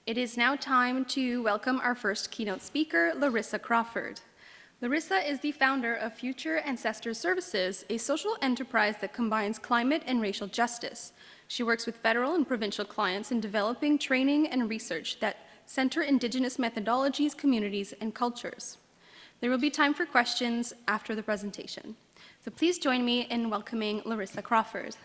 It is now time to welcome our first keynote speaker, Larissa Crawford. Larissa is the founder of Future Ancestors Services, a social enterprise that combines climate and racial justice. She works with federal and provincial clients in developing training and research that center Indigenous methodologies, communities, and cultures. There will be time for questions after the presentation. So please join me in welcoming Larissa Crawford.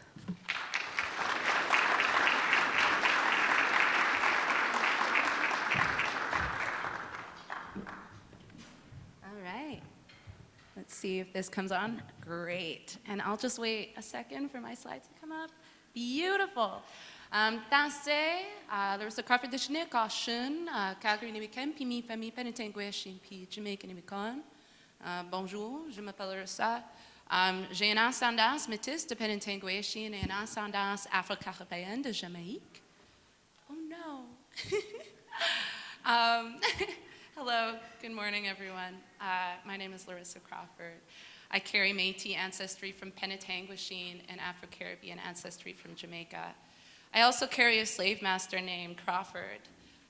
Let's see if this comes on. Great. And I'll just wait a second for my slides to come up. Beautiful. Thanse, Larissa Crawford de Chine, Caution, Calgary Nimikan, Pimi, Femi, Penitangweshin, Pi, Jamaica Nimikon. Bonjour, je m'appelle Larissa. J'ai une ascendance métisse de Penitangweshin et une ascendance afro-caribéenne de Jamaïque. Oh no. Hello, good morning everyone. My name is Larissa Crawford. I carry Métis ancestry from Penetangwishene and Afro-Caribbean ancestry from Jamaica. I also carry a slave master named Crawford.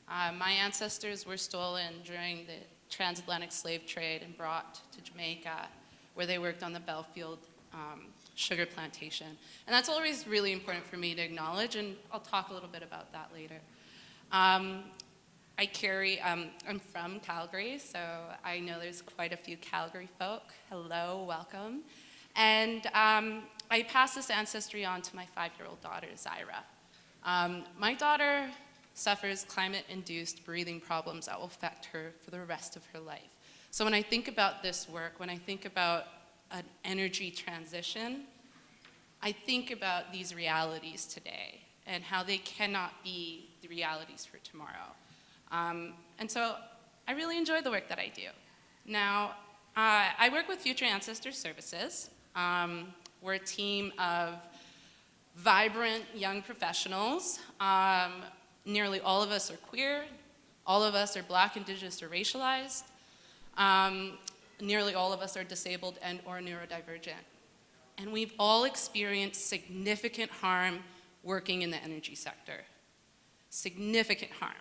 My ancestors were stolen during the transatlantic slave trade and brought to Jamaica, where they worked on the Belfield sugar plantation. And that's always really important for me to acknowledge, and I'll talk a little bit about that later. I'm from Calgary, so I know there's quite a few Calgary folk. Hello, welcome. And I pass this ancestry on to my 5-year-old daughter, Zaira. My daughter suffers climate-induced breathing problems that will affect her for the rest of her life. So when I think about this work, when I think about an energy transition, I think about these realities today and how they cannot be the realities for tomorrow. And so I really enjoy the work that I do. Now, I work with Future Ancestors Services. We're a team of vibrant young professionals. Nearly all of us are queer. All of us are Black, Indigenous, or racialized. Nearly all of us are disabled and or neurodivergent. And we've all experienced significant harm working in the energy sector. Significant harm.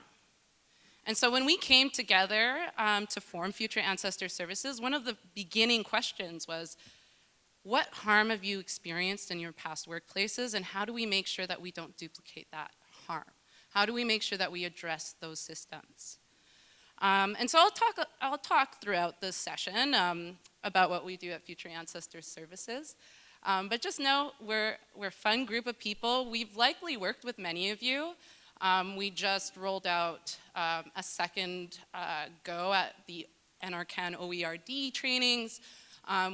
And so when we came together to form Future Ancestor Services, one of the beginning questions was, what harm have you experienced in your past workplaces, and how do we make sure that we don't duplicate that harm? How do we make sure that we address those systems? And so I'll talk throughout this session about what we do at Future Ancestor Services. But just know we're a fun group of people. We've likely worked with many of you. We just rolled out a second go at the NRCan OERD trainings.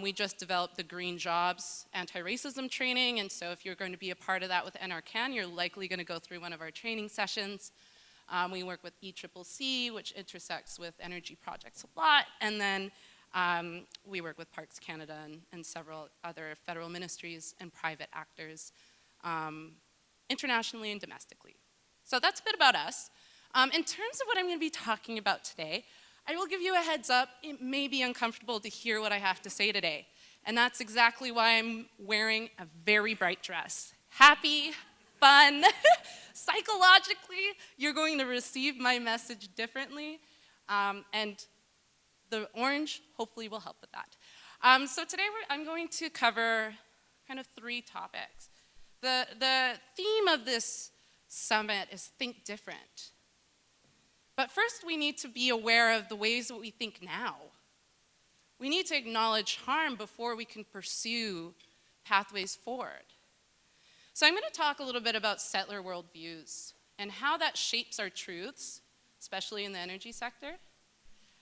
We just developed the Green Jobs anti-racism training, and so if you're going to be a part of that with NRCan, you're likely going to go through one of our training sessions. We work with ECCC, which intersects with energy projects a lot, and then we work with Parks Canada and several other federal ministries and private actors internationally and domestically. So that's a bit about us. In terms of what I'm going to be talking about today, I will give you a heads up. It may be uncomfortable to hear what I have to say today. And that's exactly why I'm wearing a very bright dress. Happy, fun. Psychologically, you're going to receive my message differently. And the orange hopefully will help with that. So today I'm going to cover kind of 3 topics. The theme of this summit is think different. But first we need to be aware of the ways that we think now. We need to acknowledge harm before we can pursue pathways forward. So I'm going to talk a little bit about settler worldviews and how that shapes our truths, especially in the energy sector,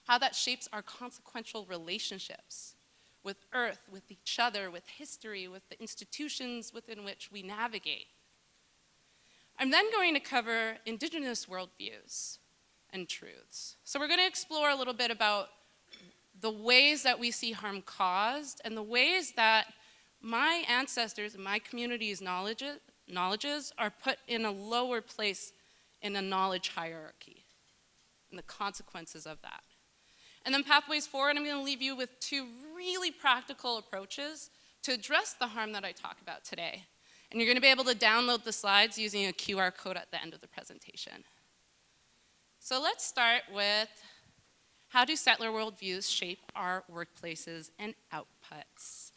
how that shapes our consequential relationships with Earth, with each other, with history, with the institutions within which we navigate. I'm then going to cover Indigenous worldviews and truths. So we're going to explore a little bit about the ways that we see harm caused and the ways that my ancestors and my community's knowledges are put in a lower place in a knowledge hierarchy and the consequences of that. And then pathways forward, I'm going to leave you with 2 really practical approaches to address the harm that I talk about today. And you're going to be able to download the slides using a QR code at the end of the presentation. So let's start with how do settler worldviews shape our workplaces and outputs?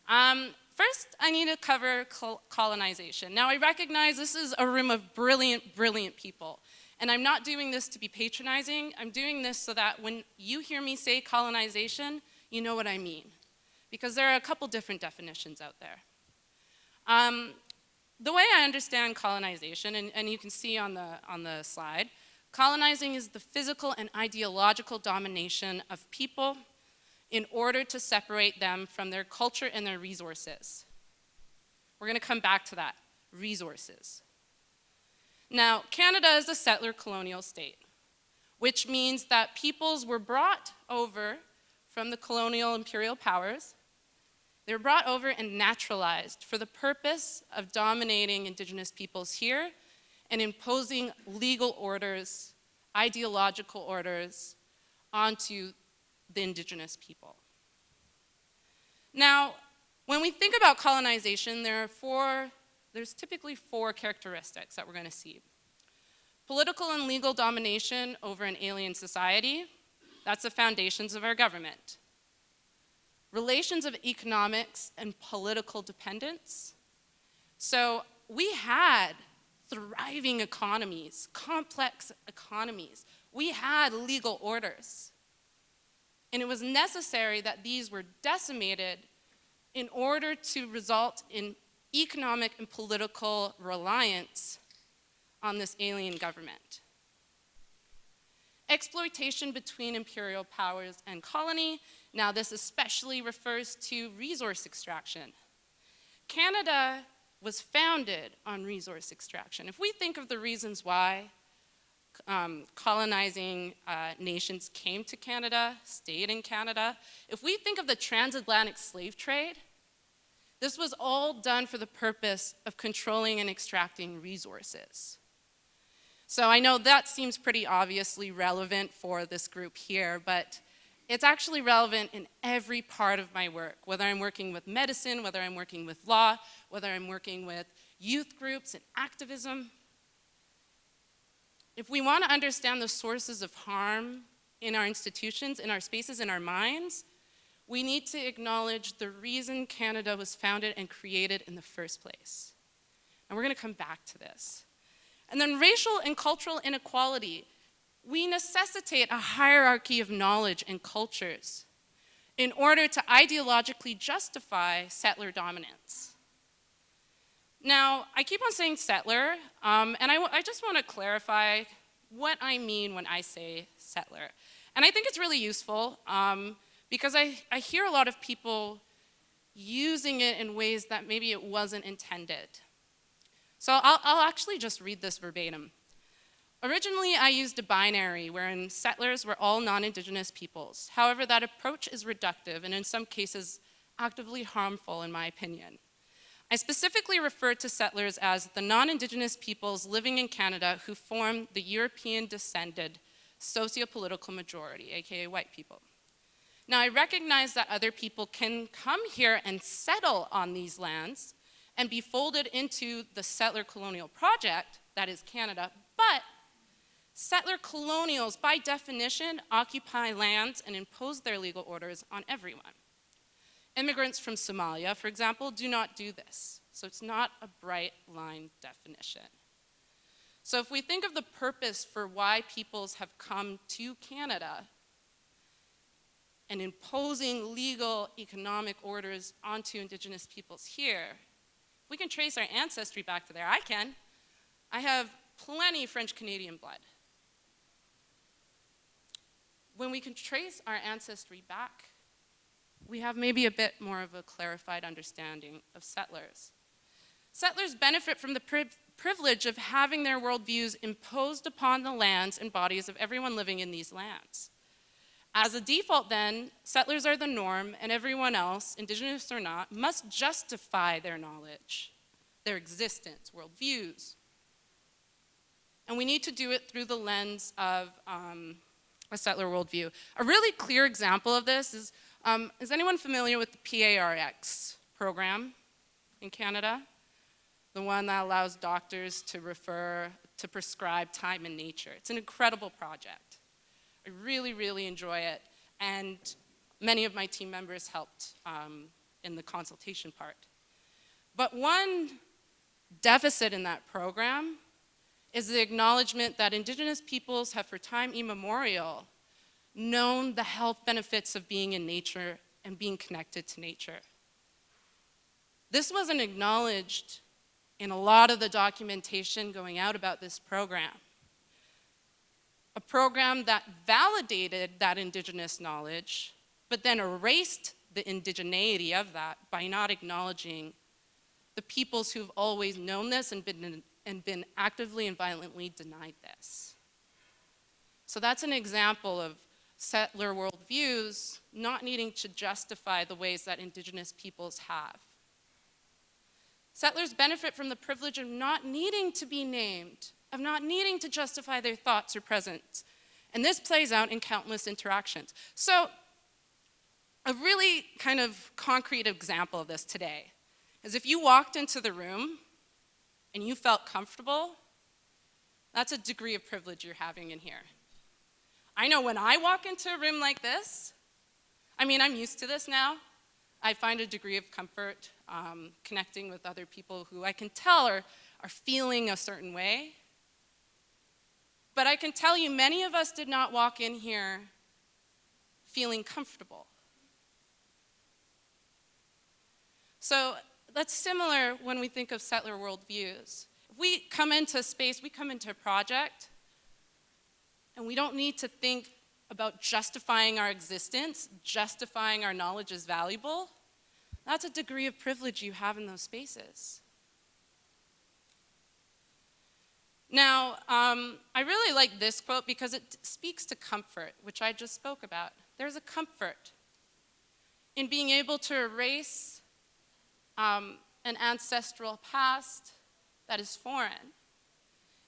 First, I need to cover colonization. Now, I recognize this is a room of brilliant, brilliant people. And I'm not doing this to be patronizing. I'm doing this so that when you hear me say colonization, you know what I mean. Because there are a couple different definitions out there. The way I understand colonization, and you can see on the slide, colonizing is the physical and ideological domination of people in order to separate them from their culture and their resources. We're going to come back to that, resources. Now, Canada is a settler colonial state, which means that peoples were brought over from the colonial imperial powers. They were brought over and naturalized for the purpose of dominating Indigenous peoples here and imposing legal orders, ideological orders onto the Indigenous people. Now, when we think about colonization, there's typically four characteristics that we're going to see. Political and legal domination over an alien society, that's the foundations of our government. Relations of economics and political dependence. So we had thriving economies, complex economies. We had legal orders. And it was necessary that these were decimated in order to result in economic and political reliance on this alien government. Exploitation between imperial powers and colony. Now, this especially refers to resource extraction. Canada was founded on resource extraction. If we think of the reasons why colonizing nations came to Canada, stayed in Canada, if we think of the transatlantic slave trade, this was all done for the purpose of controlling and extracting resources. So I know that seems pretty obviously relevant for this group here, but it's actually relevant in every part of my work, whether I'm working with medicine, whether I'm working with law, whether I'm working with youth groups and activism. If we want to understand the sources of harm in our institutions, in our spaces, in our minds, we need to acknowledge the reason Canada was founded and created in the first place. And we're going to come back to this. And then racial and cultural inequality. We necessitate a hierarchy of knowledge and cultures in order to ideologically justify settler dominance. Now, I keep on saying settler, and I just want to clarify what I mean when I say settler. And I think it's really useful because I hear a lot of people using it in ways that maybe it wasn't intended. So I'll actually just read this verbatim. Originally, I used a binary wherein settlers were all non-Indigenous peoples. However, that approach is reductive and in some cases actively harmful in my opinion. I specifically refer to settlers as the non-Indigenous peoples living in Canada who form the European-descended socio-political majority, aka white people. Now, I recognize that other people can come here and settle on these lands and be folded into the settler colonial project, that is Canada, but settler colonials, by definition, occupy lands and impose their legal orders on everyone. Immigrants from Somalia, for example, do not do this, so it's not a bright line definition. So if we think of the purpose for why peoples have come to Canada and imposing legal economic orders onto Indigenous peoples here, we can trace our ancestry back to there. I can. I have plenty of French-Canadian blood. When we can trace our ancestry back, we have maybe a bit more of a clarified understanding of settlers. Settlers benefit from the privilege of having their worldviews imposed upon the lands and bodies of everyone living in these lands. As a default then, settlers are the norm, and everyone else, Indigenous or not, must justify their knowledge, their existence, worldviews. And we need to do it through the lens of a settler worldview. A really clear example of this is anyone familiar with the PARX program in Canada? the one that allows doctors to prescribe time in nature. It's an incredible project. I really, really enjoy it, and many of my team members helped in the consultation part. But one deficit in that program is the acknowledgement that Indigenous peoples have for time immemorial known the health benefits of being in nature and being connected to nature. This wasn't acknowledged in a lot of the documentation going out about this program. A program that validated that Indigenous knowledge, but then erased the indigeneity of that by not acknowledging the peoples who've always known this and been actively and violently denied this. So that's an example of settler worldviews not needing to justify the ways that Indigenous peoples have. Settlers benefit from the privilege of not needing to be named, of not needing to justify their thoughts or presence. And this plays out in countless interactions. So a really kind of concrete example of this today is if you walked into the room and you felt comfortable, that's a degree of privilege you're having in here. I know when I walk into a room like this, I'm used to this now. I find a degree of comfort connecting with other people who I can tell are feeling a certain way. But I can tell you, many of us did not walk in here feeling comfortable. So that's similar when we think of settler worldviews. If we come into a space, we come into a project, and we don't need to think about justifying our existence, justifying our knowledge as valuable. That's a degree of privilege you have in those spaces. Now, I really like this quote because it speaks to comfort, which I just spoke about. There's a comfort in being able to erase an ancestral past that is foreign,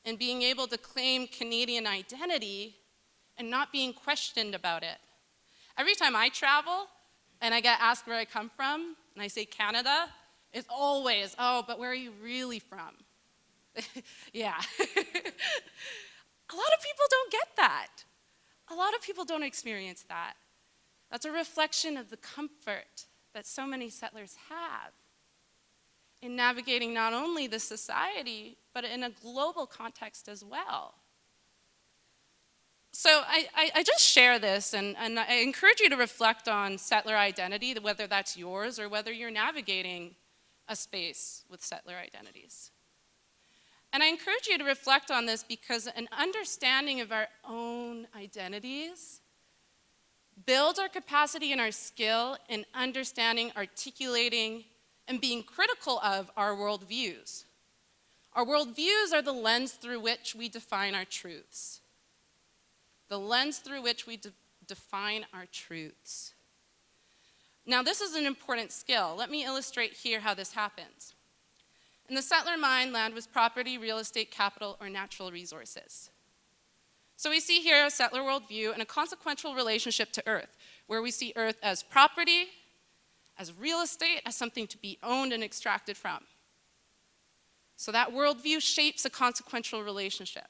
and being able to claim Canadian identity and not being questioned about it. Every time I travel and I get asked where I come from, and I say Canada, it's always, oh, but where are you really from? Yeah. A lot of people don't get that. A lot of people don't experience that. That's a reflection of the comfort that so many settlers have in navigating not only the society, but in a global context as well. So I just share this, and I encourage you to reflect on settler identity, whether that's yours or whether you're navigating a space with settler identities. And I encourage you to reflect on this because an understanding of our own identities builds our capacity and our skill in understanding, articulating, and being critical of our worldviews. Our worldviews are the lens through which we define our truths. The lens through which we define our truths. Now, this is an important skill. Let me illustrate here how this happens. In the settler mind, land was property, real estate, capital, or natural resources. So we see here a settler worldview and a consequential relationship to earth, where we see earth as property, as real estate, as something to be owned and extracted from. So that worldview shapes a consequential relationship.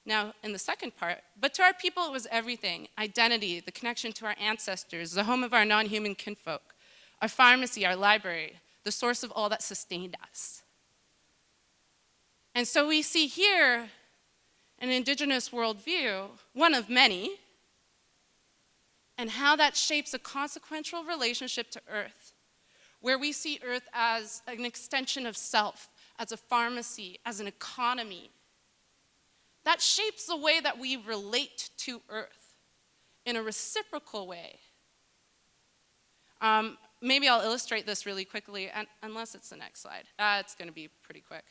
Now, in the second part, but to our people it was everything: identity, the connection to our ancestors, the home of our non-human kinfolk, our pharmacy, our library, the source of all that sustained us. And so we see here an Indigenous worldview, one of many, and how that shapes a consequential relationship to earth, where we see earth as an extension of self, as a pharmacy, as an economy. That shapes the way that we relate to earth in a reciprocal way. Maybe I'll illustrate this really quickly, unless it's the next slide. It's going to be pretty quick.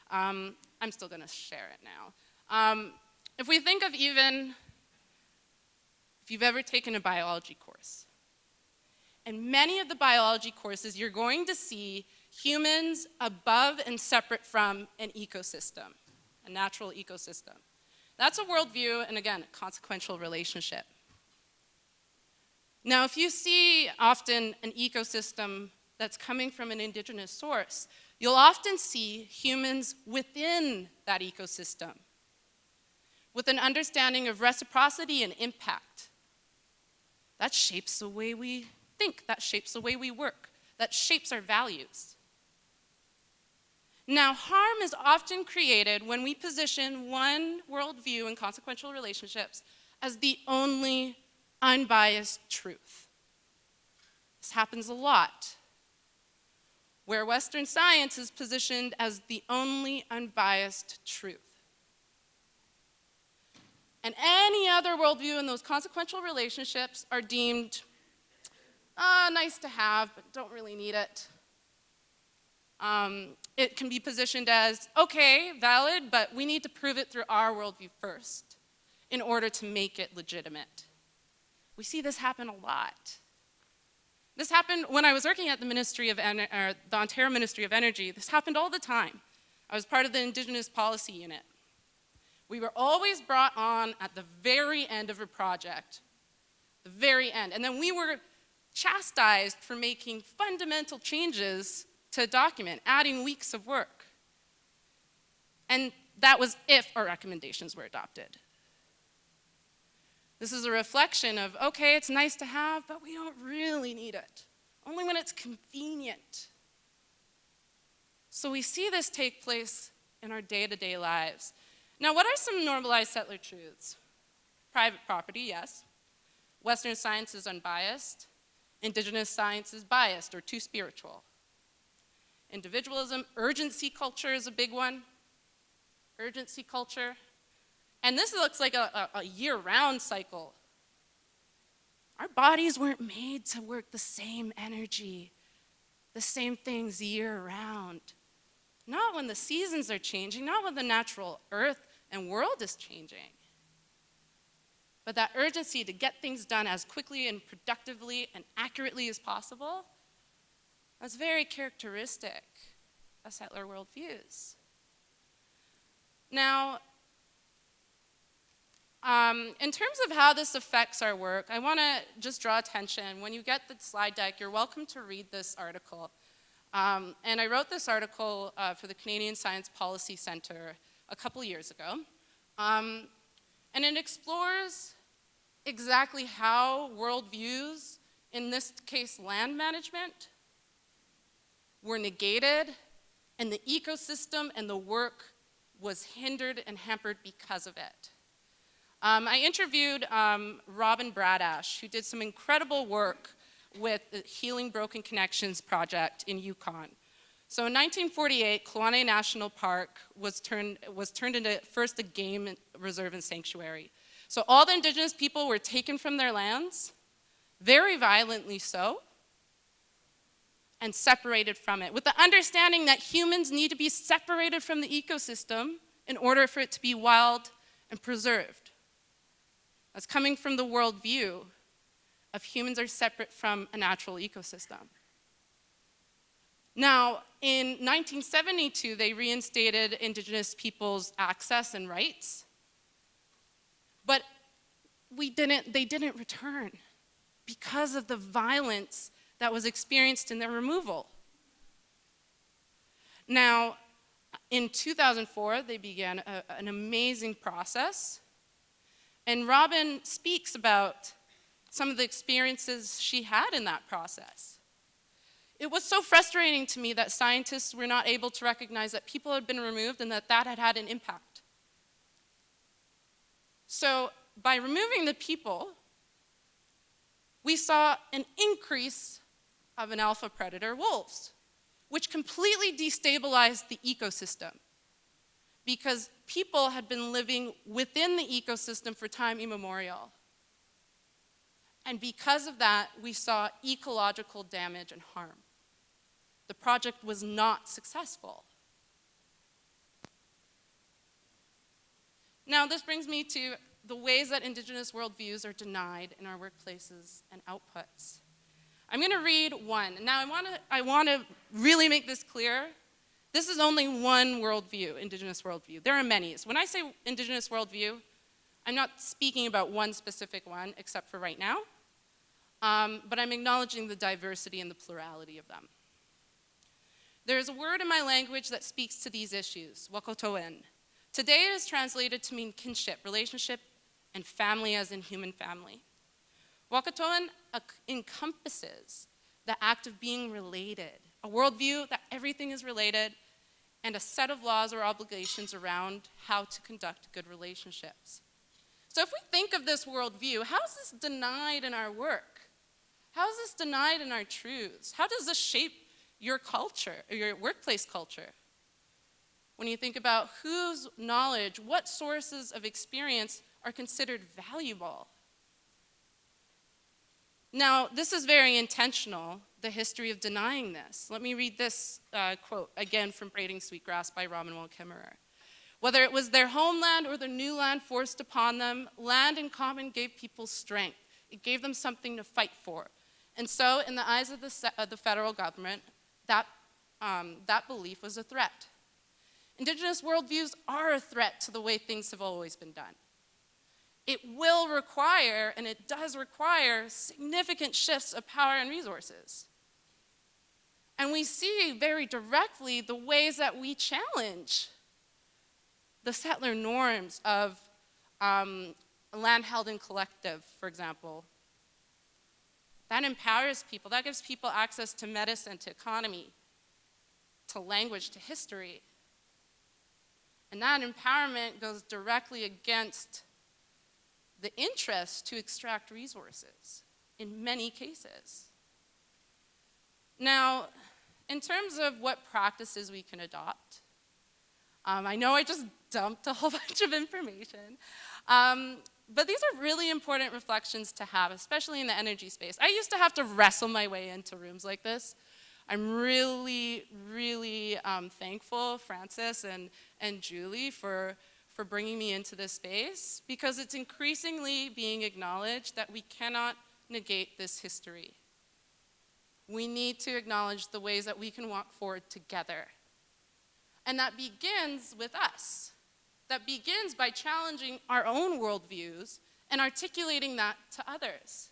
I'm still going to share it now. If we think of even if you've ever taken a biology course, in many of the biology courses, you're going to see humans above and separate from an ecosystem, a natural ecosystem. That's a worldview, and again, a consequential relationship. Now, if you see often an ecosystem that's coming from an indigenous source, you'll often see humans within that ecosystem with an understanding of reciprocity and impact. That shapes the way we think, that shapes the way we work, that shapes our values. Now, harm is often created when we position one worldview in consequential relationships as the only unbiased truth. This happens a lot, where Western science is positioned as the only unbiased truth. And any other worldview in those consequential relationships are deemed nice to have, but don't really need it. It can be positioned as, okay, valid, but we need to prove it through our worldview first in order to make it legitimate. We see this happen a lot. This happened when I was working at the Ontario Ministry of Energy. This happened all the time. I was part of the Indigenous Policy Unit. We were always brought on at the very end of a project, the very end. And then we were chastised for making fundamental changes to a document, adding weeks of work. And that was if our recommendations were adopted. This is a reflection of, okay, it's nice to have, but we don't really need it. Only when it's convenient. So we see this take place in our day-to-day lives. Now, what are some normalized settler truths? Private property, yes. Western science is unbiased. Indigenous science is biased or too spiritual. Individualism, urgency culture is a big one. Urgency culture. And this looks like a year-round cycle. Our bodies weren't made to work the same energy, the same things year-round. Not when the seasons are changing, not when the natural earth and world is changing. But that urgency to get things done as quickly and productively and accurately as possible, that's very characteristic of settler worldviews. Now, in terms of how this affects our work, I want to just draw attention. When you get the slide deck, you're welcome to read this article. And I wrote this article for the Canadian Science Policy Centre a couple years ago. And it explores exactly how worldviews, in this case land management, were negated, and the ecosystem and the work was hindered and hampered because of it. I interviewed Robin Bradash, who did some incredible work with the Healing Broken Connections project in Yukon. So in 1948, Kluane National Park was turned into first a game reserve and sanctuary. So all the indigenous people were taken from their lands, very violently so, and separated from it, with the understanding that humans need to be separated from the ecosystem in order for it to be wild and preserved. That's coming from the worldview of humans are separate from a natural ecosystem. Now, in 1972, they reinstated Indigenous peoples' access and rights, but they didn't return because of the violence that was experienced in their removal. Now, in 2004, they began an amazing process, and Robin speaks about some of the experiences she had in that process. It was so frustrating to me that scientists were not able to recognize that people had been removed and that that had had an impact. So by removing the people, we saw an increase of an alpha predator, wolves, which completely destabilized the ecosystem because people had been living within the ecosystem for time immemorial. And because of that, we saw ecological damage and harm. The project was not successful. Now, this brings me to the ways that Indigenous worldviews are denied in our workplaces and outputs. I'm going to read one. Now, I want to really make this clear. This is only one worldview, Indigenous worldview. There are many. So when I say Indigenous worldview, I'm not speaking about one specific one, except for right now, but I'm acknowledging the diversity and the plurality of them. There is a word in my language that speaks to these issues, wakotoen. Today it is translated to mean kinship, relationship, and family as in human family. Wakotoen encompasses the act of being related, a worldview that everything is related, and a set of laws or obligations around how to conduct good relationships. So if we think of this worldview, how is this denied in our work? How is this denied in our truths? How does this shape your culture, or your workplace culture? When you think about whose knowledge, what sources of experience are considered valuable? Now, this is very intentional, the history of denying this. Let me read this quote again from Braiding Sweetgrass by Robin Wall Kimmerer. Whether it was their homeland or the new land forced upon them, land in common gave people strength. It gave them something to fight for. And so, in the eyes of the federal government, that belief was a threat. Indigenous worldviews are a threat to the way things have always been done. It will require, and it does require, significant shifts of power and resources. And we see very directly the ways that we challenge the settler norms of land held in collective, for example. That empowers people. That gives people access to medicine, to economy, to language, to history. And that empowerment goes directly against the interest to extract resources in many cases. Now, in terms of what practices we can adopt, I know I just dumped a whole bunch of information, but these are really important reflections to have, especially in the energy space. I used to have to wrestle my way into rooms like this. I'm really, really thankful, Francis and Julie, for bringing me into this space, because it's increasingly being acknowledged that we cannot negate this history. We need to acknowledge the ways that we can walk forward together. And that begins with us. That begins by challenging our own worldviews and articulating that to others.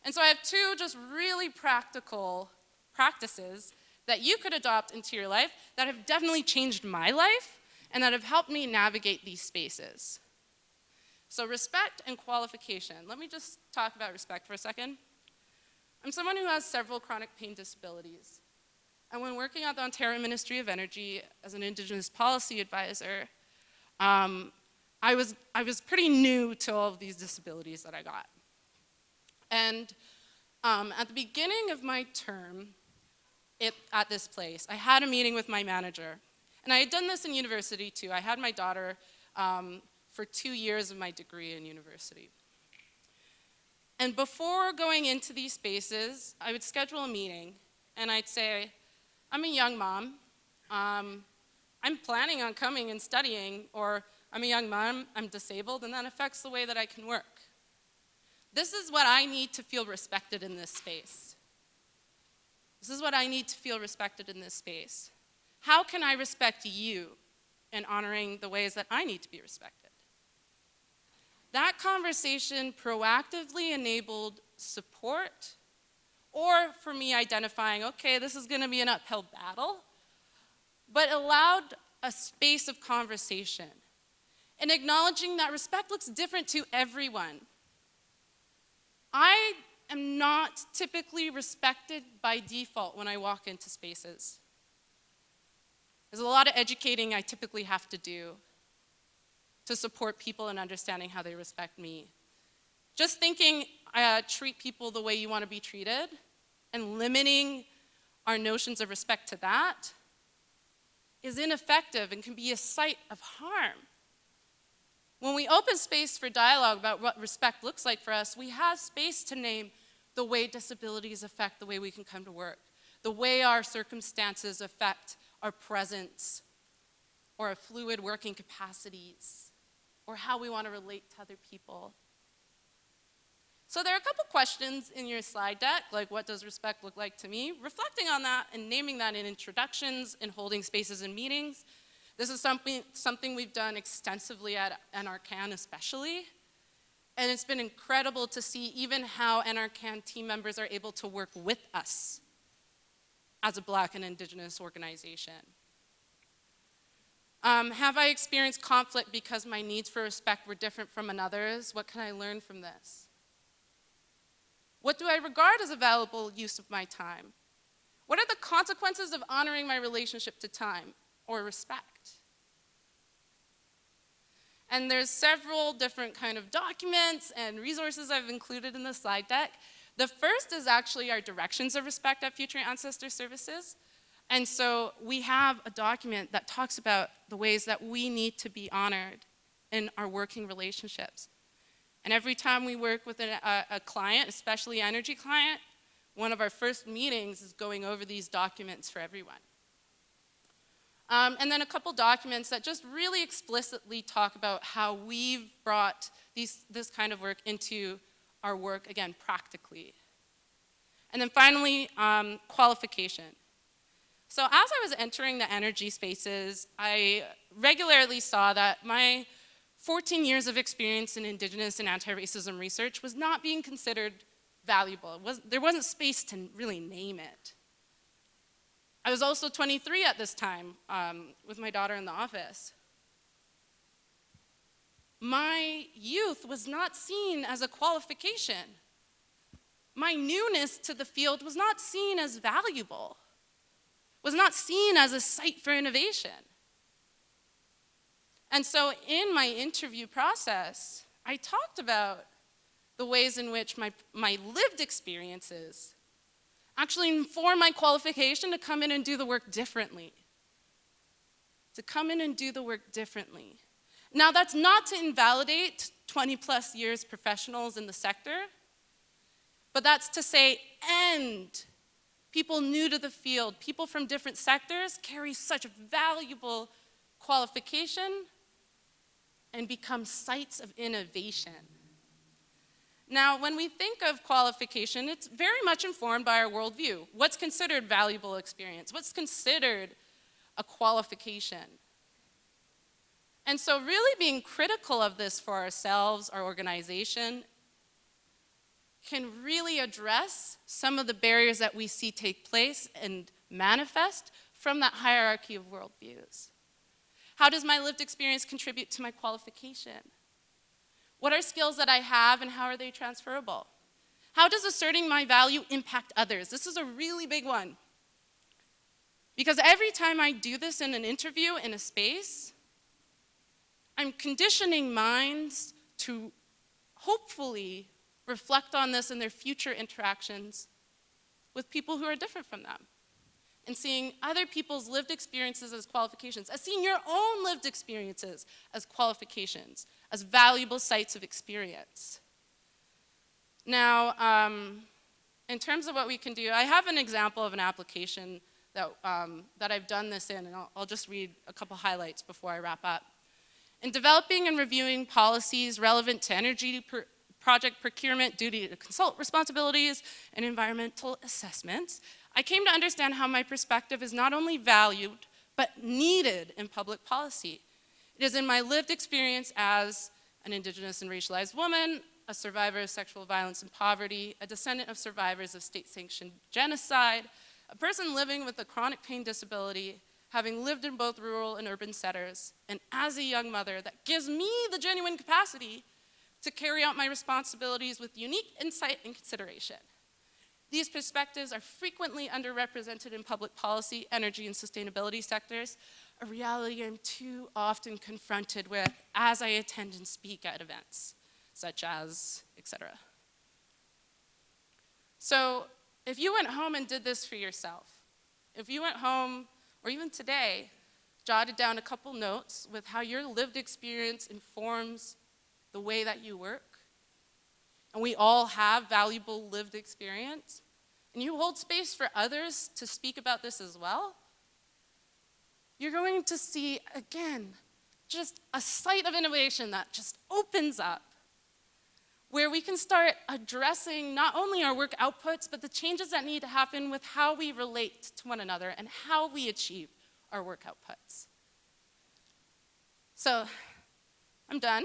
And so I have two just really practical practices that you could adopt into your life that have definitely changed my life and that have helped me navigate these spaces. So respect and qualification. Let me just talk about respect for a second. I'm someone who has several chronic pain disabilities. And when working at the Ontario Ministry of Energy as an Indigenous policy advisor, I was pretty new to all of these disabilities that I got. And at the beginning of my term at this place, I had a meeting with my manager. And I had done this in university too. I had my daughter for 2 years of my degree in university. And before going into these spaces, I would schedule a meeting, and I'd say, I'm a young mom. I'm planning on coming and studying, or I'm a young mom, I'm disabled, and that affects the way that I can work. This is what I need to feel respected in this space. This is what I need to feel respected in this space. How can I respect you in honoring the ways that I need to be respected? That conversation proactively enabled support, or for me identifying, okay, this is gonna be an uphill battle, but allowed a space of conversation and acknowledging that respect looks different to everyone. I am not typically respected by default when I walk into spaces. There's a lot of educating I typically have to do to support people in understanding how they respect me. Just thinking treat people the way you want to be treated and limiting our notions of respect to that is ineffective and can be a site of harm. When we open space for dialogue about what respect looks like for us, we have space to name the way disabilities affect the way we can come to work, the way our circumstances affect our presence or our fluid working capacities, or how we want to relate to other people. So there are a couple questions in your slide deck, like what does respect look like to me? Reflecting on that and naming that in introductions and holding spaces in meetings. This is something we've done extensively at NRCan especially. And it's been incredible to see even how NRCan team members are able to work with us as a Black and Indigenous organization? Have I experienced conflict because my needs for respect were different from another's? What can I learn from this? What do I regard as a valuable use of my time? What are the consequences of honoring my relationship to time or respect? And there's several different kind of documents and resources I've included in the slide deck. The first is actually our directions of respect at Future Ancestor Services. And so we have a document that talks about the ways that we need to be honored in our working relationships. And every time we work with a client, especially energy client, one of our first meetings is going over these documents for everyone. And then a couple documents that just really explicitly talk about how we've brought this kind of work into our work, again, practically. And then finally, qualification. So as I was entering the energy spaces, I regularly saw that my 14 years of experience in Indigenous and anti-racism research was not being considered valuable. There wasn't space to really name it. I was also 23 at this time with my daughter in the office. My youth was not seen as a qualification. My newness to the field was not seen as valuable, was not seen as a site for innovation. And so in my interview process, I talked about the ways in which my lived experiences actually inform my qualification to come in and do the work differently. To come in and do the work differently. Now, that's not to invalidate 20 plus years professionals in the sector, but that's to say, and people new to the field, people from different sectors carry such valuable qualification and become sites of innovation. Now, when we think of qualification, it's very much informed by our worldview. What's considered valuable experience? What's considered a qualification? And so really being critical of this for ourselves, our organization, can really address some of the barriers that we see take place and manifest from that hierarchy of worldviews. How does my lived experience contribute to my qualification? What are skills that I have and how are they transferable? How does asserting my value impact others? This is a really big one. Because every time I do this in an interview, in a space, I'm conditioning minds to hopefully reflect on this in their future interactions with people who are different from them. And seeing other people's lived experiences as qualifications, as seeing your own lived experiences as qualifications, as valuable sites of experience. Now, in terms of what we can do, I have an example of an application that I've done this in, and I'll just read a couple highlights before I wrap up. In developing and reviewing policies relevant to energy project procurement, duty to consult responsibilities, and environmental assessments, I came to understand how my perspective is not only valued, but needed in public policy. It is in my lived experience as an Indigenous and racialized woman, a survivor of sexual violence and poverty, a descendant of survivors of state-sanctioned genocide, a person living with a chronic pain disability, having lived in both rural and urban settings, and as a young mother, that gives me the genuine capacity to carry out my responsibilities with unique insight and consideration. These perspectives are frequently underrepresented in public policy, energy, and sustainability sectors, a reality I'm too often confronted with as I attend and speak at events, such as, etc. So if you went home and did this for yourself, if you went home, or even today, jotted down a couple notes with how your lived experience informs the way that you work, and we all have valuable lived experience, and you hold space for others to speak about this as well, you're going to see, again, just a site of innovation that just opens up, where we can start addressing not only our work outputs, but the changes that need to happen with how we relate to one another and how we achieve our work outputs. So, I'm done.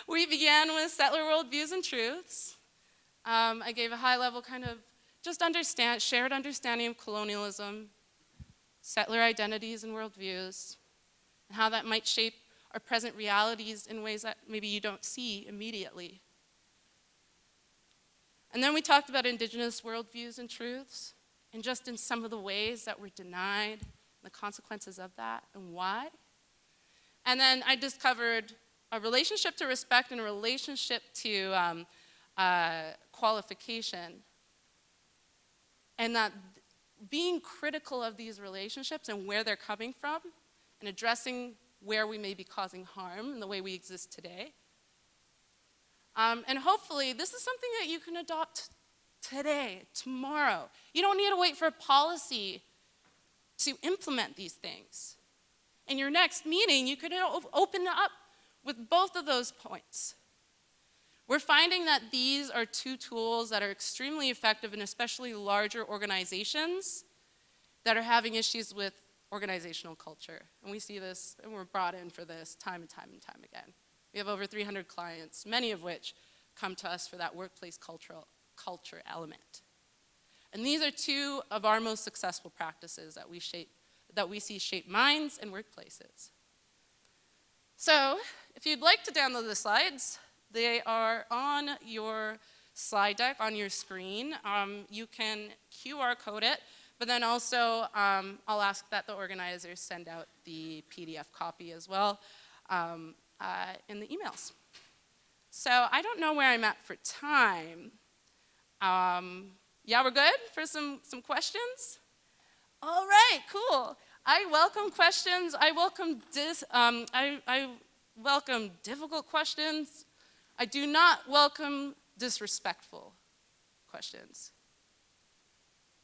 We began with settler worldviews and truths. I gave a high-level kind of just shared understanding of colonialism, settler identities and worldviews, and how that might shape our present realities in ways that maybe you don't see immediately. And then we talked about indigenous worldviews and truths, and just in some of the ways that we're denied, the consequences of that, and why. And then I discovered a relationship to respect and a relationship to qualification. And that being critical of these relationships and where they're coming from, and addressing where we may be causing harm in the way we exist today. And hopefully, this is something that you can adopt today, tomorrow. You don't need to wait for a policy to implement these things. In your next meeting, you could open up with both of those points. We're finding that these are two tools that are extremely effective in especially larger organizations that are having issues with organizational culture. And we see this, and we're brought in for this time and time and time again. We have over 300 clients, many of which come to us for that workplace culture element. And these are two of our most successful practices that we see shape minds and workplaces. So, if you'd like to download the slides, they are on your slide deck on your screen. You can QR code it, but then also I'll ask that the organizers send out the PDF copy as well in the emails. So I don't know where I'm at for time. Yeah, we're good for some questions? All right, cool. I welcome questions. I welcome I welcome difficult questions. I do not welcome disrespectful questions.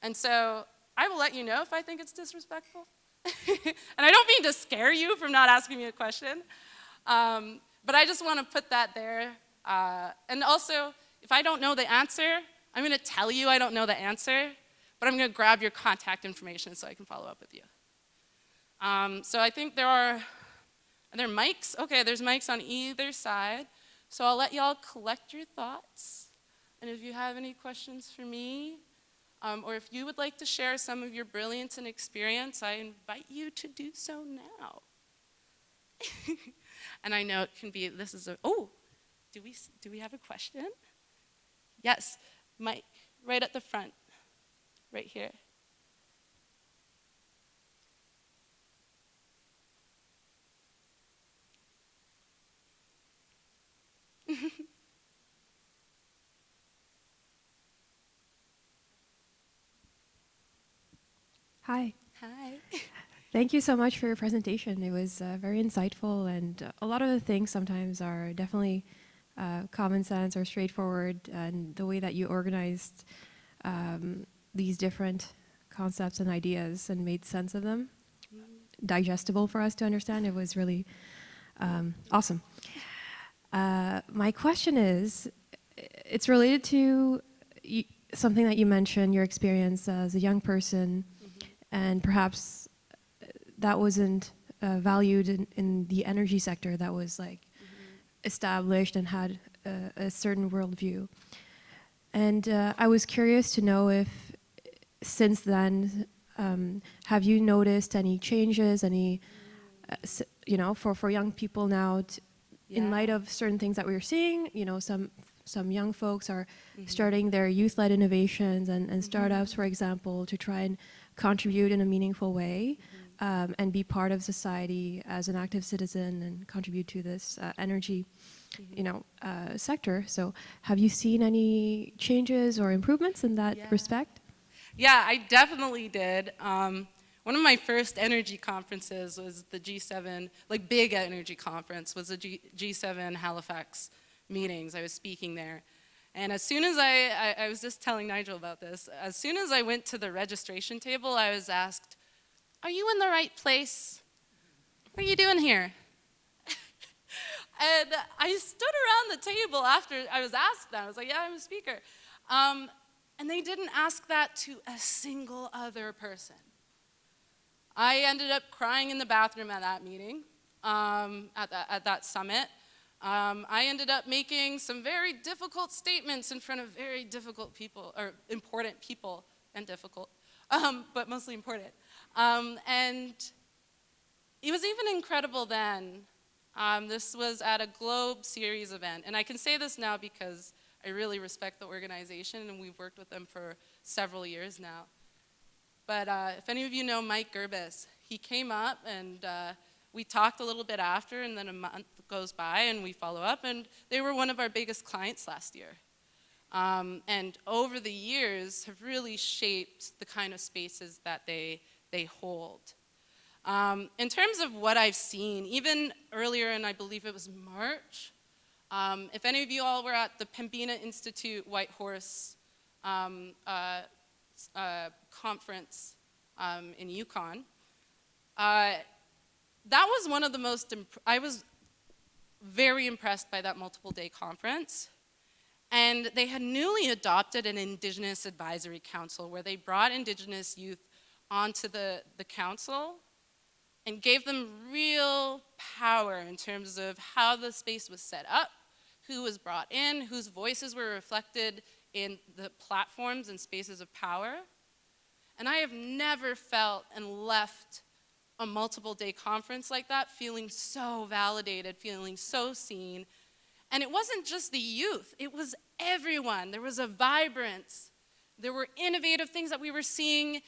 And so I will let you know if I think it's disrespectful. And I don't mean to scare you from not asking me a question, but I just want to put that there. And also, if I don't know the answer, I'm going to tell you I don't know the answer, but I'm going to grab your contact information so I can follow up with you. So I think are there mics? Okay, there's mics on either side. So I'll let y'all collect your thoughts. And if you have any questions for me, or if you would like to share some of your brilliance and experience, I invite you to do so now. And I know it can be, do we have a question? Yes, Mike, right at the front, right here. Hi. Hi. Thank you so much for your presentation. It was very insightful, and a lot of the things sometimes are definitely common sense or straightforward, and the way that you organized these different concepts and ideas and made sense of them, digestible for us to understand, it was really awesome. My question is, it's related to something that you mentioned, your experience as a young person, and perhaps that wasn't valued in the energy sector that was like established and had a certain worldview. And I was curious to know if since then, have you noticed any changes, any, for young people now, in light of certain things that we were seeing, some young folks are starting their youth-led innovations and startups, for example, to try and contribute in a meaningful way and be part of society as an active citizen and contribute to this energy, sector. So have you seen any changes or improvements in that respect? Yeah, I definitely did. One of my first energy conferences was the G7, big energy conference, was the G7 Halifax meetings. I was speaking there. And as soon as I was just telling Nigel about this, as soon as I went to the registration table, I was asked, "Are you in the right place? What are you doing here?" And I stood around the table after I was asked that. I was like, "Yeah, I'm a speaker." And they didn't ask that to a single other person. I ended up crying in the bathroom at that meeting, at that summit. I ended up making some very difficult statements in front of very difficult people, or important people, and difficult, but mostly important. And it was even incredible then. This was at a Globe Series event, and I can say this now because I really respect the organization, and we've worked with them for several years now. But if any of you know Mike Gerbis, he came up and we talked a little bit after, and then a month goes by and we follow up, and they were one of our biggest clients last year. And over the years have really shaped the kind of spaces that they hold. In terms of what I've seen, even earlier, and I believe it was March, if any of you all were at the Pembina Institute White Horse conference in Yukon, that was one of the most, I was very impressed by that multiple day conference. And they had newly adopted an Indigenous Advisory Council where they brought Indigenous youth onto the council and gave them real power in terms of how the space was set up, who was brought in, whose voices were reflected in the platforms and spaces of power. And I have never felt and left a multiple day conference like that feeling so validated, feeling so seen. And it wasn't just the youth, it was everyone. There was a vibrance. There were innovative things that we were seeing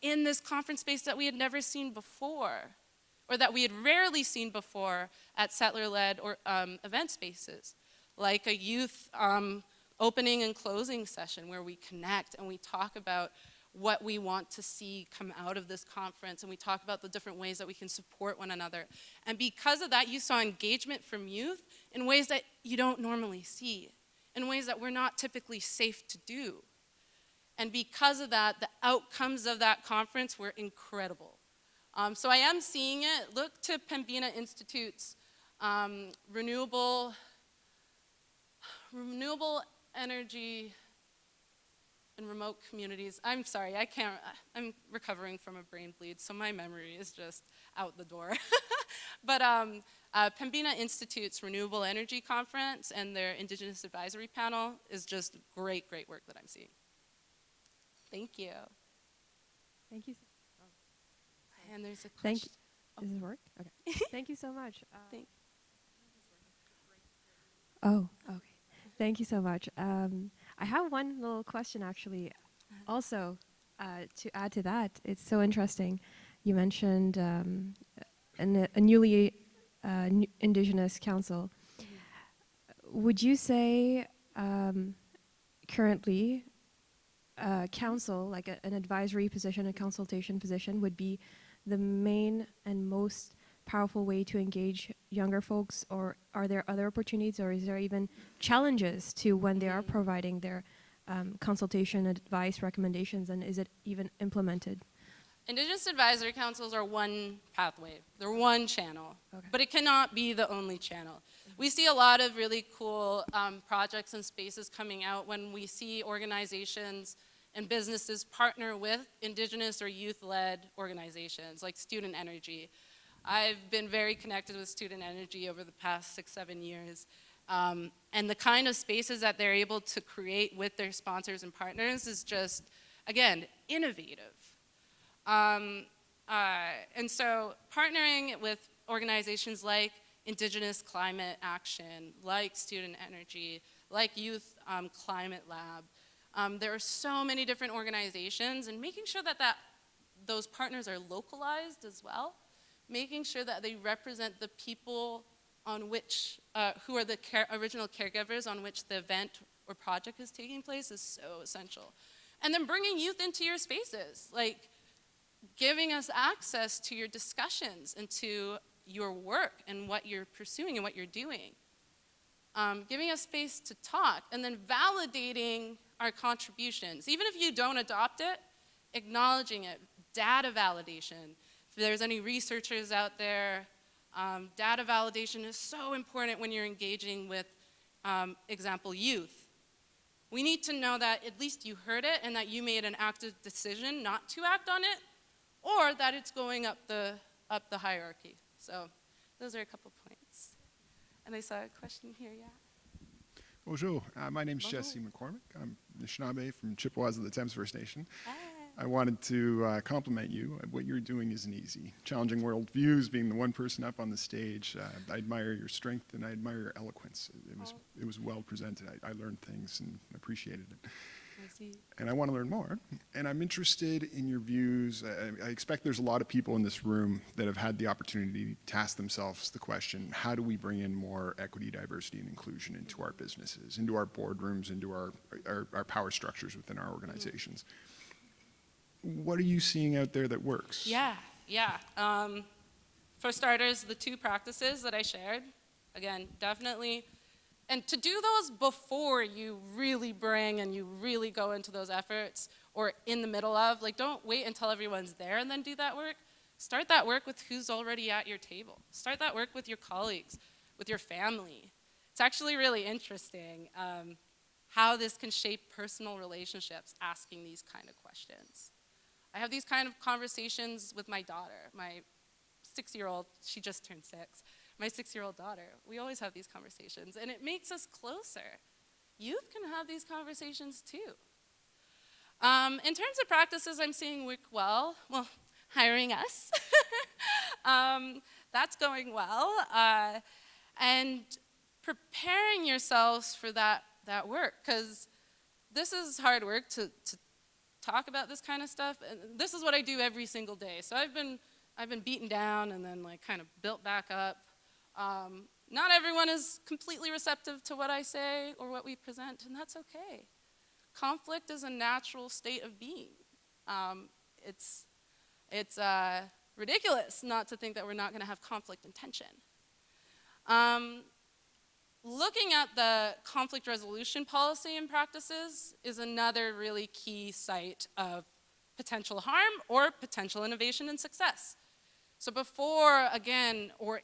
in this conference space that we had never seen before, or that we had rarely seen before at settler-led or event spaces, like a youth opening and closing session where we connect and we talk about what we want to see come out of this conference, and we talk about the different ways that we can support one another. And because of that, you saw engagement from youth in ways that you don't normally see, in ways that we're not typically safe to do. And because of that, the outcomes of that conference were incredible. So I am seeing it. Look to Pembina Institute's renewable energy in remote communities. I'm sorry, I'm recovering from a brain bleed, so my memory is just out the door. But Pembina Institute's Renewable Energy Conference and their Indigenous Advisory Panel is just great, great work that I'm seeing. Thank you. Thank you. And there's a Thank question. you. Does this work? Okay. Thank you so much. Thank- Oh, okay. Thank you so much. I have one little question, actually. Also, to add to that, it's so interesting. You mentioned a newly Indigenous council. Would you say currently council, like an advisory position, a consultation position, would be the main and most powerful way to engage younger folks, or are there other opportunities, or is there even challenges to when they are providing their consultation, advice, recommendations, and is it even implemented? Indigenous advisory councils are one pathway. They're one channel, but it cannot be the only channel. We see a lot of really cool projects and spaces coming out when we see organizations and businesses partner with Indigenous or youth-led organizations like Student Energy. I've been very connected with Student Energy over the past 6-7 years. And the kind of spaces that they're able to create with their sponsors and partners is just, again, innovative. And so partnering with organizations like Indigenous Climate Action, like Student Energy, like Youth Climate Lab, there are so many different organizations, and making sure that those partners are localized as well, making sure that they represent the people on which, who are the original caregivers on which the event or project is taking place is so essential. And then bringing youth into your spaces, like giving us access to your discussions and to your work and what you're pursuing and what you're doing. Giving us space to talk, and then validating our contributions. Even if you don't adopt it, acknowledging it, data validation. If there's any researchers out there, data validation is so important when you're engaging with, example, youth. We need to know that at least you heard it and that you made an active decision not to act on it, or that it's going up the hierarchy. So those are a couple points. And I saw a question here, yeah. Bonjour, my name's Bonjour. Jesse McCormick. I'm Anishinaabe from Chippewas of the Thames First Nation. Ah. I wanted to compliment you. What you're doing isn't easy. Challenging world views, being the one person up on the stage. I admire your strength and I admire your eloquence. It was well presented. I learned things and appreciated it. I see. And I want to learn more. And I'm interested in your views. I expect there's a lot of people in this room that have had the opportunity to ask themselves the question, how do we bring in more equity, diversity, and inclusion into our businesses, into our boardrooms, into our power structures within our organizations? What are you seeing out there that works? Yeah. For starters, the 2 practices that I shared, again, definitely. And to do those before you really bring and you really go into those efforts, or in the middle of, like, don't wait until everyone's there and then do that work. Start that work with who's already at your table. Start that work with your colleagues, with your family. It's actually really interesting how this can shape personal relationships, asking these kind of questions. I have these kind of conversations with my daughter, my 6-year-old, she just turned 6. My 6-year-old daughter, we always have these conversations, and it makes us closer. Youth can have these conversations too. In terms of practices I'm seeing work well, hiring us, that's going well, and preparing yourselves for that work, because this is hard work to talk about this kind of stuff, and this is what I do every single day. So I've been beaten down and then like kind of built back up. Not everyone is completely receptive to what I say or what we present, and that's okay. Conflict is a natural state of being. It's ridiculous not to think that we're not going to have conflict and tension. Looking at the conflict resolution policy and practices is another really key site of potential harm or potential innovation and success. So before, again, or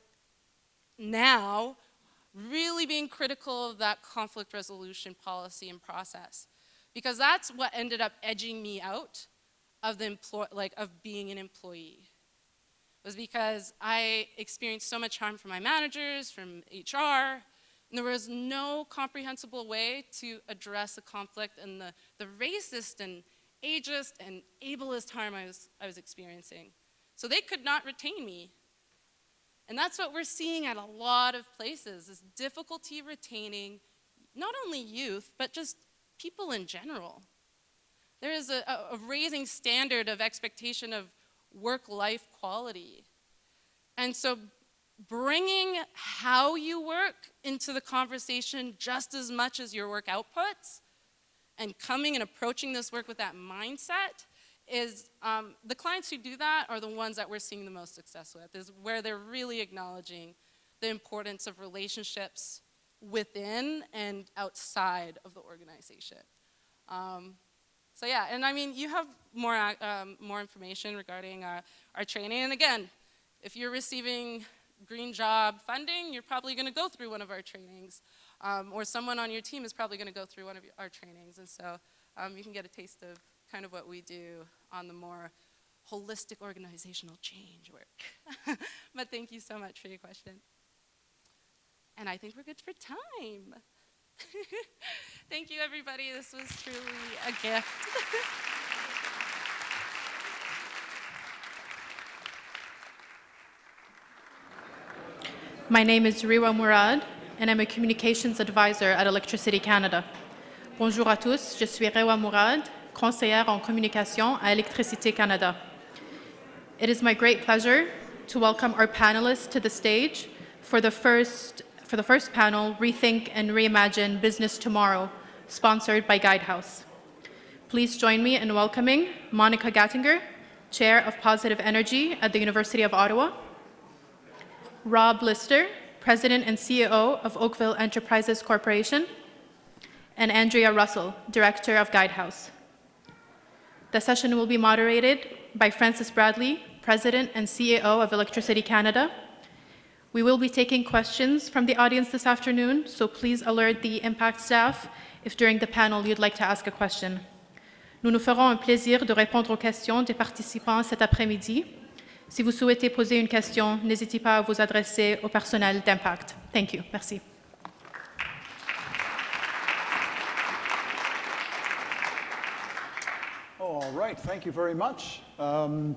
now, really being critical of that conflict resolution policy and process, because that's what ended up edging me out of of being an employee. It was because I experienced so much harm from my managers, from HR, and there was no comprehensible way to address the conflict and the racist and ageist and ableist harm I was experiencing. So they could not retain me. And that's what we're seeing at a lot of places, is difficulty retaining not only youth, but just people in general. There is a raising standard of expectation of work-life quality. And so bringing how you work into the conversation just as much as your work outputs, and coming and approaching this work with that mindset is, the clients who do that are the ones that we're seeing the most success with, is where they're really acknowledging the importance of relationships within and outside of the organization. So yeah, and I mean, you have more information regarding our training, and again, if you're receiving Green Job funding, you're probably going to go through one of our trainings, or someone on your team is probably going to go through one of our trainings, and so you can get a taste of kind of what we do on the more holistic organizational change work. But thank you so much for your question. And I think we're good for time. Thank you, everybody. This was truly a gift. My name is Rewa Mourad, and I'm a communications advisor at Electricity Canada. Bonjour à tous, je suis Rewa Mourad, conseillère en communication à Electricité Canada. It is my great pleasure to welcome our panelists to the stage for the first panel, Rethink and Reimagine Business Tomorrow, sponsored by Guidehouse. Please join me in welcoming Monica Gattinger, Chair of Positive Energy at the University of Ottawa, Rob Lister, President and CEO of Oakville Enterprises Corporation, and Andrea Russell, Director of Guidehouse. The session will be moderated by Francis Bradley, President and CEO of Electricity Canada. We will be taking questions from the audience this afternoon, so please alert the Impact staff if during the panel you'd like to ask a question. Nous nous ferons un plaisir de répondre aux questions des participants cet après-midi. Si vous souhaitez poser une question, n'hésitez pas à vous adresser au personnel d'impact. Thank you. Merci. All right, thank you very much. Me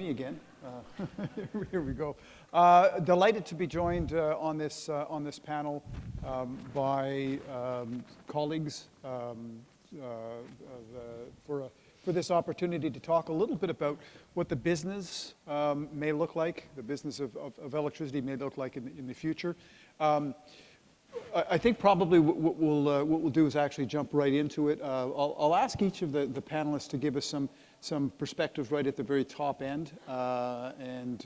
again. Here we go. Delighted to be joined on this panel by colleagues for this opportunity to talk a little bit about what the business may look like, the business of electricity may look like in the future. I think probably what we'll do is actually jump right into it. I'll ask each of the panelists to give us some perspectives right at the very top end, and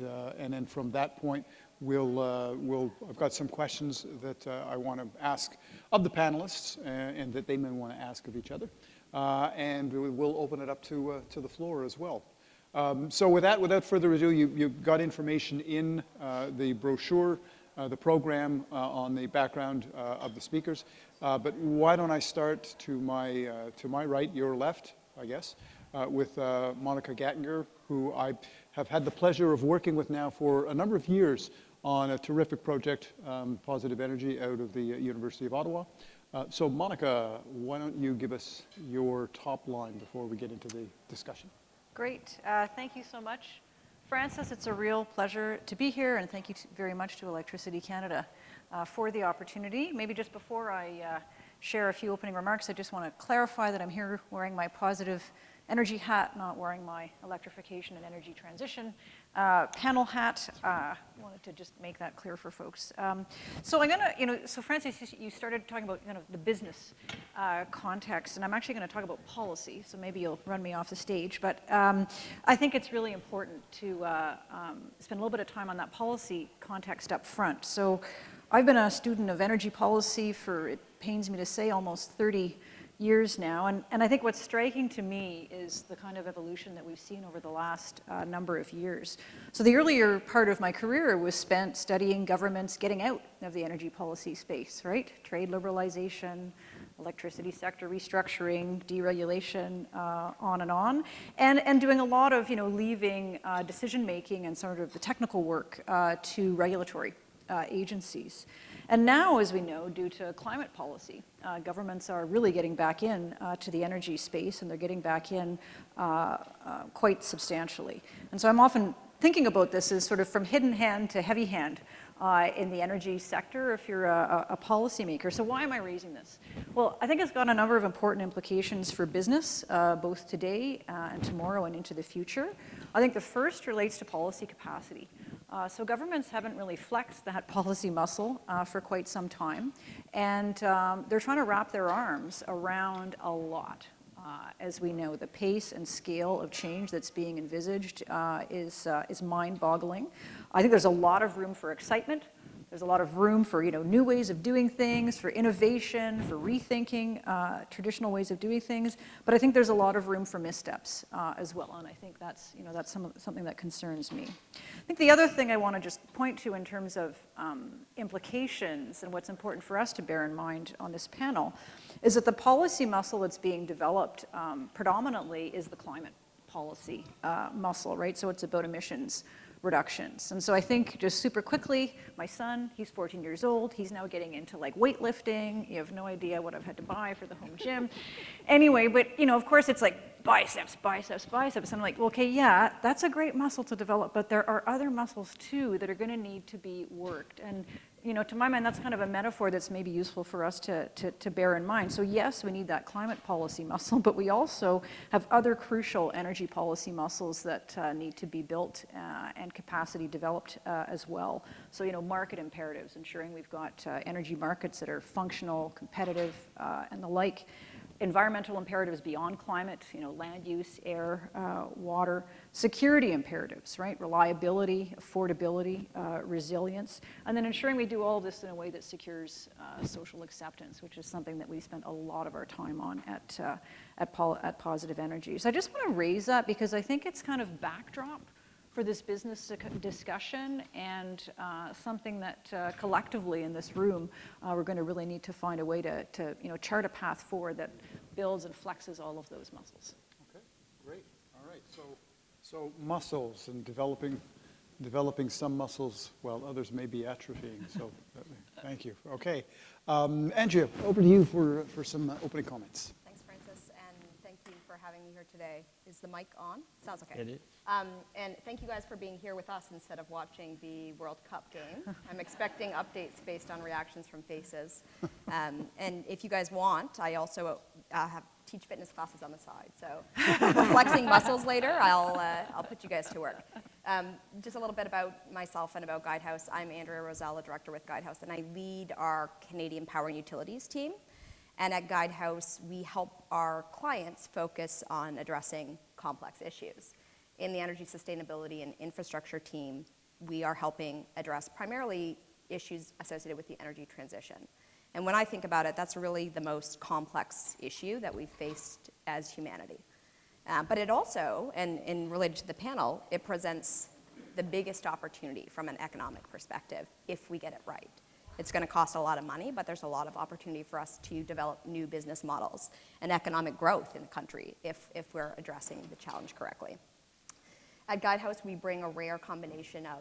then from that point, I've got some questions that I want to ask of the panelists, and that they may want to ask of each other, and we'll open it up to the floor as well. So without further ado, you got information in the brochure, the program on the background of the speakers. But why don't I start to my right, your left, I guess, with Monica Gattinger, who I have had the pleasure of working with now for a number of years on a terrific project, Positive Energy, out of the University of Ottawa. So Monica, why don't you give us your top line before we get into the discussion? Great. Thank you so much, Francis. It's a real pleasure to be here, and thank you very much to Electricity Canada for the opportunity. Maybe just before I share a few opening remarks, I just want to clarify that I'm here wearing my Positive Energy hat, not wearing my electrification and energy transition panel hat. Wanted to just make that clear for folks. So I'm gonna, so Francis, you started talking about kind of the business context, and I'm actually going to talk about policy. So maybe you'll run me off the stage, but I think it's really important to spend a little bit of time on that policy context up front. So I've been a student of energy policy for, it pains me to say, almost 30 years now, and I think what's striking to me is the kind of evolution that we've seen over the last number of years. So the earlier part of my career was spent studying governments getting out of the energy policy space, right? Trade liberalization, electricity sector restructuring, deregulation, on, and doing a lot of, leaving decision-making and sort of the technical work to regulatory agencies. And now, as we know, due to climate policy, governments are really getting back in to the energy space, and they're getting back in quite substantially. And so I'm often thinking about this as sort of from hidden hand to heavy hand in the energy sector if you're a policymaker. So why am I raising this? Well, I think it's got a number of important implications for business, both today and tomorrow and into the future. I think the first relates to policy capacity. So governments haven't really flexed that policy muscle for quite some time, and they're trying to wrap their arms around a lot. As we know, the pace and scale of change that's being envisaged is mind-boggling. I think there's a lot of room for excitement. There's a lot of room for new ways of doing things, for innovation, for rethinking traditional ways of doing things. But I think there's a lot of room for missteps as well, and I think that's something that concerns me. I think the other thing I want to just point to in terms of implications and what's important for us to bear in mind on this panel is that the policy muscle that's being developed predominantly is the climate policy muscle, right? So it's about emissions reductions. And so I think just super quickly, my son, he's 14 years old, he's now getting into like weightlifting. You have no idea what I've had to buy for the home gym. Anyway, but of course it's like biceps, biceps, biceps. I'm like, okay, yeah, that's a great muscle to develop, but there are other muscles too that are going to need to be worked. And to my mind, that's kind of a metaphor that's maybe useful for us to bear in mind. So yes, we need that climate policy muscle, but we also have other crucial energy policy muscles that need to be built and capacity developed as well. So market imperatives, ensuring we've got energy markets that are functional, competitive, and the like. Environmental imperatives beyond climate, land use, air, water. Security imperatives, right? Reliability, affordability, resilience. And then ensuring we do all of this in a way that secures social acceptance, which is something that we spend a lot of our time on at Positive Energy. So I just want to raise that because I think it's kind of backdrop for this business discussion and something that collectively in this room we're going to really need to find a way to chart a path forward that builds and flexes all of those muscles. Okay, great. All right. So muscles and developing some muscles while others may be atrophying. So thank you. Okay. Andrea, over to you for some opening comments. Thanks, Francis, and thank you for having me here today. Is the mic on? Sounds okay. It is. And thank you guys for being here with us instead of watching the World Cup game. I'm expecting updates based on reactions from faces. And if you guys want, I also teach fitness classes on the side. So for flexing muscles later, I'll put you guys to work. Just a little bit about myself and about Guidehouse. I'm Andrea Rosella, director with Guidehouse, and I lead our Canadian Power and Utilities team. And at Guidehouse, we help our clients focus on addressing complex issues. In the energy sustainability and infrastructure team, we are helping address primarily issues associated with the energy transition. And when I think about it, that's really the most complex issue that we've faced as humanity. But it also, and related to the panel, it presents the biggest opportunity from an economic perspective if we get it right. It's going to cost a lot of money, but there's a lot of opportunity for us to develop new business models and economic growth in the country if we're addressing the challenge correctly. At Guidehouse, we bring a rare combination of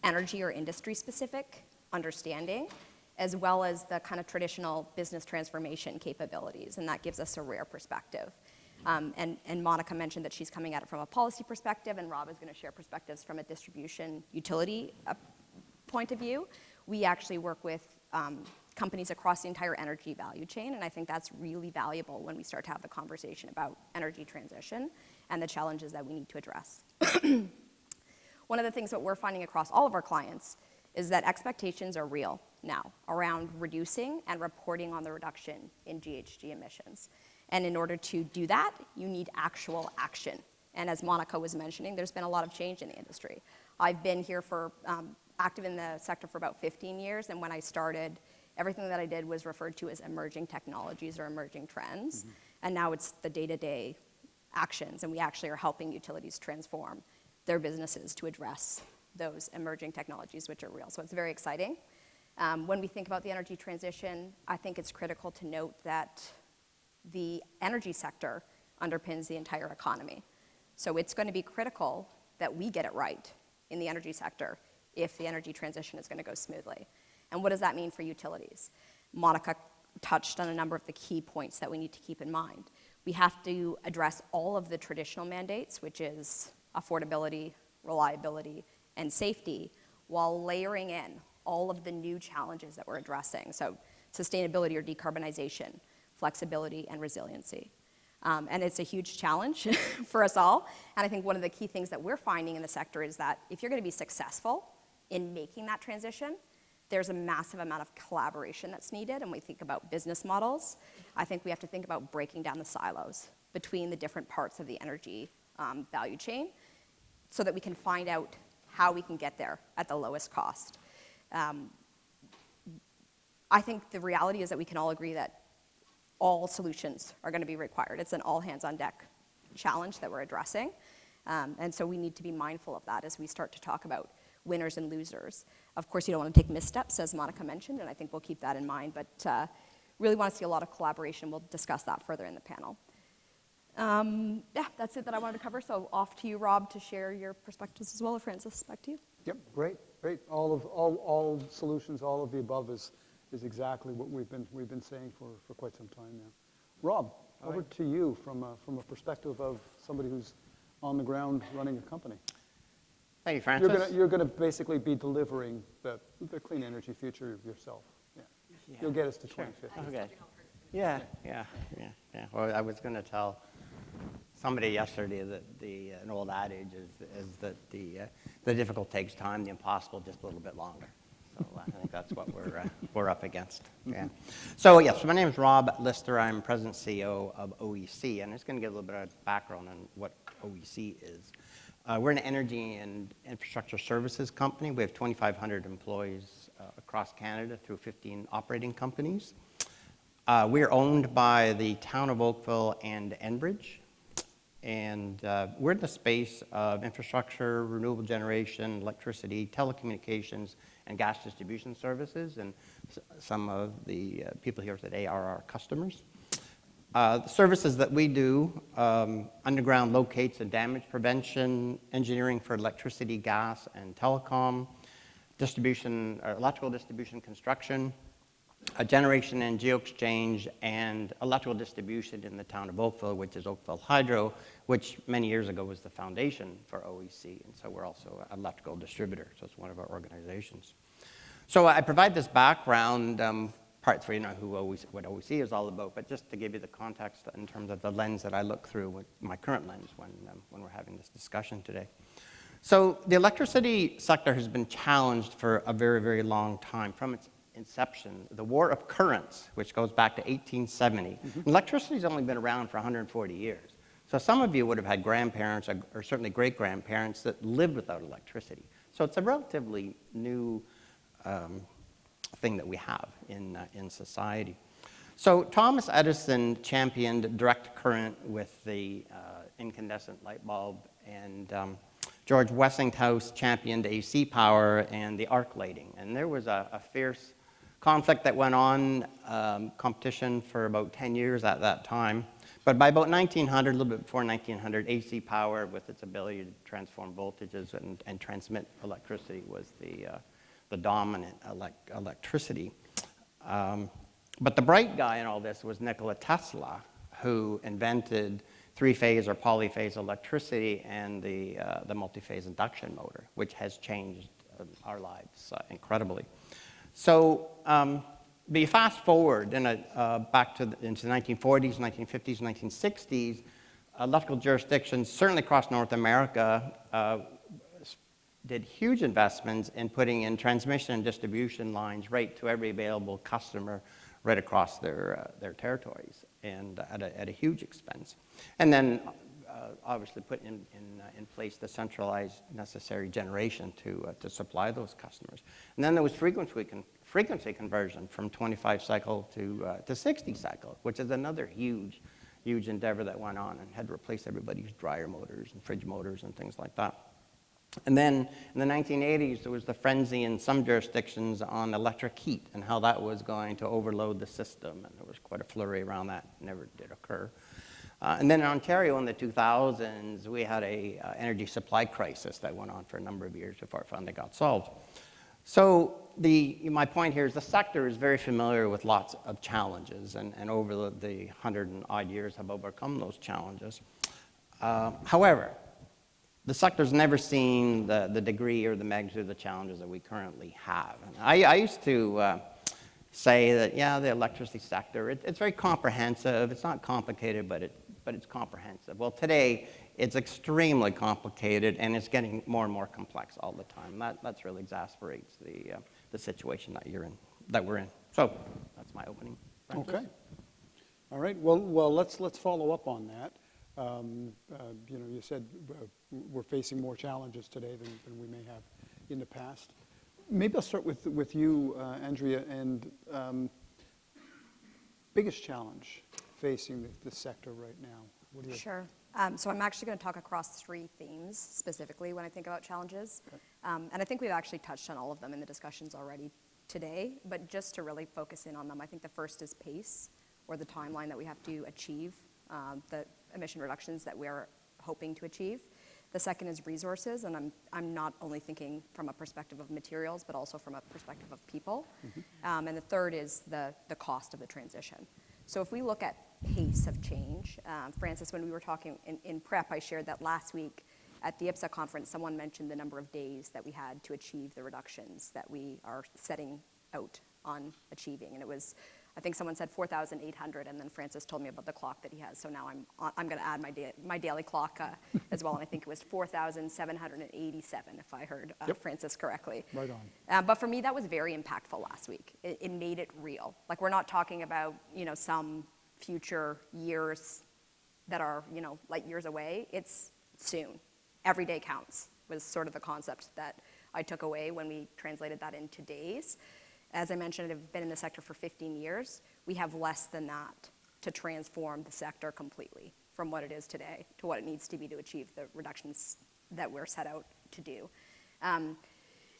energy or industry-specific understanding, as well as the kind of traditional business transformation capabilities, and that gives us a rare perspective. And Monica mentioned that she's coming at it from a policy perspective, and Rob is going to share perspectives from a distribution utility point of view. We actually work with companies across the entire energy value chain, and I think that's really valuable when we start to have the conversation about energy transition and the challenges that we need to address. One of the things that we're finding across all of our clients is that expectations are real now around reducing and reporting on the reduction in GHG emissions. And in order to do that, you need actual action. And as Monica was mentioning, there's been a lot of change in the industry. I've been here active in the sector for about 15 years, and when I started, everything that I did was referred to as emerging technologies or emerging trends. Mm-hmm. And now it's the day-to-day actions, and we actually are helping utilities transform their businesses to address those emerging technologies which are real. So it's very exciting. When we think about the energy transition, I think it's critical to note that the energy sector underpins the entire economy. So it's going to be critical that we get it right in the energy sector if the energy transition is going to go smoothly. And what does that mean for utilities? Monica touched on a number of the key points that we need to keep in mind. We have to address all of the traditional mandates, which is affordability, reliability, and safety, while layering in all of the new challenges that we're addressing. So sustainability or decarbonization, flexibility, and resiliency. And it's a huge challenge for us all. And I think one of the key things that we're finding in the sector is that if you're going to be successful in making that transition, there's a massive amount of collaboration that's needed. And when we think about business models, I think we have to think about breaking down the silos between the different parts of the energy value chain so that we can find out how we can get there at the lowest cost. I think the reality is that we can all agree that all solutions are going to be required. It's an all hands on deck challenge that we're addressing. And so we need to be mindful of that as we start to talk about winners and losers. Of course, you don't want to take missteps, as Monica mentioned, and I think we'll keep that in mind, but really want to see a lot of collaboration. We'll discuss that further in the panel. Yeah, that's it that I wanted to cover. So off to you, Rob, to share your perspectives as well, or Francis, back to you. Yep, great. All solutions, all of the above is exactly what we've been saying for quite some time now. Rob, over to you from a perspective of somebody who's on the ground running a company. Thank you, Francis. You're going to basically be delivering the clean energy future yourself. Yeah. You'll get us to 2050. Okay. Yeah. Well, I was going to tell somebody yesterday that an old adage is that the difficult takes time, the impossible just a little bit longer. So I think that's what we're up against. Yeah. So yes, my name is Rob Lister. I'm President CEO of OEC, and I'm just going to give a little bit of background on what OEC is. We're an energy and infrastructure services company. We have 2,500 employees across Canada through 15 operating companies. We're owned by the town of Oakville and Enbridge. And we're in the space of infrastructure, renewable generation, electricity, telecommunications, and gas distribution services. And some of the people here today are our customers. The services that we do, underground locates and damage prevention, engineering for electricity, gas, and telecom, distribution, electrical distribution construction, generation and geo-exchange, and electrical distribution in the town of Oakville, which is Oakville Hydro, which many years ago was the foundation for OEC, and so we're also an electrical distributor, so it's one of our organizations. So I provide this background, part three, what OEC is all about, but just to give you the context in terms of the lens that I look through, with my current lens when we're having this discussion today. So the electricity sector has been challenged for a very, very long time. From its inception, the War of Currents, which goes back to 1870. Electricity's only been around for 140 years. So some of you would have had grandparents or certainly great-grandparents that lived without electricity. So it's a relatively new thing that we have in society. So Thomas Edison championed direct current with the incandescent light bulb, and George Westinghouse championed AC power and the arc lighting. And there was a fierce conflict that went on, competition for about 10 years at that time. But by about 1900, a little bit before 1900, AC power, with its ability to transform voltages and transmit electricity, was the dominant electricity. But the bright guy in all this was Nikola Tesla, who invented three-phase or polyphase electricity and the multi-phase induction motor, which has changed our lives incredibly. So but you fast forward back into the 1940s, 1950s, 1960s, electrical jurisdictions, certainly across North America, did huge investments in putting in transmission and distribution lines right to every available customer right across their territories, and at a huge expense. And then obviously put in place the centralized necessary generation to supply those customers. And then there was frequency conversion from 25 cycle to 60 cycle, which is another huge endeavor that went on and had to replace everybody's dryer motors and fridge motors and things like that. And then in the 1980s, there was the frenzy in some jurisdictions on electric heat and how that was going to overload the system, and there was quite a flurry around that. Never did occur. And then in Ontario in the 2000s, we had a energy supply crisis that went on for a number of years before it finally got solved. So my point here is the sector is very familiar with lots of challenges, and over the 100 and odd years have overcome those challenges. However, the sector's never seen the degree or the magnitude of the challenges that we currently have. And I used to say that, yeah, the electricity sector, it's very comprehensive. It's not complicated, but it's comprehensive. Well, today, it's extremely complicated, and it's getting more and more complex all the time. That's really exasperates the situation that we're in. So that's my opening. Okay. All right. Well, let's follow up on that. You said we're facing more challenges today than we may have in the past. Maybe I'll start with you, Andrea, and biggest challenge facing the sector right now. What do you? Sure. So I'm actually going to talk across three themes specifically when I think about challenges. Okay. And I think we've actually touched on all of them in the discussions already today, but just to really focus in on them, I think the first is pace, or the timeline that we have to achieve the emission reductions that we're hoping to achieve. The second is resources, and I'm not only thinking from a perspective of materials, but also from a perspective of people. Mm-hmm. And the third is the cost of the transition. So if we look at pace of change, Francis, when we were talking in prep, I shared that last week at the IPSA conference, someone mentioned the number of days that we had to achieve the reductions that we are setting out on achieving. And it was, I think someone said 4,800, and then Francis told me about the clock that he has. So now I'm going to add my daily clock as well, and I think it was 4,787, if I heard Francis correctly. Right on. But for me, that was very impactful last week. It made it real. Like, we're not talking about some future years that are light years away. It's soon. Every day counts was sort of the concept that I took away when we translated that into days. As I mentioned, I've been in the sector for 15 years. We have less than that to transform the sector completely from what it is today to what it needs to be to achieve the reductions that we're set out to do.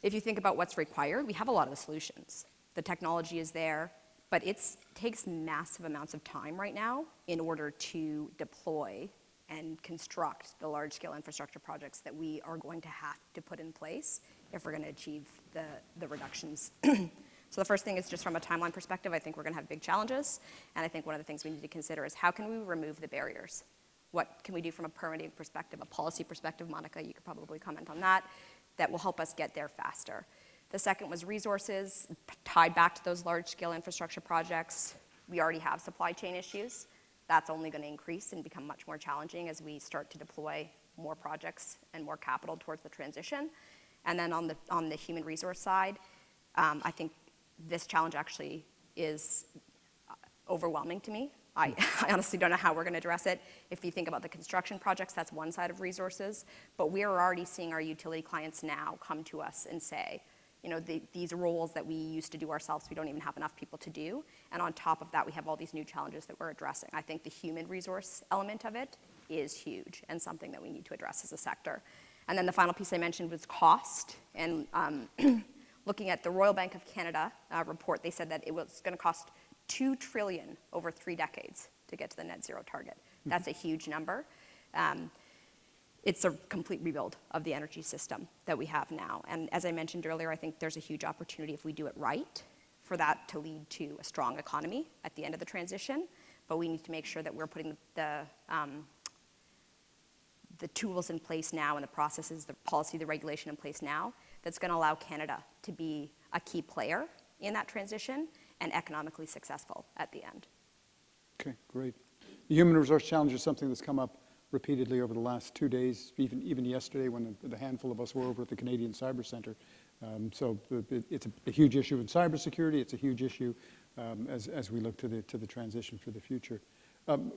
If you think about what's required, we have a lot of the solutions. The technology is there, but it takes massive amounts of time right now in order to deploy and construct the large-scale infrastructure projects that we are going to have to put in place if we're going to achieve the reductions. So the first thing is just from a timeline perspective, I think we're going to have big challenges, and I think one of the things we need to consider is how can we remove the barriers? What can we do from a permitting perspective, a policy perspective? Monica, you could probably comment on that, that will help us get there faster. The second was resources, tied back to those large-scale infrastructure projects. We already have supply chain issues. That's only going to increase and become much more challenging as we start to deploy more projects and more capital towards the transition. And then on the human resource side, I think this challenge actually is overwhelming to me. I honestly don't know how we're going to address it. If you think about the construction projects, that's one side of resources. But we are already seeing our utility clients now come to us and say, you know, these roles that we used to do ourselves, we don't even have enough people to do. And on top of that, we have all these new challenges that we're addressing. I think the human resource element of it is huge and something that we need to address as a sector. And then the final piece I mentioned was cost. And looking at the Royal Bank of Canada report, they said that it was going to cost $2 trillion over 3 decades to get to the net zero target. That's a huge number. It's a complete rebuild of the energy system that we have now. And as I mentioned earlier, I think there's a huge opportunity if we do it right for that to lead to a strong economy at the end of the transition. But we need to make sure that we're putting the tools in place now and the processes, the policy, the regulation in place now that's going to allow Canada to be a key player in that transition and economically successful at the end. Okay, great. The human resource challenge is something that's come up repeatedly over the last 2 days, even yesterday when the handful of us were over at the Canadian Cyber Center. So it's a huge issue in cybersecurity. It's a huge issue as we look to the transition for the future.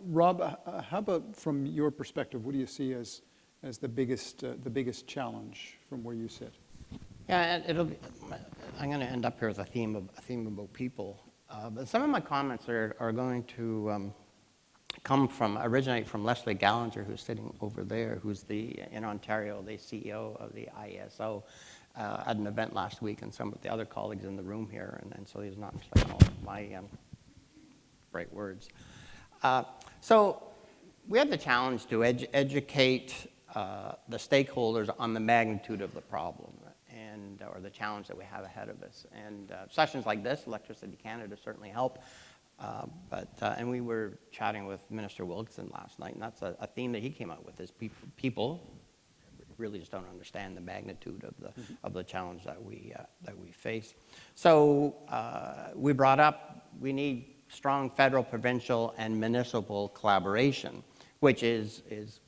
Rob, how about from your perspective, what do you see as the biggest challenge from where you sit? Yeah, I'm going to end up here with a theme about people. But some of my comments are going to originate from Leslie Gallinger, who's sitting over there, who's in Ontario, the CEO of the ISO, at an event last week, and some of the other colleagues in the room here, and so he's not saying all my bright words. So we have the challenge to educate the stakeholders on the magnitude of the problem or the challenge that we have ahead of us. And sessions like this, Electricity Canada, certainly help. And we were chatting with Minister Wilkinson last night, and that's a theme that he came up with, is people really just don't understand the magnitude of the challenge that we face. So we brought up, we need strong federal, provincial, and municipal collaboration, which is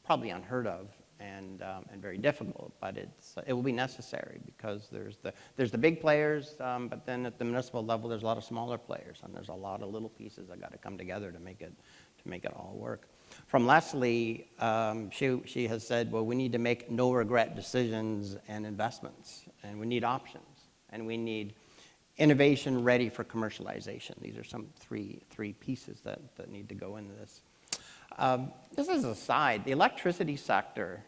probably unheard of and very difficult, but it will be necessary because there's the big players, but then at the municipal level there's a lot of smaller players, and there's a lot of little pieces that got to come together to make it all work. From Leslie, she has said, well, we need to make no regret decisions and investments, and we need options, and we need innovation ready for commercialization. These are some three pieces that need to go into this. This is an aside. The electricity sector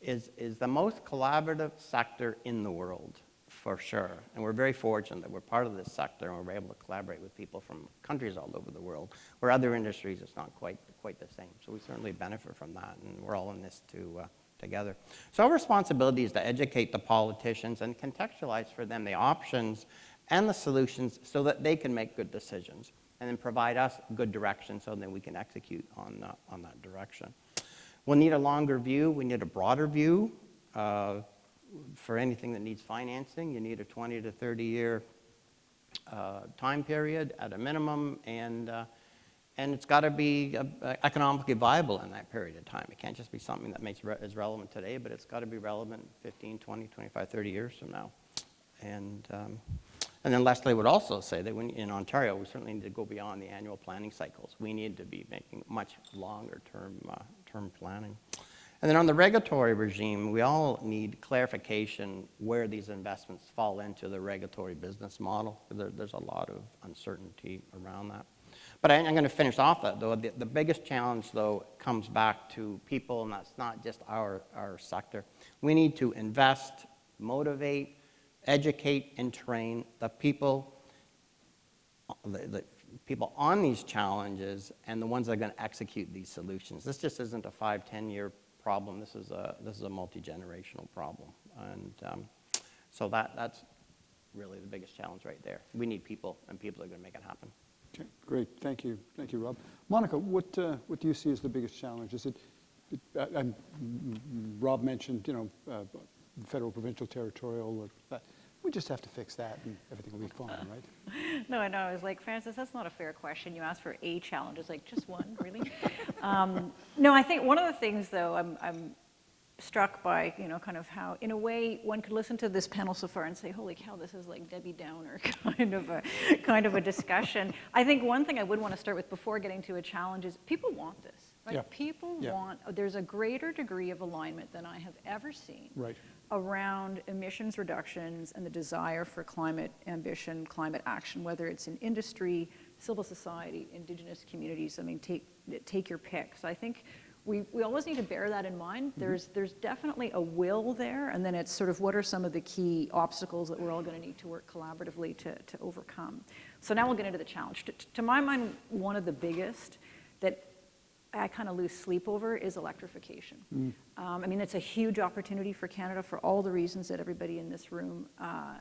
is the most collaborative sector in the world, for sure. And we're very fortunate that we're part of this sector and we're able to collaborate with people from countries all over the world, where other industries it's not quite the same. So we certainly benefit from that, and we're all in this together. So our responsibility is to educate the politicians and contextualize for them the options and the solutions so that they can make good decisions, and then provide us good direction so that we can execute on that direction. We'll need a longer view. We need a broader view. For anything that needs financing, you need a 20 to 30-year time period at a minimum, and it's got to be economically viable in that period of time. It can't just be something that is relevant today, but it's got to be relevant 15, 20, 25, 30 years from now. And then Leslie would also say that in Ontario, we certainly need to go beyond the annual planning cycles. We need to be making much longer term planning. And then on the regulatory regime, we all need clarification where these investments fall into the regulatory business model. There's a lot of uncertainty around that. But I'm going to finish off that, though. The biggest challenge, though, comes back to people, and that's not just our sector. We need to invest, motivate, educate, and train the people the people on these challenges and the ones that are going to execute these solutions. This just isn't a 5-10 year problem. This is a multi-generational problem, and so that's really the biggest challenge right there. We need people, and people are going to make it happen. Okay, great. Thank you, Rob. Monica, what do you see as the biggest challenge? Is it Rob mentioned, federal, provincial, territorial. We just have to fix that, and everything will be fine, right? No, I know. I was like, Francis, that's not a fair question. You asked for a challenge. It's like, just one, really? No, I think one of the things, though, I'm struck by, kind of how, in a way, one could listen to this panel so far and say, holy cow, this is like Debbie Downer kind of a discussion. I think one thing I would want to start with before getting to a challenge is people want this. Right? Yeah. People Yeah. want, there's a greater degree of alignment than I have ever seen Right. around emissions reductions and the desire for climate ambition, climate action, whether it's in industry, civil society, indigenous communities. I mean, take your pick. So I think we always need to bear that in mind. There's definitely a will there, and then it's sort of what are some of the key obstacles that we're all going to need to work collaboratively to overcome. So now we'll get into the challenge. To my mind, one of the biggest that I kind of lose sleep over is electrification. I mean, it's a huge opportunity for Canada for all the reasons that everybody in this room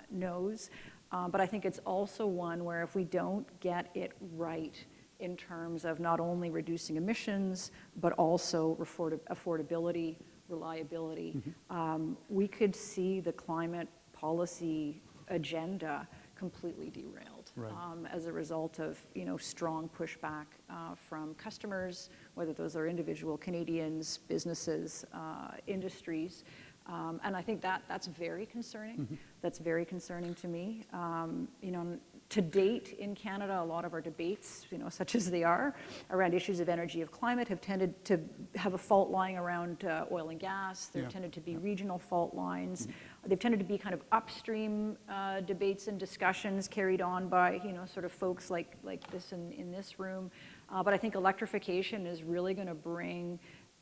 knows. But I think it's also one where if we don't get it right in terms of not only reducing emissions, but also affordability, reliability, we could see the climate policy agenda completely derailed as a result of strong pushback from customers, whether those are individual Canadians, businesses, industries. And I think that's very concerning. That's very concerning to me. To date in Canada, a lot of our debates, such as they are, around issues of energy, of climate, have tended to have a fault line around oil and gas. There tended to be regional fault lines. They've tended to be kind of upstream debates and discussions carried on by, sort of folks like this in this room. But I think electrification is really going to bring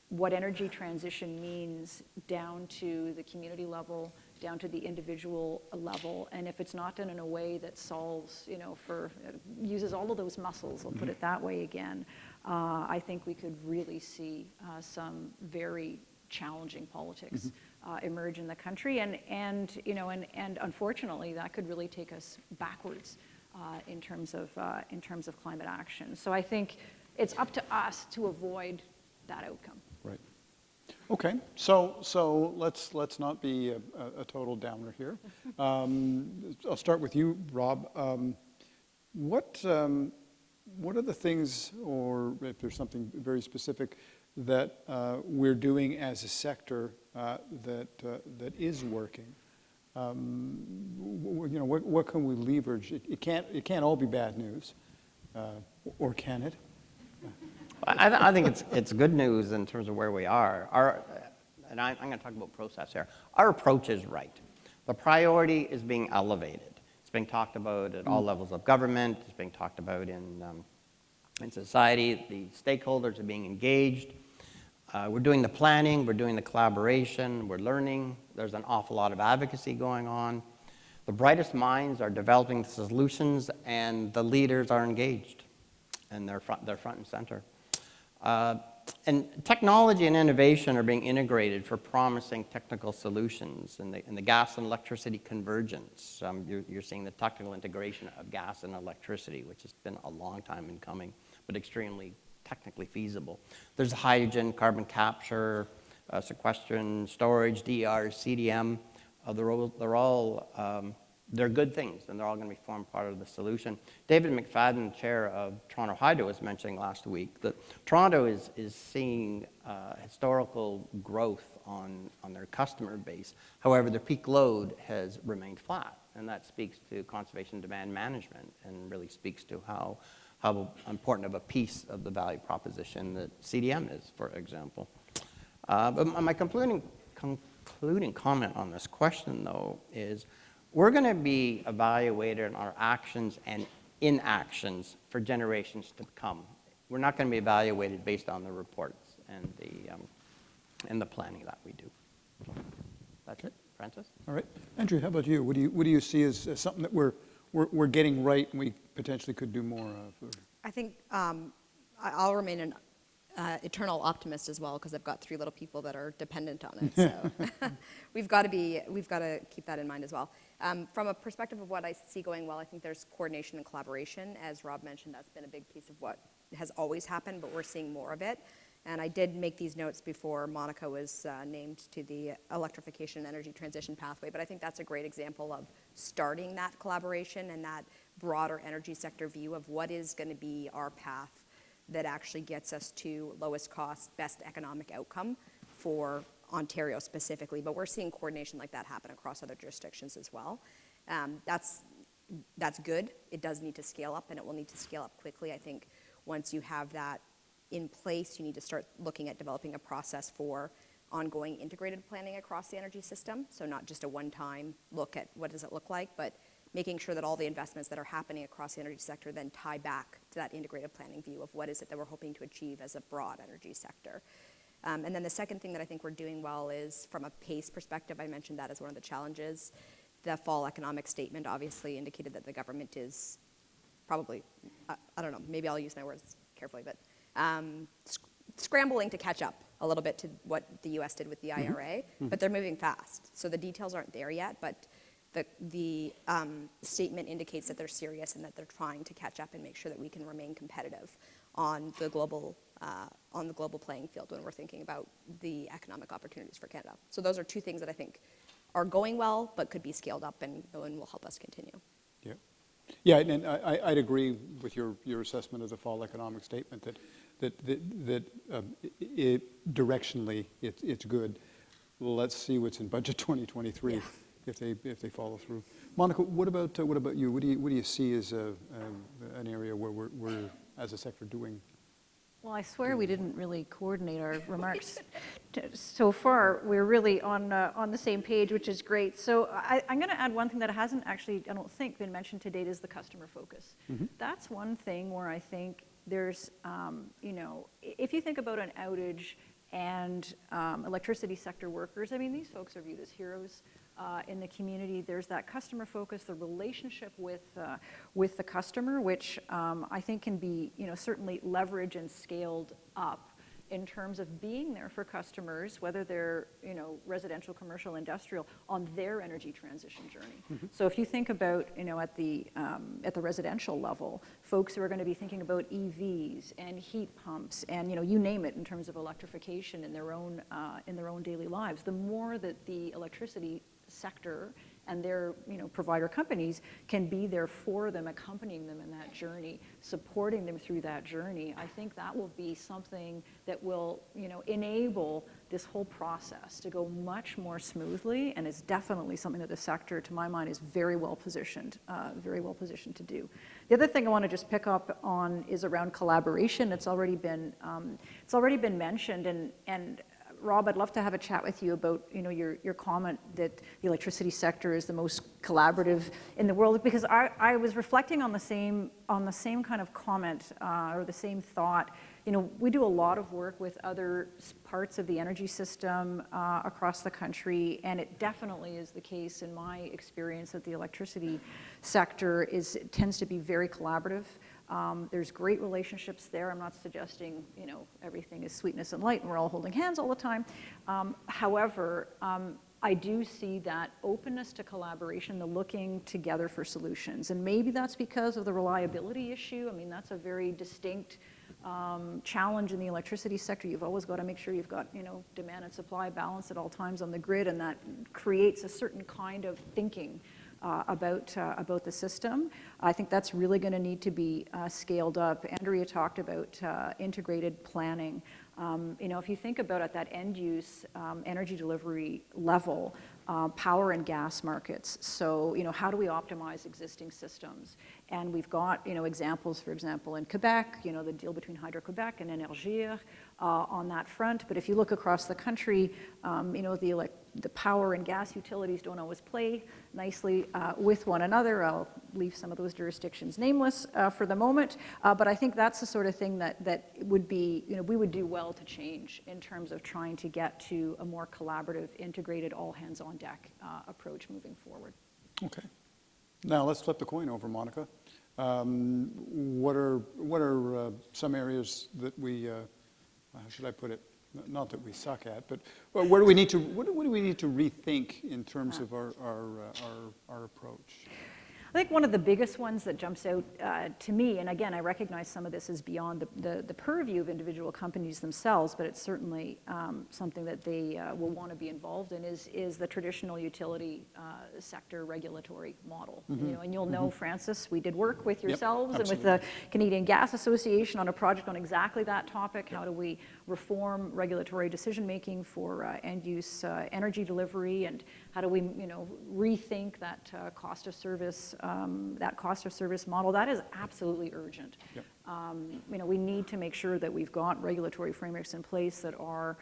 what energy transition means down to the community level, down to the individual level, and if it's not done in a way that solves, uses all of those muscles, I'll put it that way again, I think we could really see some very challenging politics emerge in the country, and unfortunately, that could really take us backwards in terms of climate action. So I think it's up to us to avoid that outcome. Right. Okay. So let's not be a total downer here. I'll start with you, Rob. What are the things, or if there's something very specific that we're doing as a sector that is working? What can we leverage? It can't all be bad news, or can it? I think it's good news in terms of where we are. And I'm going to talk about process here. Our approach is right. The priority is being elevated. It's being talked about at all levels of government. It's being talked about in society. The stakeholders are being engaged. We're doing the planning. We're doing the collaboration. We're learning. There's an awful lot of advocacy going on. The brightest minds are developing solutions, and the leaders are engaged, and they're front and center. And technology and innovation are being integrated for promising technical solutions in the gas and electricity convergence. You're seeing the technical integration of gas and electricity, which has been a long time in coming, but extremely technically feasible. There's hydrogen, carbon capture, sequestration, storage, DER, CDM. They're good things, and they're all going to form part of the solution. David McFadden, chair of Toronto Hydro, was mentioning last week that Toronto is seeing historical growth on their customer base. However, their peak load has remained flat, and that speaks to conservation demand management and really speaks to how important of a piece of the value proposition that CDM is, for example. But my concluding comment on this question, though, is we're going to be evaluated on our actions and inactions for generations to come. We're not going to be evaluated based on the reports and the planning that we do. So that's it. Francis? All right. Andrew, how about you? What do you see as something that we're we're getting right and we potentially could do more of? Or? I think I'll remain an eternal optimist as well, because I've got 3 little people that are dependent on it. So we've got to keep that in mind as well. From a perspective of what I see going well, I think there's coordination and collaboration. As Rob mentioned, that's been a big piece of what has always happened, but we're seeing more of it. And I did make these notes before Monica was named to the electrification and energy transition pathway, but I think that's a great example of starting that collaboration and that broader energy sector view of what is going to be our path that actually gets us to lowest cost, best economic outcome for Ontario specifically. But we're seeing coordination like that happen across other jurisdictions as well. That's good. It does need to scale up, and it will need to scale up quickly. I think once you have that in place, you need to start looking at developing a process for ongoing integrated planning across the energy system. So not just a one-time look at what does it look like, but making sure that all the investments that are happening across the energy sector then tie back to that integrated planning view of what is it that we're hoping to achieve as a broad energy sector. And then the second thing that I think we're doing well is from a pace perspective. I mentioned that as one of the challenges. The fall economic statement obviously indicated that the government is probably, I don't know, maybe I'll use my words carefully, but scrambling to catch up a little bit to what the US did with the IRA, but they're moving fast. So the details aren't there yet, but the statement indicates that they're serious and that they're trying to catch up and make sure that we can remain competitive on the global playing field when we're thinking about the economic opportunities for Canada. So those are 2 things that I think are going well, but could be scaled up and will help us continue. Yeah. Yeah, and I'd agree with your assessment of the fall economic statement that directionally it's good. Let's see what's in budget 2023 if they follow through. Monica, what about you? What do you see as an area where we're as a sector doing? Well, I swear we didn't really coordinate our remarks. So far, we're really on the same page, which is great. So I'm going to add one thing that hasn't actually, I don't think, been mentioned to date is the customer focus. That's one thing where I think there's, if you think about an outage and electricity sector workers, I mean, these folks are viewed as heroes in the community. There's that customer focus, the relationship with the customer, which I think can be, certainly leveraged and scaled up in terms of being there for customers, whether they're, residential, commercial, industrial, on their energy transition journey. So if you think about, at the residential level, folks who are going to be thinking about EVs and heat pumps and, you name it in terms of electrification in their own daily lives, the more that the electricity sector and their provider companies can be there for them, accompanying them in that journey, supporting them through that journey, I think that will be something that will enable this whole process to go much more smoothly, and is definitely something that the sector, to my mind, is very well positioned to do. The other thing I want to just pick up on is around collaboration. It's already been mentioned, and Rob, I'd love to have a chat with you about your comment that the electricity sector is the most collaborative in the world, because I was reflecting on the same kind of comment or the same thought. We do a lot of work with other parts of the energy system across the country, and it definitely is the case in my experience that the electricity sector tends to be very collaborative. There's great relationships there. I'm not suggesting, everything is sweetness and light and we're all holding hands all the time. However, I do see that openness to collaboration, the looking together for solutions. And maybe that's because of the reliability issue. I mean, that's a very distinct challenge in the electricity sector. You've always got to make sure you've got, demand and supply balance at all times on the grid, and that creates a certain kind of thinking about the system. I think that's really going to need to be scaled up. Andrea talked about integrated planning. If you think about at that end use energy delivery level, power and gas markets. So, how do we optimize existing systems? And we've got, examples, for example, in Quebec, the deal between Hydro-Quebec and Énergir on that front. But if you look across the country, the power and gas utilities don't always play nicely with one another. I'll leave some of those jurisdictions nameless for the moment. But I think that's the sort of thing that would be, we would do well to change in terms of trying to get to a more collaborative, integrated, all hands on deck approach moving forward. Okay. Now let's flip the coin over, Monica. What are some areas that we, how should I put it? Not that we suck at, but what do we need to rethink in terms of our approach? I think one of the biggest ones that jumps out to me, and again, I recognize some of this is beyond the purview of individual companies themselves, but it's certainly something that they will want to be involved in, is the traditional utility sector regulatory model. You know, and you'll know, Francis, we did work with yourselves and with the Canadian Gas Association on a project on exactly that topic. How do we reform regulatory decision-making for end-use energy delivery, and how do we, you know, rethink that cost of service model? That is absolutely urgent. Yep. You know, we need to make sure that we've got regulatory frameworks in place that are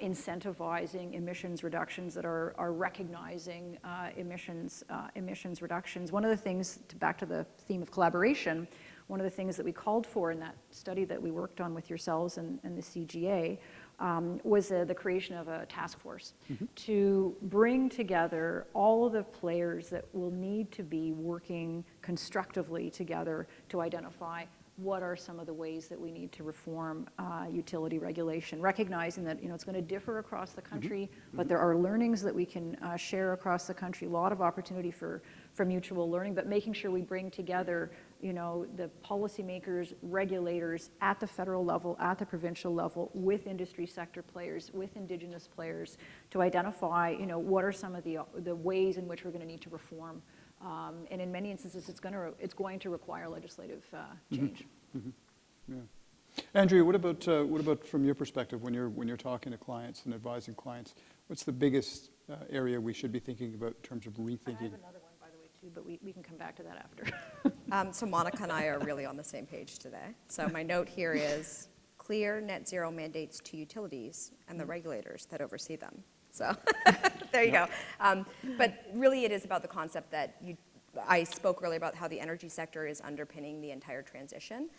incentivizing emissions reductions, that are recognizing emissions reductions. One of the things, back to the theme of collaboration, one of the things that we called for in that study that we worked on with yourselves and the CGA was the creation of a task force to bring together all of the players that will need to be working constructively together to identify what are some of the ways that we need to reform utility regulation, recognizing that, you know, it's going to differ across the country, but there are learnings that we can share across the country, a lot of opportunity for mutual learning, but making sure we bring together, you know, the policymakers, regulators at the federal level, at the provincial level, with industry sector players, with Indigenous players, to identify, you know, what are some of the ways in which we're going to need to reform. And in many instances, it's going to require legislative change. Yeah. Andrea, what about from your perspective when you're talking to clients and advising clients? What's the biggest area we should be thinking about in terms of rethinking? I have another one, by the way, too, but we can come back to that after. So Monica and I are really on the same page today. So my note here is clear net zero mandates to utilities and the regulators that oversee them. So there you go. But really it is about the concept that I spoke earlier about how the energy sector is underpinning the entire transition.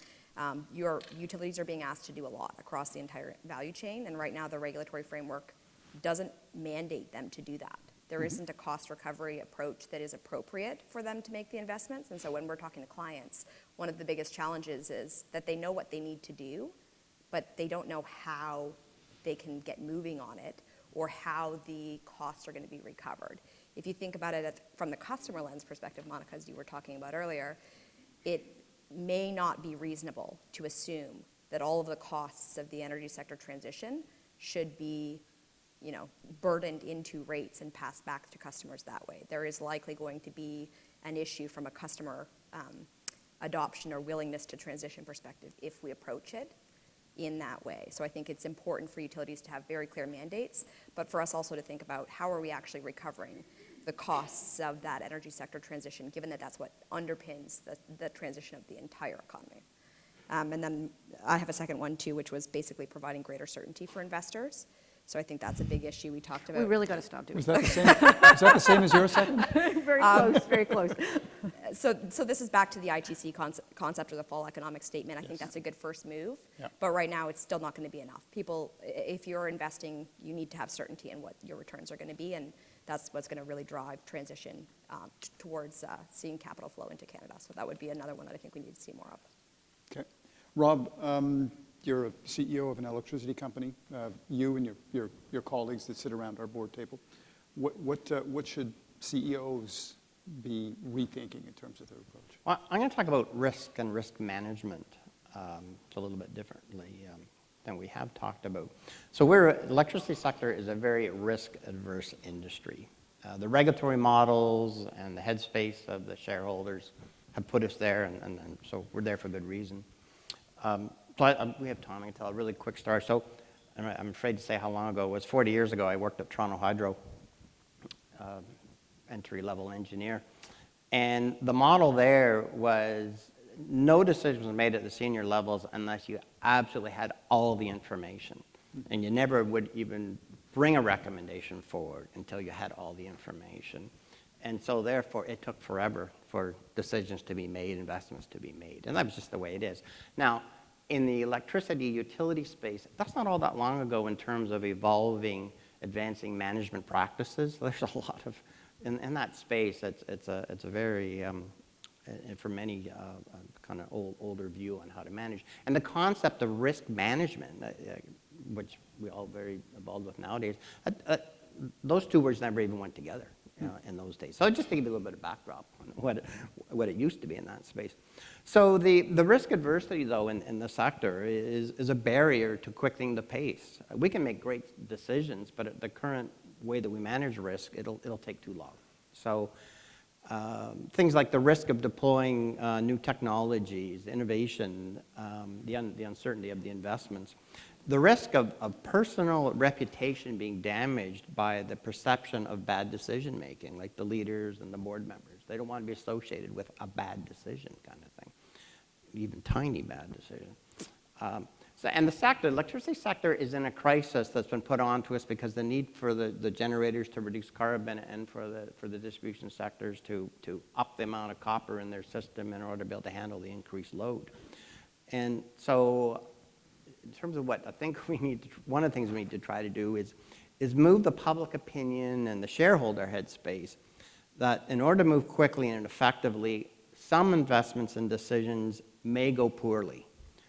Your utilities are being asked to do a lot across the entire value chain, and right now the regulatory framework doesn't mandate them to do that. There isn't a cost recovery approach that is appropriate for them to make the investments, and so when we're talking to clients, one of the biggest challenges is that they know what they need to do, but they don't know how they can get moving on it, or how the costs are going to be recovered. If you think about it from the customer lens perspective, Monica, as you were talking about earlier, it may not be reasonable to assume that all of the costs of the energy sector transition should be, you know, burdened into rates and passed back to customers that way. There is likely going to be an issue from a customer adoption or willingness to transition perspective if we approach it in that way. So I think it's important for utilities to have very clear mandates, but for us also to think about how are we actually recovering the costs of that energy sector transition, given that that's what underpins the transition of the entire economy. And then I have a second one too, which was basically providing greater certainty for investors. So I think that's a big issue we talked about. We really got to stop doing Was that the same? Is that the same as your second? Very close, very close. So this is back to the ITC concept or the fall economic statement. I think that's a good first move. Yeah. But right now, it's still not going to be enough. People, if you're investing, you need to have certainty in what your returns are going to be, and that's what's going to really drive transition towards seeing capital flow into Canada. So that would be another one that I think we need to see more of. Okay. Rob, you're a CEO of an electricity company. You and your colleagues that sit around our board table. What should CEOs be rethinking in terms of their approach? Well, I'm going to talk about risk and risk management a little bit differently than we have talked about. So the electricity sector is a very risk-averse industry. The regulatory models and the headspace of the shareholders have put us there, and so we're there for good reason. So we have time. I can tell a really quick story. So I'm afraid to say how long ago it was. 40 years ago, I worked at Toronto Hydro, entry-level engineer. And the model there was no decisions were made at the senior levels unless you absolutely had all the information. And you never would even bring a recommendation forward until you had all the information. And so therefore, it took forever for decisions to be made, investments to be made. And that was just the way it is. Now, in the electricity utility space, that's not all that long ago in terms of evolving, advancing management practices. There's a lot of in that space, it's a very, for many, kind of older view on how to manage. And the concept of risk management, which we all very involved with nowadays, those two words never even went together in those days. So just to give you a little bit of backdrop on what it used to be in that space. So the risk adversity, though, in the sector is a barrier to quickening the pace. We can make great decisions, but at the current way that we manage risk, it'll take too long. So things like the risk of deploying new technologies, innovation, the uncertainty of the investments, the risk of personal reputation being damaged by the perception of bad decision making, like the leaders and the board members. They don't want to be associated with a bad decision kind of thing, even tiny bad decision. And the sector, the electricity sector, is in a crisis that's been put onto us because the need for the generators to reduce carbon and for the distribution sectors to up the amount of copper in their system in order to be able to handle the increased load. And so in terms of what I think one of the things we need to try to do is move the public opinion and the shareholder headspace that in order to move quickly and effectively, some investments and decisions may go poorly.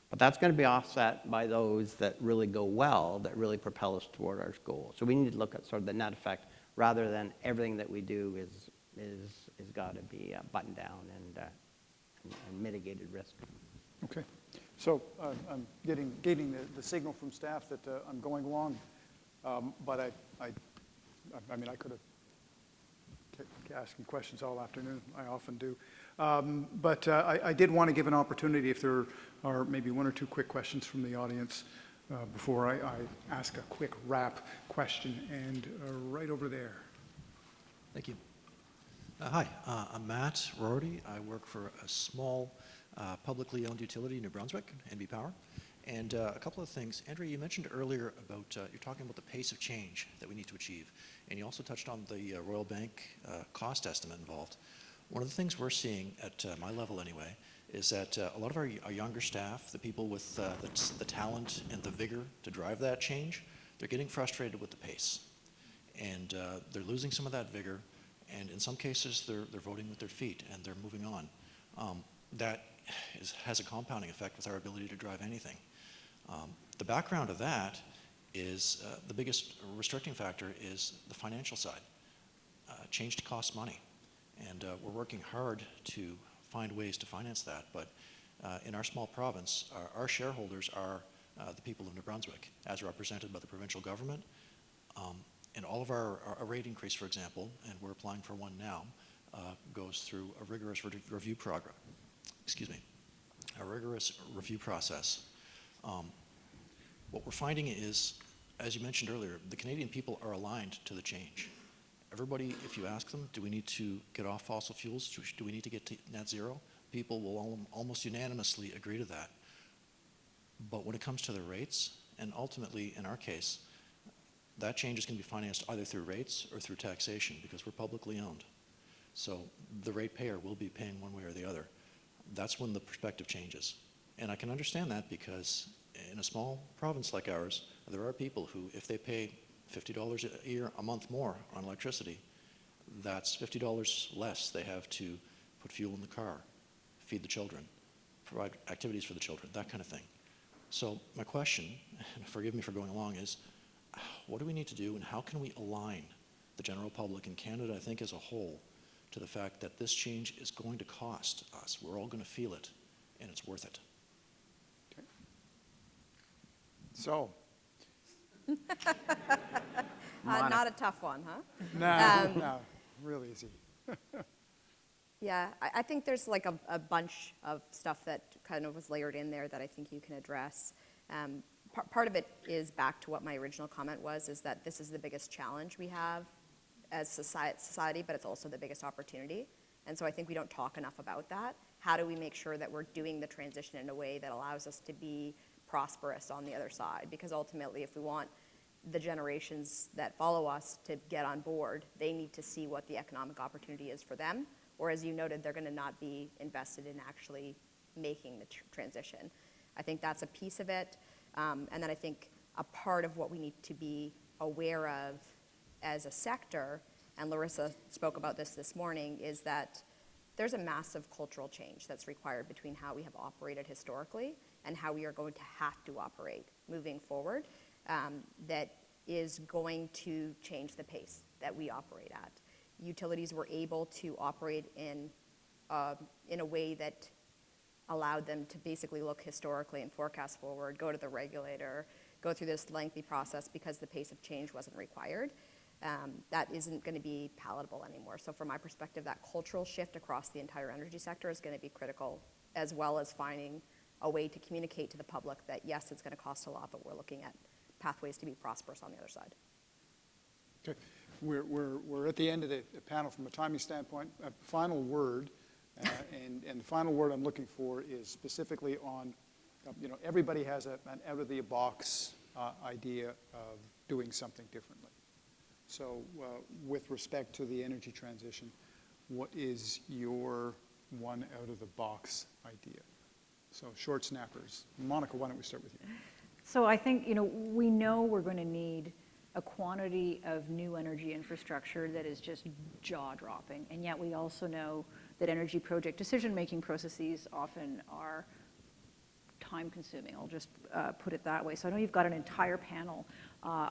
But that's going to be offset by those that really go well, that really propel us toward our goal. So we need to look at sort of the net effect rather than everything that we do is got to be buttoned down and mitigated risk. Okay. So I'm getting the signal from staff that I'm going long, but I mean, I could have kept asking questions all afternoon. I often do. But I did want to give an opportunity if there are maybe one or two quick questions from the audience before I ask a quick wrap question. And right over there. Thank you. Hi, I'm Matt Rorty. I work for a small publicly owned utility in New Brunswick, NB Power. And a couple of things. Andrea, you mentioned earlier about, you're talking about the pace of change that we need to achieve. And you also touched on the Royal Bank cost estimate involved. One of the things we're seeing at my level anyway, is that a lot of our younger staff, the people with the talent and the vigor to drive that change, they're getting frustrated with the pace. And they're losing some of that vigor. And in some cases, they're voting with their feet and they're moving on. That has a compounding effect with our ability to drive anything. The background of that is the biggest restricting factor is the financial side. Change costs money. And we're working hard to find ways to finance that. But in our small province, our shareholders are the people of New Brunswick, as represented by the provincial government. And all of our rate increase, for example, and we're applying for one now, goes through a rigorous review program. Excuse me, a rigorous review process. What we're finding is, as you mentioned earlier, the Canadian people are aligned to the change. Everybody, if you ask them, do we need to get off fossil fuels? Do we need to get to net zero? People will almost unanimously agree to that. But when it comes to the rates, and ultimately, in our case, that change is going to be financed either through rates or through taxation because we're publicly owned. So the ratepayer will be paying one way or the other. That's when the perspective changes. And I can understand that because in a small province like ours, there are people who, if they pay $50 a month more on electricity, that's $50 less they have to put fuel in the car, feed the children, provide activities for the children, that kind of thing. So my question, and forgive me for going along, is what do we need to do and how can we align the general public in Canada, I think as a whole, to the fact that this change is going to cost us. We're all going to feel it, and it's worth it. Okay. So. Not a tough one, huh? No, real easy. Yeah, I think there's like a bunch of stuff that kind of was layered in there that I think you can address. Part of it is back to what my original comment was, is that this is the biggest challenge we have as society, but it's also the biggest opportunity. And so I think we don't talk enough about that. How do we make sure that we're doing the transition in a way that allows us to be prosperous on the other side? Because ultimately, if we want the generations that follow us to get on board, they need to see what the economic opportunity is for them. Or as you noted, they're going to not be invested in actually making the transition. I think that's a piece of it. And then I think a part of what we need to be aware of as a sector and Larissa spoke about this morning, is that there's a massive cultural change that's required between how we have operated historically and how we are going to have to operate moving forward, that is going to change the pace that we operate at. Utilities were able to operate in a way that allowed them to basically look historically and forecast forward, go to the regulator, go through this lengthy process because the pace of change wasn't required. That isn't going to be palatable anymore. So from my perspective, that cultural shift across the entire energy sector is going to be critical, as well as finding a way to communicate to the public that, yes, it's going to cost a lot, but we're looking at pathways to be prosperous on the other side. Okay, we're at the end of the panel from a timing standpoint. A final word, and the final word I'm looking for is specifically on, everybody has an out-of-the-box idea of doing something differently. So with respect to the energy transition, what is your one out-of-the-box idea? So short snappers. Monica, why don't we start with you? So I think, we know we're going to need a quantity of new energy infrastructure that is just jaw-dropping, and yet we also know that energy project decision-making processes often are time-consuming. I'll just put it that way. So I know you've got an entire panel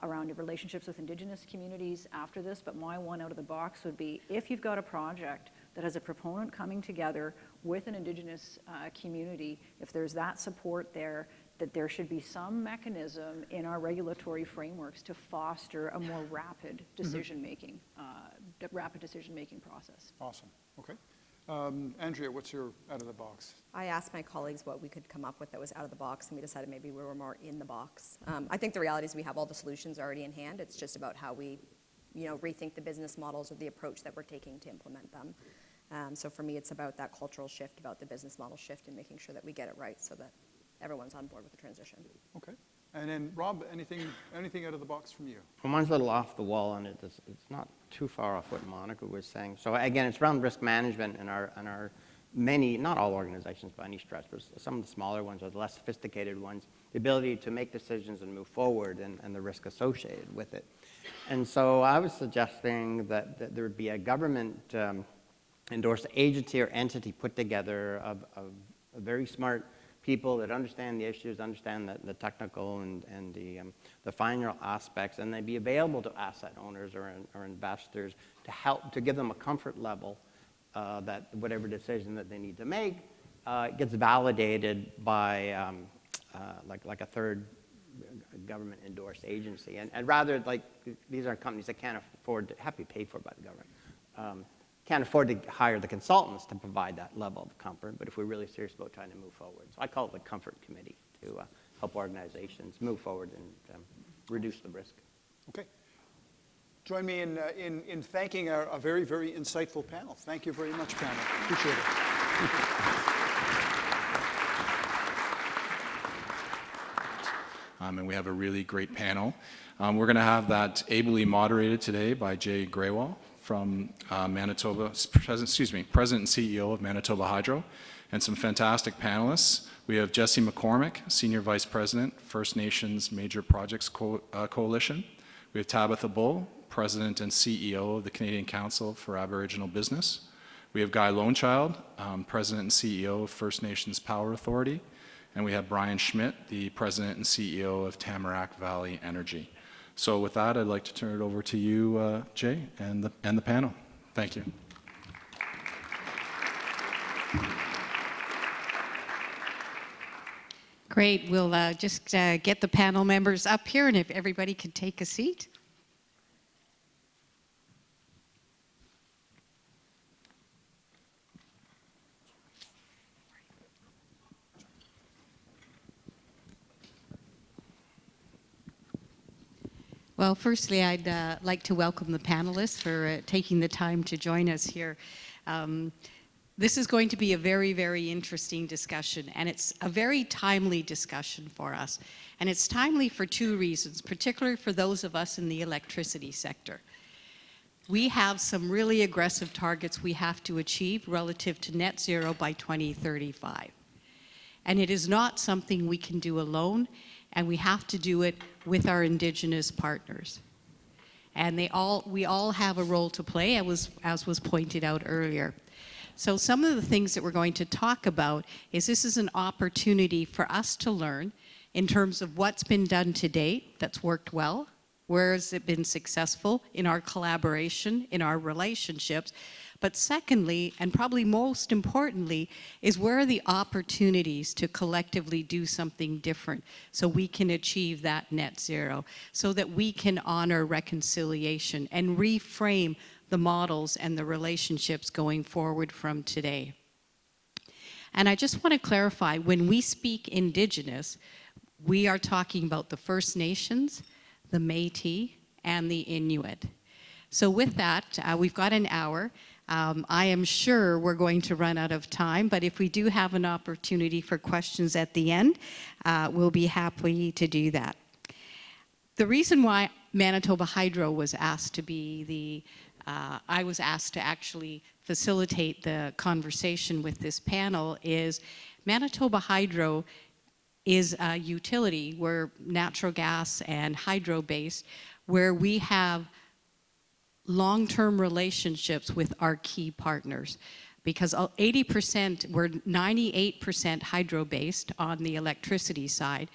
around your relationships with Indigenous communities after this, but my one out of the box would be, if you've got a project that has a proponent coming together with an Indigenous community, if there's that support there, that there should be some mechanism in our regulatory frameworks to foster a more rapid decision-making, process. Awesome. Okay. Andrea, what's your out of the box? I asked my colleagues what we could come up with that was out of the box, and we decided maybe we were more in the box. I think the reality is we have all the solutions already in hand. It's just about how we, rethink the business models or the approach that we're taking to implement them. So for me, it's about that cultural shift, about the business model shift, and making sure that we get it right so that everyone's on board with the transition. Okay. And then Rob, anything out of the box from you? Well, mine's a little off the wall, and it's not too far off what Monica was saying. So again, it's around risk management and our many, not all organizations by any stretch, but some of the smaller ones or the less sophisticated ones, the ability to make decisions and move forward and the risk associated with it. And so I was suggesting that there would be a government endorsed agency or entity put together of very smart people that understand the issues, understand the technical and the final aspects, and they'd be available to asset owners or investors to help, to give them a comfort level that whatever decision that they need to make gets validated by like a third government endorsed agency. And rather, like, these are companies that can't afford to have to be paid for by the government. Can't afford to hire the consultants to provide that level of comfort, but if we're really serious about trying to move forward. So I call it the comfort committee to help organizations move forward and reduce the risk. Okay. Join me in thanking a very, very insightful panel. Thank you very much, panel. Appreciate it. And we have a really great panel. We're going to have that ably moderated today by Jay Graywall from Manitoba, President and CEO of Manitoba Hydro, and some fantastic panelists. We have Jesse McCormick, Senior Vice President, First Nations Major Projects Coalition. We have Tabitha Bull, President and CEO of the Canadian Council for Aboriginal Business. We have Guy Lonechild, President and CEO of First Nations Power Authority. And we have Brian Schmidt, the President and CEO of Tamarack Valley Energy. So with that, I'd like to turn it over to you, Jay, and the panel. Thank you. Great. We'll just get the panel members up here, and if everybody could take a seat. Well, firstly, I'd like to welcome the panelists for taking the time to join us here. This is going to be a very, very interesting discussion, and it's a very timely discussion for us. And it's timely for two reasons, particularly for those of us in the electricity sector. We have some really aggressive targets we have to achieve relative to net zero by 2035. And it is not something we can do alone, and we have to do it with our Indigenous partners. And we all have a role to play, as was pointed out earlier. So some of the things that we're going to talk about is this is an opportunity for us to learn in terms of what's been done to date that's worked well, where has it been successful in our collaboration, in our relationships. But secondly, and probably most importantly, is where are the opportunities to collectively do something different so we can achieve that net zero, so that we can honor reconciliation and reframe the models and the relationships going forward from today. And I just want to clarify, when we speak Indigenous, we are talking about the First Nations, the Métis, and the Inuit. So with that, we've got an hour. I am sure we're going to run out of time, but if we do have an opportunity for questions at the end, we'll be happy to do that. The reason why Manitoba Hydro was asked to be I was asked to actually facilitate the conversation with this panel is Manitoba Hydro is a utility. We're natural gas and hydro based, where we have long-term relationships with our key partners, because 80%, we're 98% hydro-based on the electricity side,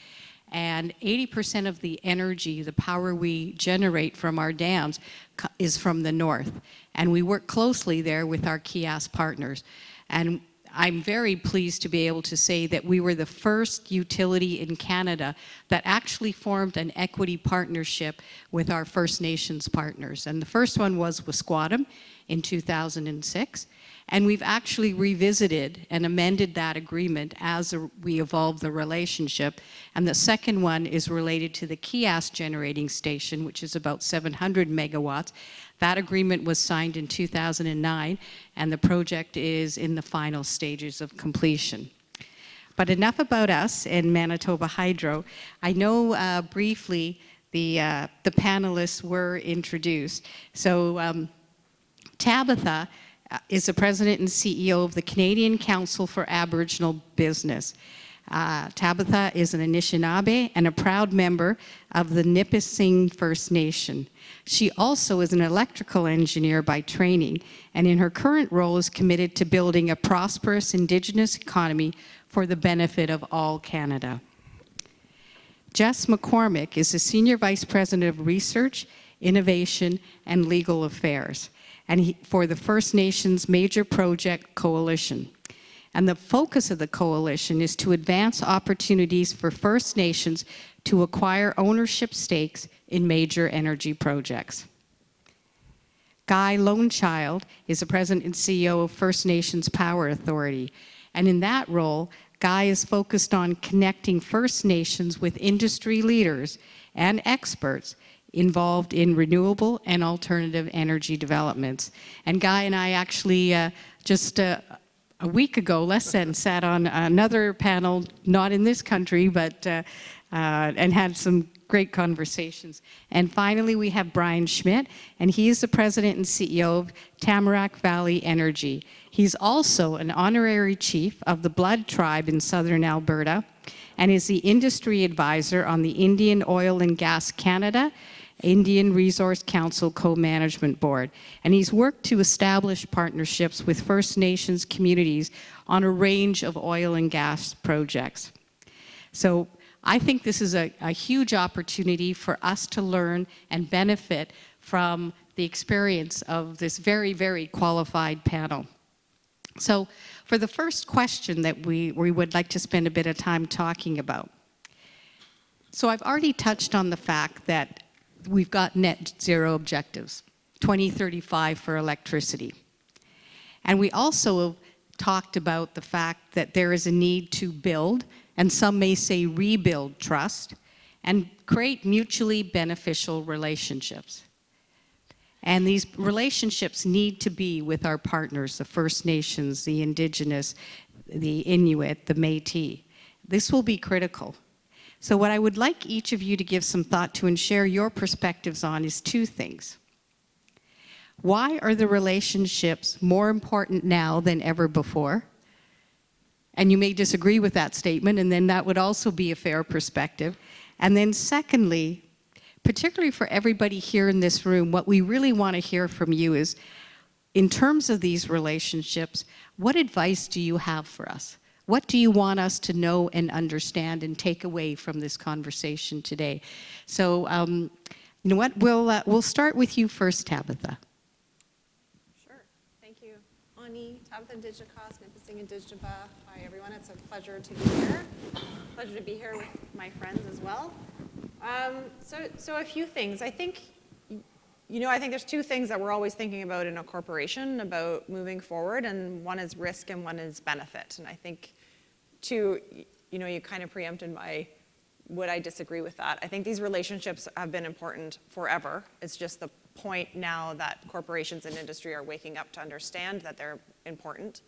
and 80% of the energy, the power we generate from our dams is from the north. And we work closely there with our key-ass partners. And I'm very pleased to be able to say that we were the first utility in Canada that actually formed an equity partnership with our First Nations partners. And the first one was Wisquatam in 2006. And we've actually revisited and amended that agreement as we evolve the relationship. And the second one is related to the Kias generating station, which is about 700 megawatts. That agreement was signed in 2009, and the project is in the final stages of completion. But enough about us and Manitoba Hydro. I know briefly the panelists were introduced. So Tabitha is the president and CEO of the Canadian Council for Aboriginal Business. Tabitha is an Anishinaabe and a proud member of the Nipissing First Nation. She also is an electrical engineer by training, and in her current role is committed to building a prosperous Indigenous economy for the benefit of all Canada. Jess McCormick is the Senior Vice President of Research, Innovation, and Legal Affairs, and for the First Nations Major Project Coalition. And the focus of the coalition is to advance opportunities for First Nations to acquire ownership stakes in major energy projects. Guy Lonechild is the president and CEO of First Nations Power Authority. And in that role, Guy is focused on connecting First Nations with industry leaders and experts involved in renewable and alternative energy developments. And Guy and I actually just a week ago, less than, sat on another panel, not in this country, but and had some great conversations. And finally, we have Brian Schmidt, and he is the president and CEO of Tamarack Valley Energy. He's also an honorary chief of the Blood Tribe in southern Alberta, and is the industry advisor on the Indian Oil and Gas Canada Indian Resource Council Co-Management Board. And he's worked to establish partnerships with First Nations communities on a range of oil and gas projects. So I think this is a huge opportunity for us to learn and benefit from the experience of this very, very qualified panel. So for the first question that we would like to spend a bit of time talking about. So I've already touched on the fact that we've got net zero objectives, 2035 for electricity. And we also talked about the fact that there is a need to build, and some may say rebuild, trust, and create mutually beneficial relationships. And these relationships need to be with our partners, the First Nations, the Indigenous, the Inuit, the Métis. This will be critical. So what I would like each of you to give some thought to and share your perspectives on is two things. Why are the relationships more important now than ever before? And you may disagree with that statement, and then that would also be a fair perspective. And then secondly, particularly for everybody here in this room, what we really want to hear from you is, in terms of these relationships, what advice do you have for us? What do you want us to know and understand and take away from this conversation today? So, you know what, we'll start with you first, Tabitha. Sure, thank you. Ani, Tabitha Digicos, Nipissing and Digitaba. Hi everyone, it's a pleasure to be here. Pleasure to be here with my friends as well. So a few things. I think there's two things that we're always thinking about in a corporation about moving forward, and one is risk and one is benefit. And I think, you kind of preempted would I disagree with that? I think these relationships have been important forever. It's just the point now that corporations and industry are waking up to understand that they're important.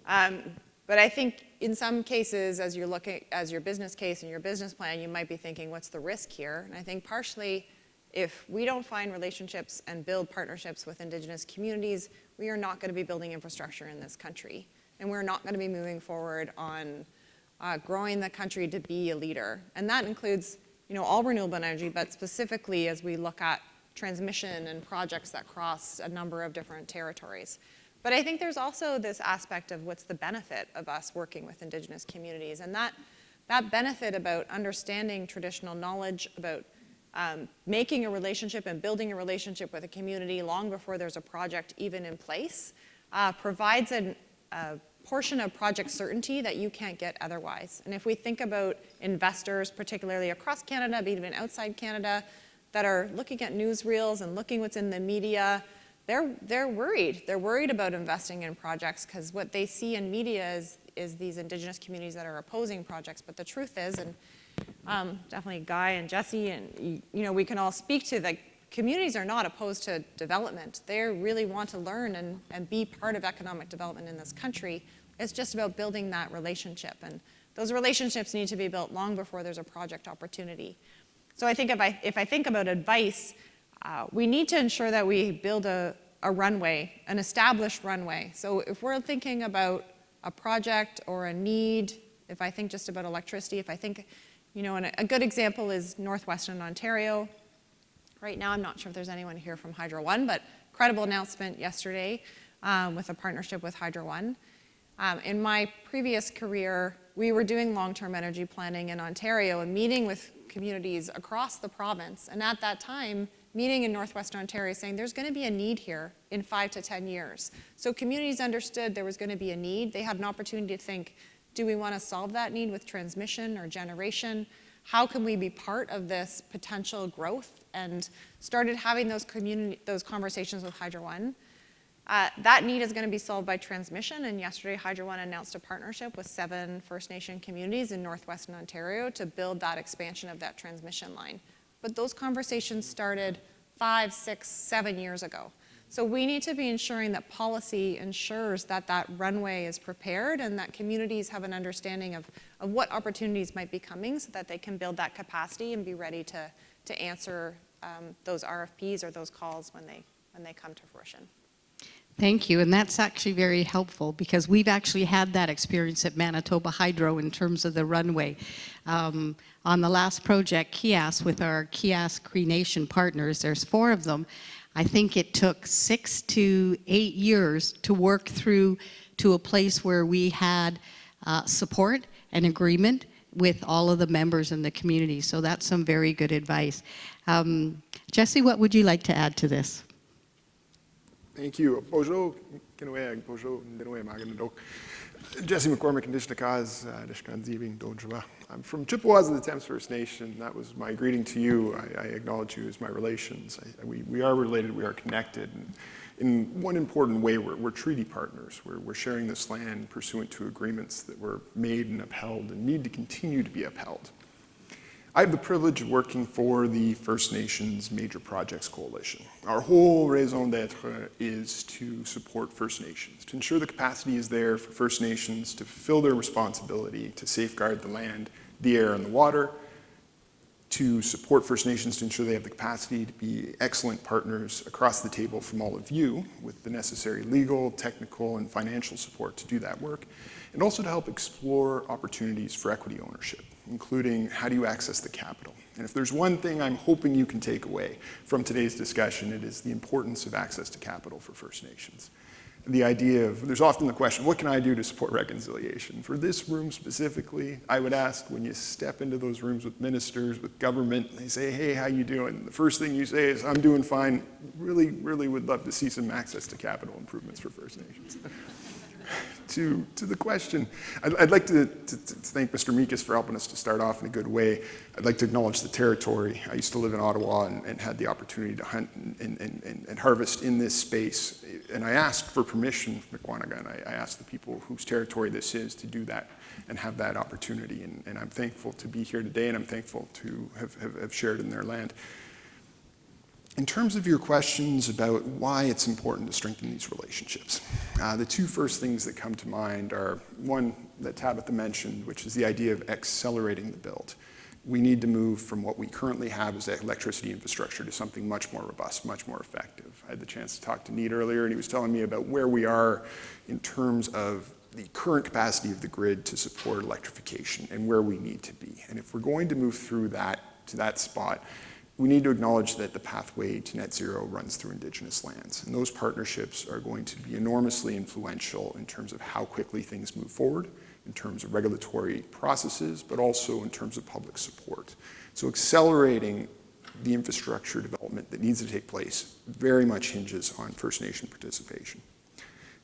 But I think in some cases, as you're looking as your business case and your business plan, you might be thinking, what's the risk here? And I think partially, if we don't find relationships and build partnerships with Indigenous communities, we are not going to be building infrastructure in this country. And we're not going to be moving forward on growing the country to be a leader. And that includes, all renewable energy, but specifically as we look at transmission and projects that cross a number of different territories. But I think there's also this aspect of what's the benefit of us working with Indigenous communities. And that benefit about understanding traditional knowledge, about making a relationship and building a relationship with a community long before there's a project even in place, provides a portion of project certainty that you can't get otherwise. And if we think about investors, particularly across Canada, but even outside Canada, that are looking at newsreels and looking what's in the media, they're worried. They're worried about investing in projects because what they see in media is these Indigenous communities that are opposing projects. But the truth is, and definitely Guy and Jesse, and we can all speak to, the communities are not opposed to development. They really want to learn and be part of economic development in this country. It's just about building that relationship. And those relationships need to be built long before there's a project opportunity. So I think if I think about advice, we need to ensure that we build a runway, an established runway. So if we're thinking about a project or a need, if I think just about electricity, if I think, and a good example is Northwestern Ontario. Right now, I'm not sure if there's anyone here from Hydro One, but credible announcement yesterday with a partnership with Hydro One. In my previous career, we were doing long-term energy planning in Ontario and meeting with communities across the province. And at that time, meeting in Northwestern Ontario saying there's going to be a need here in 5 to 10 years. So communities understood there was going to be a need. They had an opportunity to think, do we want to solve that need with transmission or generation? How can we be part of this potential growth? And started having those conversations with Hydro One. That need is going to be solved by transmission, and yesterday Hydro One announced a partnership with 7 First Nation communities in Northwestern Ontario to build that expansion of that transmission line. But those conversations started 5, 6, 7 years ago. So we need to be ensuring that policy ensures that that runway is prepared and that communities have an understanding of what opportunities might be coming so that they can build that capacity and be ready to answer those RFPs or those calls when they come to fruition. Thank you, and that's actually very helpful because we've actually had that experience at Manitoba Hydro in terms of the runway. On the last project, Kias, with our Kias Cree Nation partners, there's 4 of them. I think it took 6 to 8 years to work through to a place where we had support and agreement with all of the members in the community. So that's some very good advice. Jesse, what would you like to add to this? Thank you. Bonjour, bonjour, Jesse McCormick, I'm from Chippewas of the Thames First Nation. That was my greeting to you. I acknowledge you as my relations. We are related, we are connected. And in one important way, we're treaty partners. We're sharing this land pursuant to agreements that were made and upheld and need to continue to be upheld. I have the privilege of working for the First Nations Major Projects Coalition. Our whole raison d'etre is to support First Nations, to ensure the capacity is there for First Nations to fulfill their responsibility to safeguard the land, the air, and the water, to support First Nations to ensure they have the capacity to be excellent partners across the table from all of you with the necessary legal, technical, and financial support to do that work, and also to help explore opportunities for equity ownership. including how do you access the capital? And if there's one thing I'm hoping you can take away from today's discussion, it is the importance of access to capital for First Nations. The idea of, there's often the question, what can I do to support reconciliation? For this room specifically, I would ask when you step into those rooms with ministers, with government, they say, hey, how you doing? The first thing you say is, I'm doing fine. Really, really would love to see some access to capital improvements for First Nations. To the question, I'd like to thank Mr. Meekus for helping us to start off in a good way. I'd like to acknowledge the territory. I used to live in Ottawa and had the opportunity to hunt and harvest in this space. And I asked for permission from Mkwanaga, and I asked the people whose territory this is to do that and have that opportunity. And I'm thankful to be here today, and I'm thankful to have shared in their land. In terms of your questions about why it's important to strengthen these relationships, the two first things that come to mind are one that Tabitha mentioned, which is the idea of accelerating the build. We need to move from what we currently have as electricity infrastructure to something much more robust, much more effective. I had the chance to talk to Neat earlier, and he was telling me about where we are in terms of the current capacity of the grid to support electrification and where we need to be. And if we're going to move through that to that spot, we need to acknowledge that the pathway to net zero runs through Indigenous lands. And those partnerships are going to be enormously influential in terms of how quickly things move forward, in terms of regulatory processes, but also in terms of public support. So accelerating the infrastructure development that needs to take place very much hinges on First Nation participation.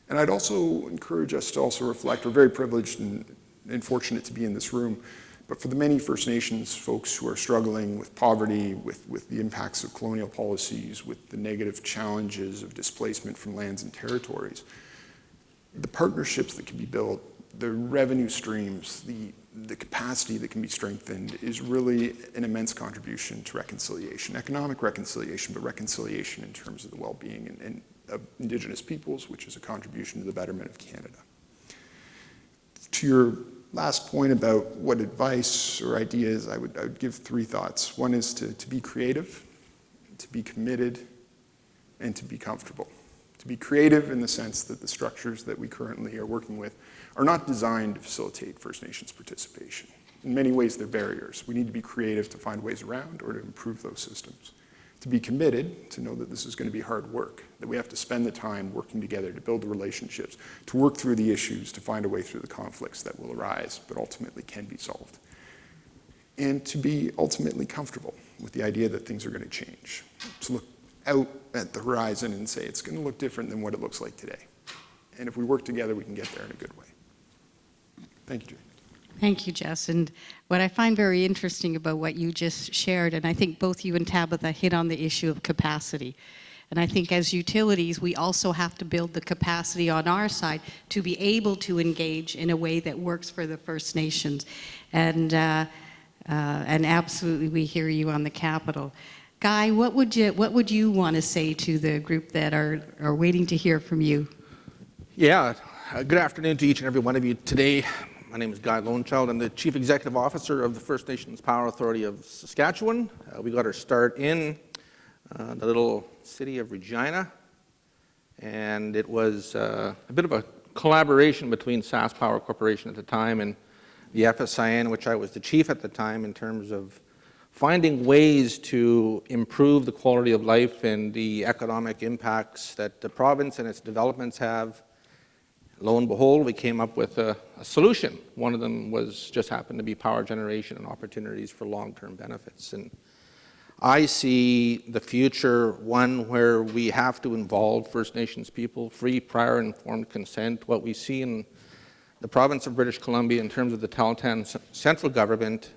And I'd also encourage us to also reflect, we're very privileged and fortunate to be in this room, but for the many First Nations folks who are struggling with poverty, with the impacts of colonial policies, with the negative challenges of displacement from lands and territories, the partnerships that can be built, the revenue streams, the capacity that can be strengthened is really an immense contribution to reconciliation, economic reconciliation, but reconciliation in terms of the well-being of Indigenous peoples, which is a contribution to the betterment of Canada. To your last point about what advice or ideas, I would give three thoughts. One is to be creative, to be committed, and to be comfortable. To be creative in the sense that the structures that we currently are working with are not designed to facilitate First Nations participation. In many ways, they're barriers. We need to be creative to find ways around or to improve those systems. To be committed, to know that this is going to be hard work, that we have to spend the time working together to build the relationships, to work through the issues, to find a way through the conflicts that will arise, but ultimately can be solved. And to be ultimately comfortable with the idea that things are going to change. To look out at the horizon and say it's going to look different than what it looks like today. And if we work together, we can get there in a good way. Thank you, Jay. Thank you, Jess. And what I find very interesting about what you just shared, and I think both you and Tabitha hit on the issue of capacity. And I think as utilities, we also have to build the capacity on our side to be able to engage in a way that works for the First Nations. And absolutely, we hear you on the Capitol. Guy, what would you want to say to the group that are waiting to hear from you? Yeah, good afternoon to each and every one of you today. My name is Guy Lonechild. I'm the Chief Executive Officer of the First Nations Power Authority of Saskatchewan. We got our start in the little city of Regina, and it was a bit of a collaboration between SaskPower Corporation at the time and the FSIN, which I was the chief at the time, in terms of finding ways to improve the quality of life and the economic impacts that the province and its developments have. Lo and behold, we came up with a solution. One of them was just happened to be power generation and opportunities for long-term benefits. And I see the future one where we have to involve First Nations people, free, prior, informed consent. What we see in the province of British Columbia in terms of the Tahltan central government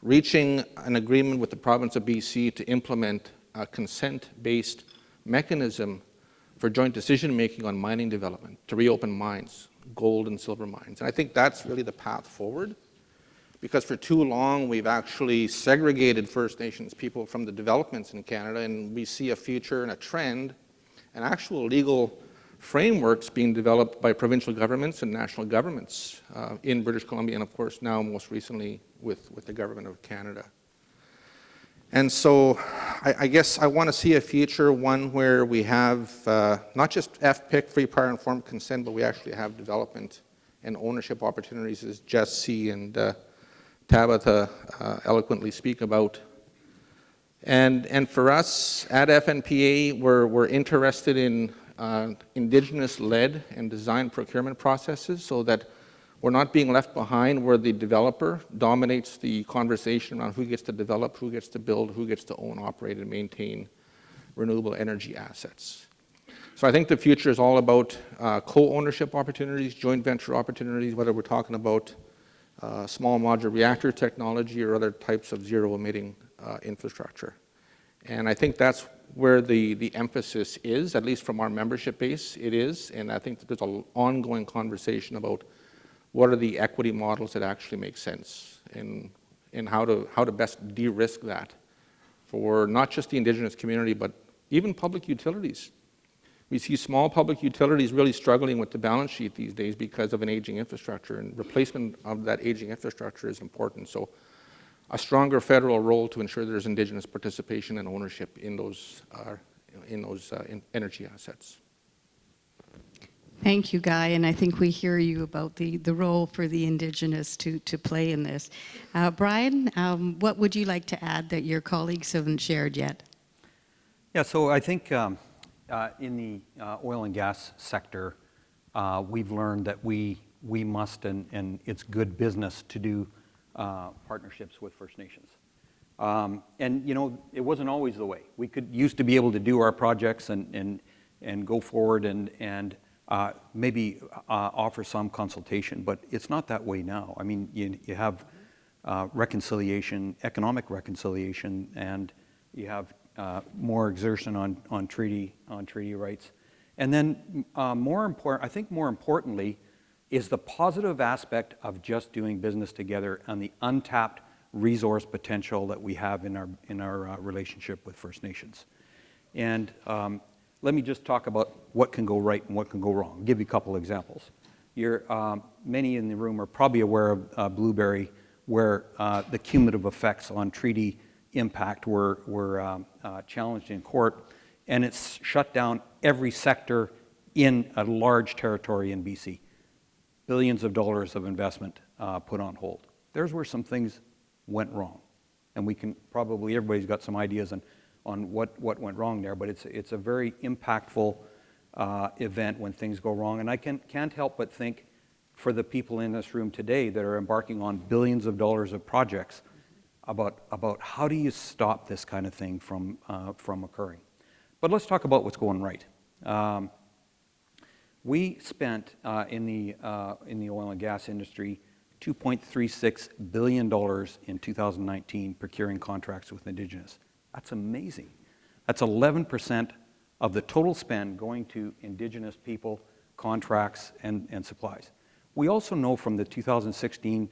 reaching an agreement with the province of BC to implement a consent-based mechanism for joint decision-making on mining development, to reopen mines, gold and silver mines. And I think that's really the path forward, because for too long we've actually segregated First Nations people from the developments in Canada, and we see a future and a trend and actual legal frameworks being developed by provincial governments and national governments in British Columbia, and of course now most recently with the Government of Canada. And so I guess I want to see a future, one where we have not just FPIC, free, prior, informed consent, but we actually have development and ownership opportunities, as Jesse and Tabitha eloquently speak about. And for us at FNPA, we're interested in Indigenous-led and design procurement processes so that we're not being left behind where the developer dominates the conversation around who gets to develop, who gets to build, who gets to own, operate, and maintain renewable energy assets. So I think the future is all about co-ownership opportunities, joint venture opportunities, whether we're talking about small modular reactor technology or other types of zero-emitting infrastructure. And I think that's where the emphasis is, at least from our membership base, it is. And I think that there's an ongoing conversation about what are the equity models that actually make sense and how to best de-risk that for not just the Indigenous community, but even public utilities. We see small public utilities really struggling with the balance sheet these days because of an aging infrastructure, and replacement of that aging infrastructure is important. So a stronger federal role to ensure there's Indigenous participation and ownership in those energy assets. Thank you, Guy, and I think we hear you about the role for the Indigenous to play in this. Brian, what would you like to add that your colleagues haven't shared yet? Yeah, so I think in the oil and gas sector, we've learned that we must, and it's good business to do partnerships with First Nations. And you know, it wasn't always the way. We used to be able to do our projects and go forward and maybe offer some consultation, but it's not that way now. I mean, you have reconciliation, economic reconciliation, and you have more exertion on treaty rights. And then more importantly, is the positive aspect of just doing business together and the untapped resource potential that we have in our relationship with First Nations. And let me just talk about what can go right and what can go wrong. I'll give you a couple examples. Many in the room are probably aware of Blueberry, where the cumulative effects on treaty impact were challenged in court, and it's shut down every sector in a large territory in BC. Billions of dollars of investment put on hold. There's where some things went wrong, and we can probably, everybody's got some ideas on what went wrong there, but it's a very impactful event when things go wrong, and I can't help but think for the people in this room today that are embarking on billions of dollars of projects about how do you stop this kind of thing from occurring. But let's talk about what's going right. We spent in the oil and gas industry $2.36 billion in 2019 procuring contracts with Indigenous. That's amazing. That's 11% of the total spend going to Indigenous people, contracts, and supplies. We also know from the 2016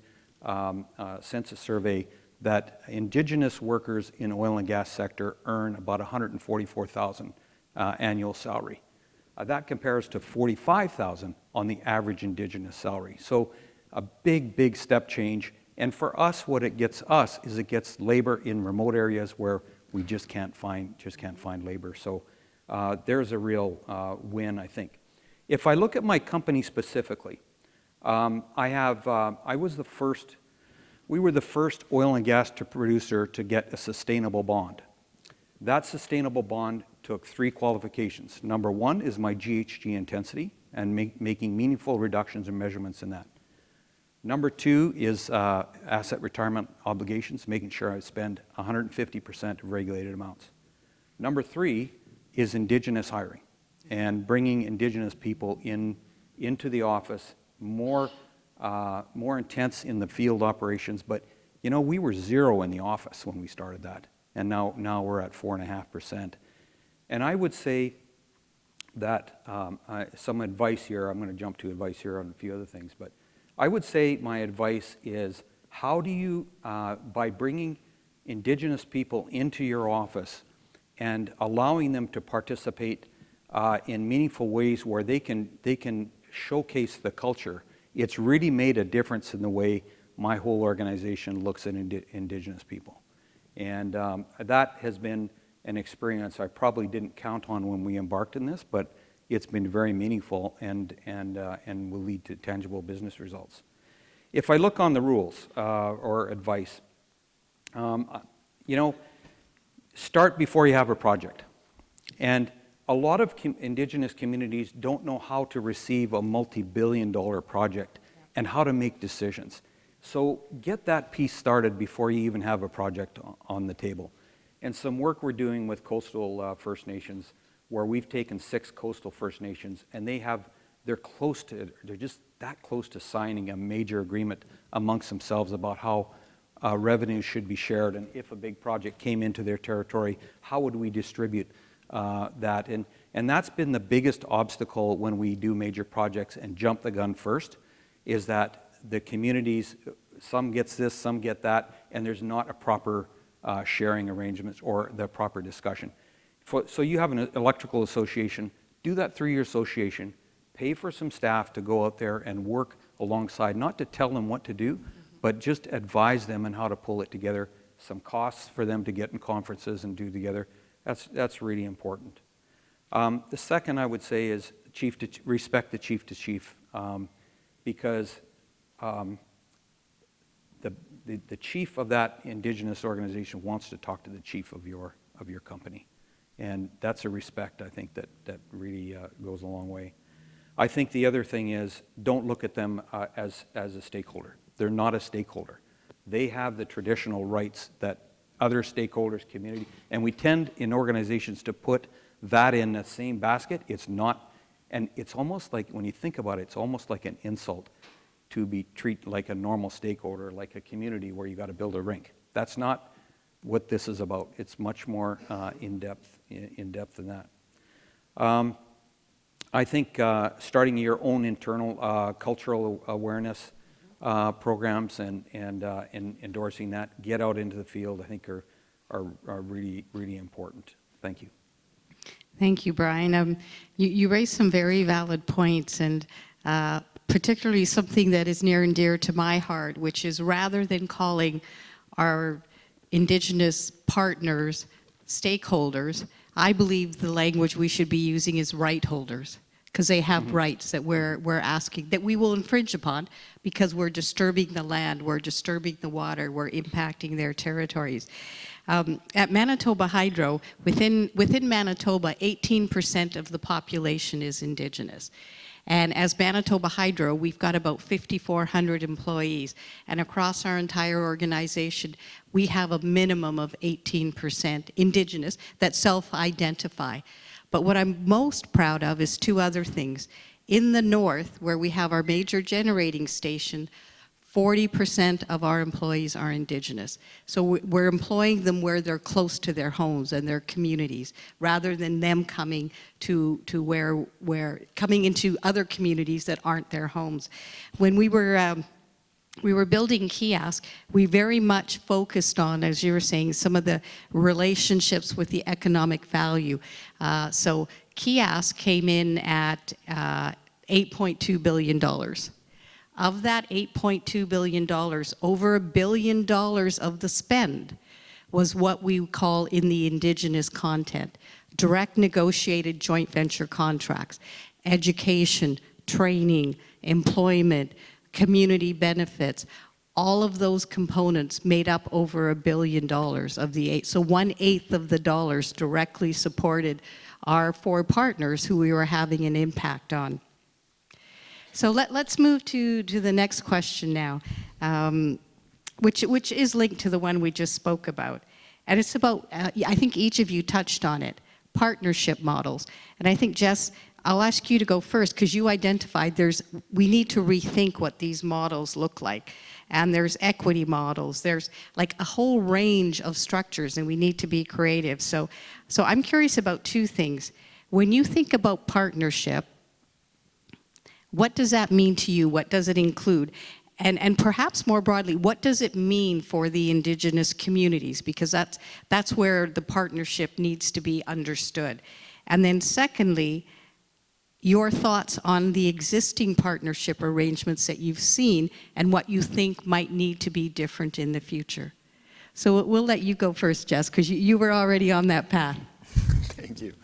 census survey that Indigenous workers in oil and gas sector earn about $144,000 annual salary. That compares to $45,000 on the average Indigenous salary. So a big step change. And for us, what it gets us is it gets labor in remote areas where we just can't find labor. So there's a real win, I think. If I look at my company specifically, we were the first oil and gas producer to get a sustainable bond. That sustainable bond took 3 qualifications. Number 1 is my GHG intensity and making meaningful reductions and measurements in that. Number 2 is asset retirement obligations, making sure I spend 150% of regulated amounts. Number 3 is Indigenous hiring and bringing Indigenous people into the office, more intense in the field operations. But you know, we were 0 in the office when we started that, and now we're at 4.5%. And I would say that some advice here, I'm going to jump to advice here on a few other things, but I would say my advice is, how do you, by bringing Indigenous people into your office and allowing them to participate in meaningful ways where they can showcase the culture, it's really made a difference in the way my whole organization looks at Indigenous people. And that has been an experience I probably didn't count on when we embarked in this, but it's been very meaningful and will lead to tangible business results. if I look on the rules or advice, you know, start before you have a project. And a lot of Indigenous communities don't know how to receive a multi-billion-dollar project and how to make decisions. So get that piece started before you even have a project on the table. And some work we're doing with coastal First Nations, where we've taken 6 coastal First Nations, and they're just that close to signing a major agreement amongst themselves about how revenues should be shared, and if a big project came into their territory, how would we distribute that? And that's been the biggest obstacle when we do major projects and jump the gun first, is that the communities, some gets this, some get that, and there's not a proper sharing arrangements or the proper discussion. So you have an electrical association, do that through your association, pay for some staff to go out there and work alongside, not to tell them what to do, but just advise them on how to pull it together, some costs for them to get in conferences and do together. That's really important. The second I would say is respect the chief to chief, because the chief of that Indigenous organization wants to talk to the chief of your company. And that's a respect, I think, that really goes a long way. I think the other thing is, don't look at them as a stakeholder. They're not a stakeholder. They have the traditional rights that other stakeholders, community, and we tend in organizations to put that in the same basket. It's not, and it's almost like, when you think about it, it's almost like an insult to be treated like a normal stakeholder, like a community where you got to build a rink. That's not what this is about. It's much more in depth than that. I think starting your own internal cultural awareness programs and endorsing that, get out into the field, I think are really, really important. Thank you. Thank you, Brian. You raised some very valid points, and particularly something that is near and dear to my heart, which is, rather than calling our Indigenous partners stakeholders, I believe the language we should be using is right holders, because they have rights that we're asking, that we will infringe upon, because we're disturbing the land, we're disturbing the water, we're impacting their territories. At Manitoba Hydro, within Manitoba, 18% of the population is Indigenous. And as Manitoba Hydro, we've got about 5,400 employees. And across our entire organization, we have a minimum of 18% Indigenous that self-identify. But what I'm most proud of is 2 other things. In the north, where we have our major generating station, 40% of our employees are Indigenous. So we're employing them where they're close to their homes and their communities, rather than them coming to where coming into other communities that aren't their homes. When we were building Kiosk, we very much focused on, as you were saying, some of the relationships with the economic value. So Kiosk came in at $8.2 billion. Of that $8.2 billion, over $1 billion of the spend was what we call in the Indigenous content, direct negotiated joint venture contracts, education, training, employment, community benefits. All of those components made up over $1 billion of the 8. So 1/8 of the dollars directly supported our 4 partners who we were having an impact on. So let's move to the next question now, which is linked to the one we just spoke about. And it's about, I think each of you touched on it, partnership models. And I think, Jess, I'll ask you to go first, because you identified we need to rethink what these models look like. And there's equity models, there's like a whole range of structures, and we need to be creative. So I'm curious about 2 things. When you think about partnership, what does that mean to you? What does it include? And perhaps more broadly, what does it mean for the Indigenous communities? Because that's where the partnership needs to be understood. And then secondly, your thoughts on the existing partnership arrangements that you've seen and what you think might need to be different in the future. So we'll let you go first, Jess, because you were already on that path. Thank you.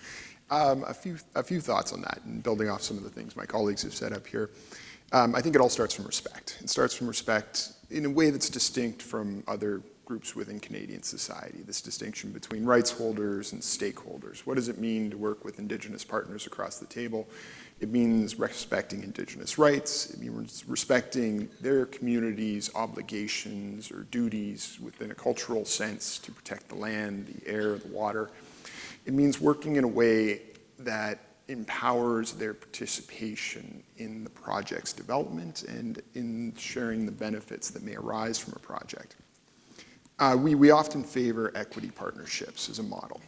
A few thoughts on that, and building off some of the things my colleagues have said up here. I think it all starts from respect. It starts from respect in a way that's distinct from other groups within Canadian society, this distinction between rights holders and stakeholders. What does it mean to work with Indigenous partners across the table? It means respecting Indigenous rights. It means respecting their community's obligations or duties within a cultural sense to protect the land, the air, the water. It means working in a way that empowers their participation in the project's development and in sharing the benefits that may arise from a project. We often favor equity partnerships as a model.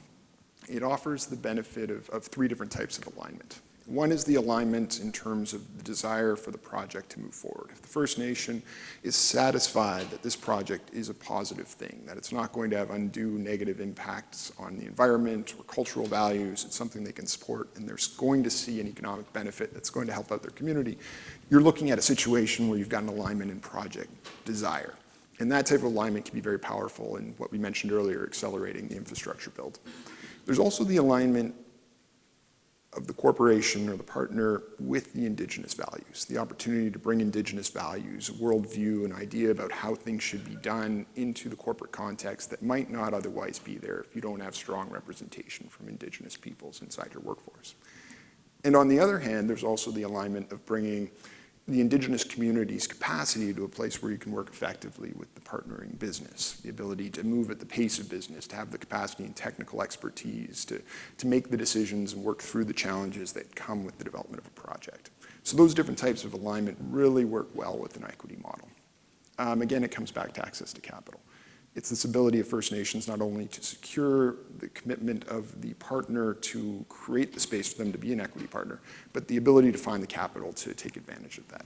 It offers the benefit of three different types of alignment. One is the alignment in terms of the desire for the project to move forward. If the First Nation is satisfied that this project is a positive thing, that it's not going to have undue negative impacts on the environment or cultural values, it's something they can support, and they're going to see an economic benefit that's going to help out their community, you're looking at a situation where you've got an alignment in project desire. And that type of alignment can be very powerful in what we mentioned earlier, accelerating the infrastructure build. There's also the alignment of the corporation or the partner with the Indigenous values, the opportunity to bring Indigenous values, a worldview, an idea about how things should be done into the corporate context that might not otherwise be there if you don't have strong representation from Indigenous peoples inside your workforce. And on the other hand, there's also the alignment of bringing the Indigenous community's capacity to a place where you can work effectively with the partnering business, the ability to move at the pace of business, to have the capacity and technical expertise, to make the decisions and work through the challenges that come with the development of a project. So those different types of alignment really work well with an equity model. Again, it comes back to access to capital. It's this ability of First Nations not only to secure the commitment of the partner to create the space for them to be an equity partner, but the ability to find the capital to take advantage of that.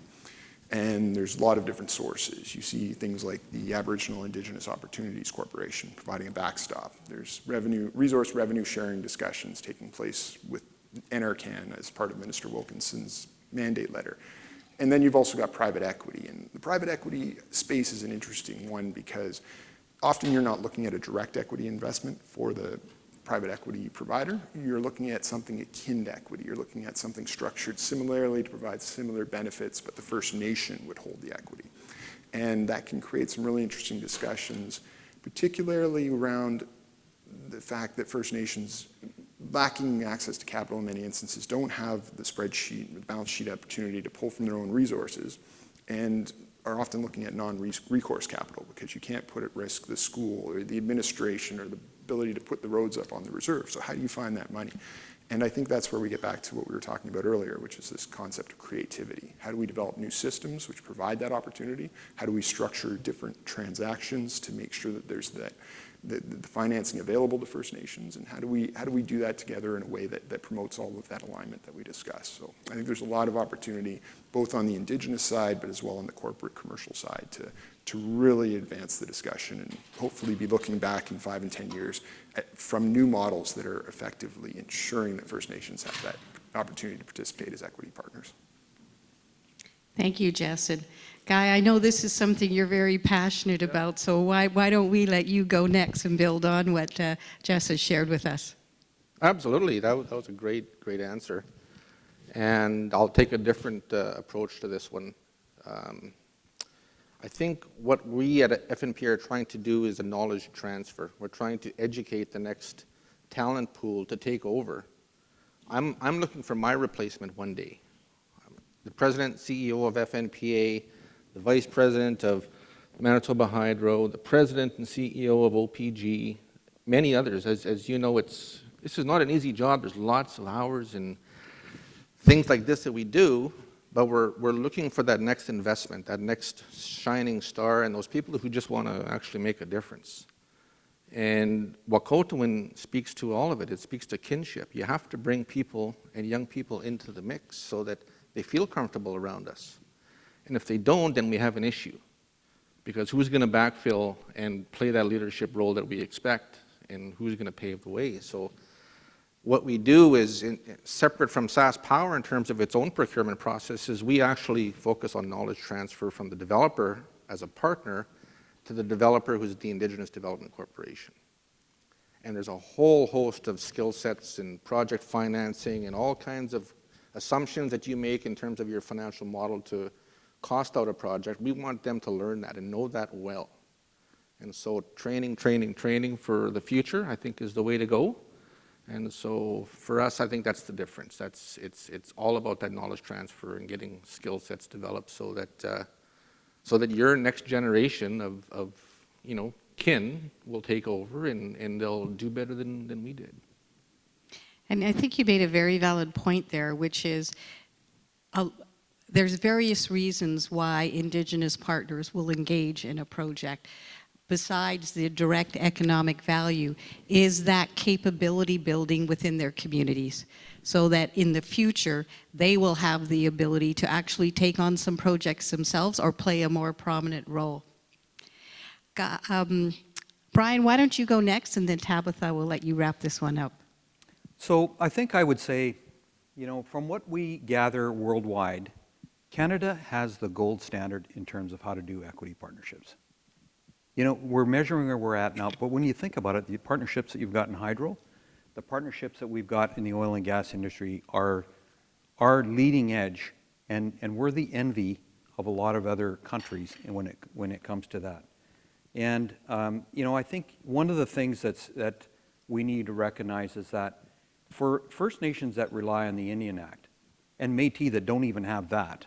And there's a lot of different sources. You see things like the Aboriginal Indigenous Opportunities Corporation providing a backstop. There's resource revenue sharing discussions taking place with NRCan as part of Minister Wilkinson's mandate letter. And then you've also got private equity. And the private equity space is an interesting one because often you're not looking at a direct equity investment for the private equity provider. You're looking at something akin to equity. You're looking at something structured similarly to provide similar benefits, but the First Nation would hold the equity. And that can create some really interesting discussions, particularly around the fact that First Nations, lacking access to capital in many instances, don't have the spreadsheet, the balance sheet opportunity to pull from their own resources, and are often looking at non-recourse capital because you can't put at risk the school or the administration or the ability to put the roads up on the reserve. So how do you find that money? And I think that's where we get back to what we were talking about earlier, which is this concept of creativity. How do we develop new systems which provide that opportunity? How do we structure different transactions to make sure that there's the financing available to First Nations, and how do we do that together in a way that promotes all of that alignment that we discussed? So I think there's a lot of opportunity, both on the Indigenous side, but as well on the corporate commercial side, to really advance the discussion and hopefully be looking back in 5 and 10 years from new models that are effectively ensuring that First Nations have that opportunity to participate as equity partners. Thank you, Jess. And Guy, I know this is something you're very passionate about, so why don't we let you go next and build on what Jess has shared with us? Absolutely. That was a great answer. And I'll take a different approach to this one. I think what we at FNP are trying to do is a knowledge transfer. We're trying to educate the next talent pool to take over. I'm looking for my replacement one day. The president, CEO of FNPA, the vice president of Manitoba Hydro, the president and CEO of OPG, many others. As you know, this is not an easy job. There's lots of hours and things like this that we do, but we're looking for that next investment, that next shining star, and those people who just want to actually make a difference. And Wahkohtowin speaks to all of it. It speaks to kinship. You have to bring people and young people into the mix so that they feel comfortable around us. And if they don't, then we have an issue. Because who's going to backfill and play that leadership role that we expect, and who's going to pave the way? So what we do is, separate from SAS Power in terms of its own procurement process, is we actually focus on knowledge transfer from the developer as a partner to the developer who's the Indigenous Development Corporation. And there's a whole host of skill sets and project financing and all kinds of assumptions that you make in terms of your financial model to cost out a project, we want them to learn that and know that well. And so training, training, training for the future, I think, is the way to go. And so for us, I think that's the difference. It's all about that knowledge transfer and getting skill sets developed so that your next generation of kin will take over and they'll do better than we did. And I think you made a very valid point there, which is there's various reasons why Indigenous partners will engage in a project. Besides the direct economic value, is that capability building within their communities so that in the future they will have the ability to actually take on some projects themselves or play a more prominent role. Brian, why don't you go next, and then Tabitha will let you wrap this one up. So I think I would say, from what we gather worldwide, Canada has the gold standard in terms of how to do equity partnerships. We're measuring where we're at now, but when you think about it, the partnerships that you've got in hydro, the partnerships that we've got in the oil and gas industry are leading edge, and we're the envy of a lot of other countries when it comes to that. And I think one of the things that we need to recognize is that for First Nations that rely on the Indian Act, and Métis that don't even have that,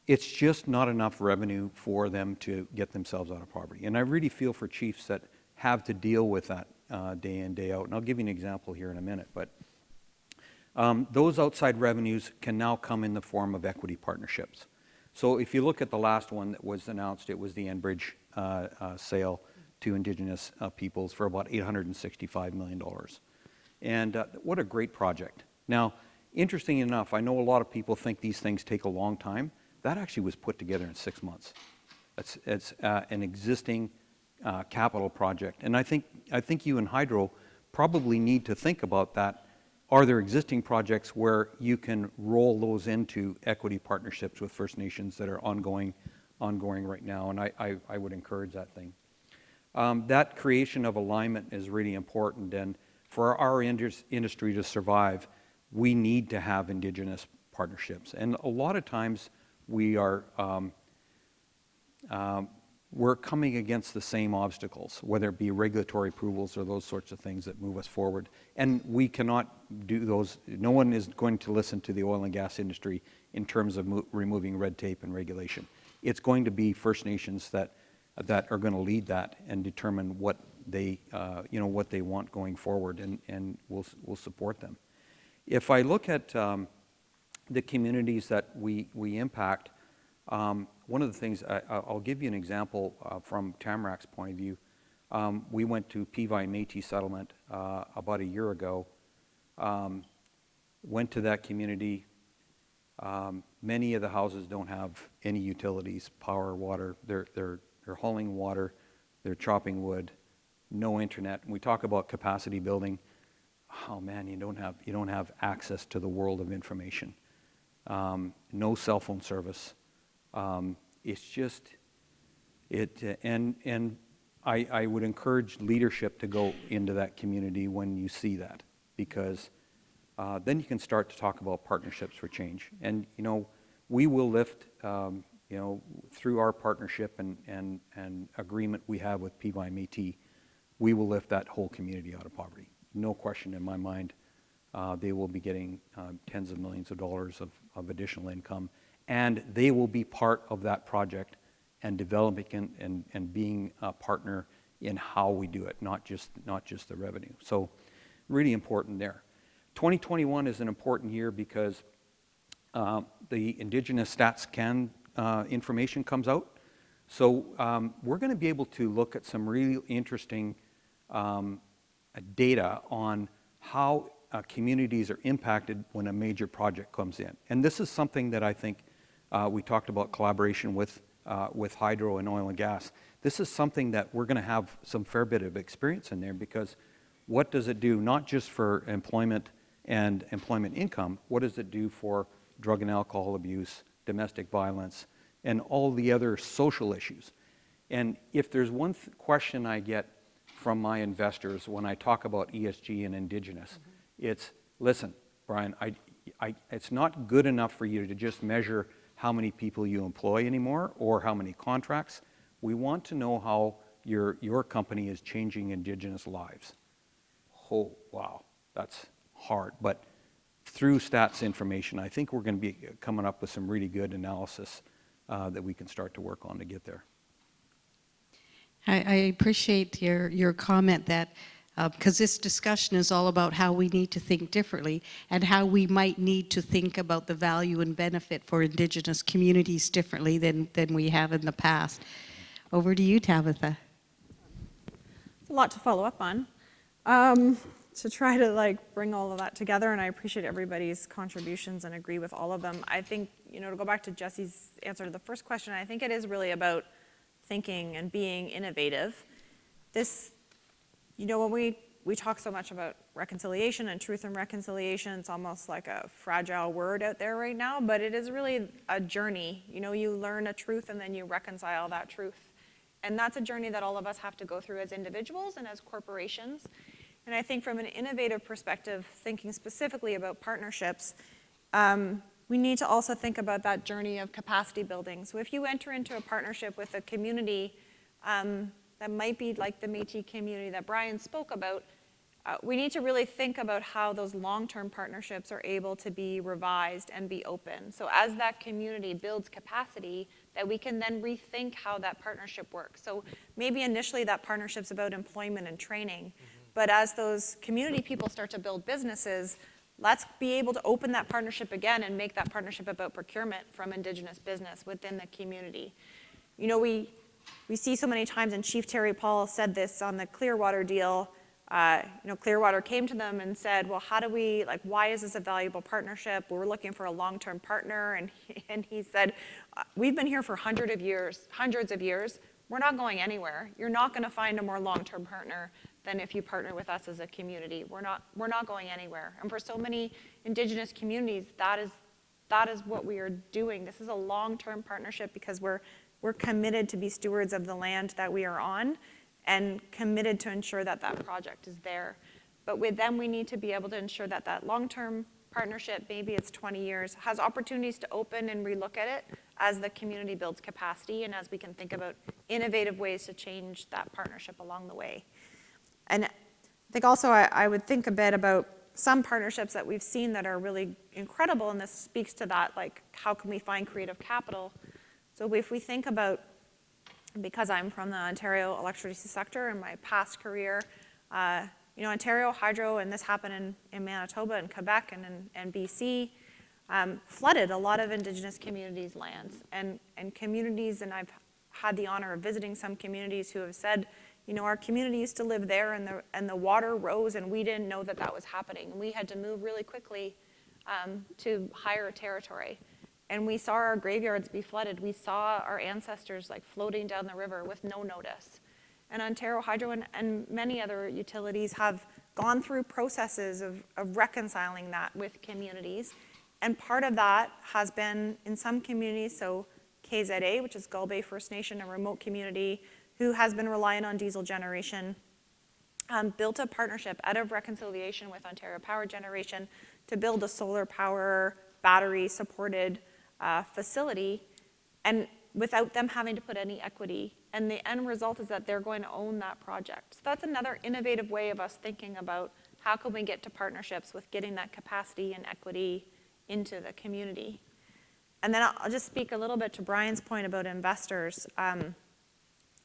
it's just not enough revenue for them to get themselves out of poverty. And I really feel for chiefs that have to deal with that day in, day out. And I'll give you an example here in a minute. But those outside revenues can now come in the form of equity partnerships. So if you look at the last one that was announced, it was the Enbridge sale to Indigenous peoples for about $865 million. And what a great project. Now, interesting enough, I know a lot of people think these things take a long time. That actually was put together in 6 months. It's an existing capital project. And I think you and Hydro probably need to think about that. Are there existing projects where you can roll those into equity partnerships with First Nations that are ongoing right now? And I would encourage that thing. That creation of alignment is really important. And for our industry to survive, we need to have Indigenous partnerships. And a lot of times, we're coming against the same obstacles, whether it be regulatory approvals or those sorts of things that move us forward. And we cannot do those. No one is going to listen to the oil and gas industry in terms of removing red tape and regulation. It's going to be First Nations that are going to lead that and determine what they want going forward, and we'll support them. If I look at the communities that we impact, one of the things, I'll give you an example from Tamarack's point of view. We went to Peavine Métis settlement about a year ago, went to that community. Many of the houses don't have any utilities, power, water. They're hauling water, they're chopping wood, no internet. And we talk about capacity building. Oh man, you don't have access to the world of information. No cell phone service. It's just and I would encourage leadership to go into that community when you see that, because then you can start to talk about partnerships for change. And we will lift through our partnership and agreement we have with Peavine Métis, we will lift that whole community out of poverty. No question in my mind. They will be getting tens of millions of dollars of additional income, and they will be part of that project and developing and being a partner in how we do it, not just the revenue. So really important there. 2021 is an important year because the Indigenous Stats Can information comes out. So we're going to be able to look at some really interesting data on how communities are impacted when a major project comes in. And this is something that I think we talked about collaboration with hydro and oil and gas. This is something that we're going to have some fair bit of experience in there, because what does it do not just for employment and employment income, what does it do for drug and alcohol abuse, domestic violence, and all the other social issues? And if there's one question I get from my investors when I talk about ESG and Indigenous, it's, listen, Brian, it's not good enough for you to just measure how many people you employ anymore or how many contracts. We want to know how your company is changing Indigenous lives. Oh, wow, that's hard. But through stats information, I think we're going to be coming up with some really good analysis that we can start to work on to get there. I appreciate your comment that because this discussion is all about how we need to think differently and how we might need to think about the value and benefit for Indigenous communities differently than we have in the past. Over to you, Tabitha. It's a lot to follow up on. To try to like bring all of that together, and I appreciate everybody's contributions and agree with all of them. I think, to go back to Jesse's answer to the first question, I think it is really about thinking and being innovative. This, when we talk so much about reconciliation and truth and reconciliation, it's almost like a fragile word out there right now, but it is really a journey. You learn a truth and then you reconcile that truth. And that's a journey that all of us have to go through as individuals and as corporations. And I think from an innovative perspective, thinking specifically about partnerships, we need to also think about that journey of capacity building. So if you enter into a partnership with a community that might be like the Métis community that Brian spoke about, we need to really think about how those long-term partnerships are able to be revised and be open. So as that community builds capacity, that we can then rethink how that partnership works. So maybe initially that partnership's about employment and training, but as those community people start to build businesses, let's be able to open that partnership again and make that partnership about procurement from Indigenous business within the community. We see so many times, and Chief Terry Paul said this on the Clearwater deal, Clearwater came to them and said, well, why is this a valuable partnership? We're looking for a long-term partner. And he said, we've been here for hundreds of years. We're not going anywhere. You're not going to find a more long-term partner than if you partner with us as a community. We're not going anywhere. And for so many Indigenous communities, that is what we are doing. This is a long-term partnership because we're committed to be stewards of the land that we are on and committed to ensure that that project is there. But with them, we need to be able to ensure that that long-term partnership, maybe it's 20 years, has opportunities to open and relook at it as the community builds capacity and as we can think about innovative ways to change that partnership along the way. And I think also I would think a bit about some partnerships that we've seen that are really incredible, and this speaks to that, like how can we find creative capital? So if we think about, because I'm from the Ontario electricity sector in my past career, Ontario Hydro, and this happened in Manitoba and Quebec and BC, flooded a lot of Indigenous communities' lands. And communities, and I've had the honor of visiting some communities who have said, our community used to live there and the water rose and we didn't know that was happening. And we had to move really quickly to higher territory. And we saw our graveyards be flooded. We saw our ancestors floating down the river with no notice. And Ontario Hydro and many other utilities have gone through processes of reconciling that with communities. And part of that has been in some communities, so KZA, which is Gull Bay First Nation, a remote community who has been reliant on diesel generation, built a partnership out of reconciliation with Ontario Power Generation to build a solar power battery-supported facility, and without them having to put any equity. And the end result is that they're going to own that project. So that's another innovative way of us thinking about how can we get to partnerships with getting that capacity and equity into the community. And then I'll just speak a little bit to Brian's point about investors.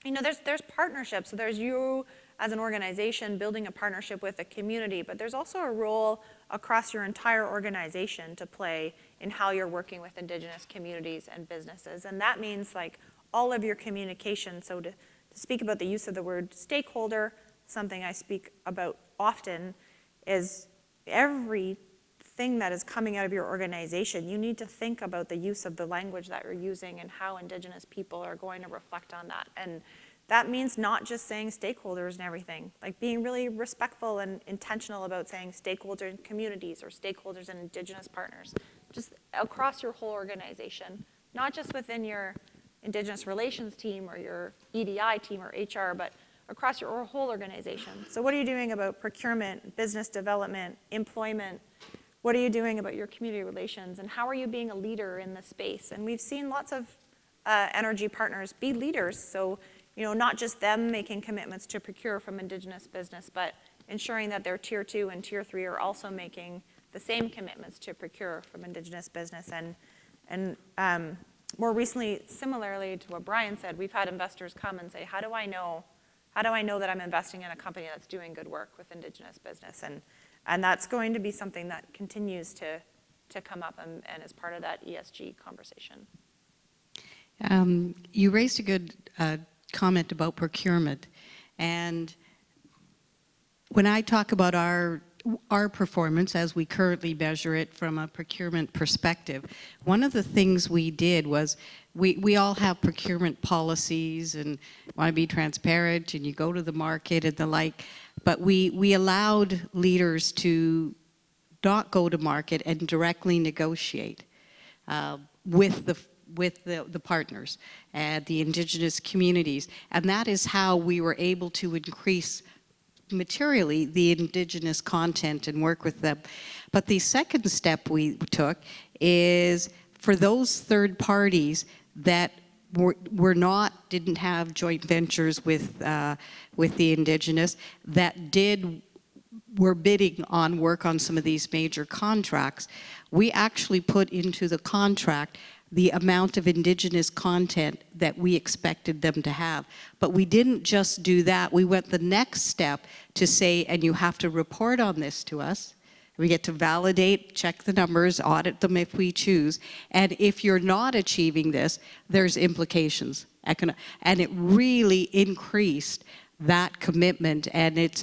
There's partnerships. So there's you as an organization building a partnership with a community, but there's also a role across your entire organization to play in how you're working with Indigenous communities and businesses. And that means all of your communication. So to speak about the use of the word stakeholder, something I speak about often, is everything that is coming out of your organization, you need to think about the use of the language that you're using and how Indigenous people are going to reflect on that. And that means not just saying stakeholders and everything, being really respectful and intentional about saying stakeholders in communities or stakeholders and Indigenous partners, just across your whole organization, not just within your Indigenous relations team or your EDI team or HR, but across your whole organization. So what are you doing about procurement, business development, employment, what are you doing about your community relations, and how are you being a leader in this space? And we've seen lots of energy partners be leaders, so not just them making commitments to procure from Indigenous business, but ensuring that their Tier 2 and Tier 3 are also making the same commitments to procure from Indigenous business. And more recently, similarly to what Brian said, we've had investors come and say, how do I know that I'm investing in a company that's doing good work with Indigenous business? And that's going to be something that continues to come up and is part of that ESG conversation. You raised a good comment about procurement. And when I talk about our performance as we currently measure it from a procurement perspective, one of the things we did was we all have procurement policies and want to be transparent, and you go to the market and the like, but we allowed leaders to not go to market and directly negotiate with the partners and the Indigenous communities. And that is how we were able to increase materially the Indigenous content and work with them. But the second step we took is for those third parties that didn't have joint ventures with the Indigenous, that were bidding on work on some of these major contracts, we actually put into the contract the amount of Indigenous content that we expected them to have. But we didn't just do that. We went the next step to say, and you have to report on this to us. We get to validate, check the numbers, audit them if we choose. And if you're not achieving this, there's implications. And it really increased that commitment. And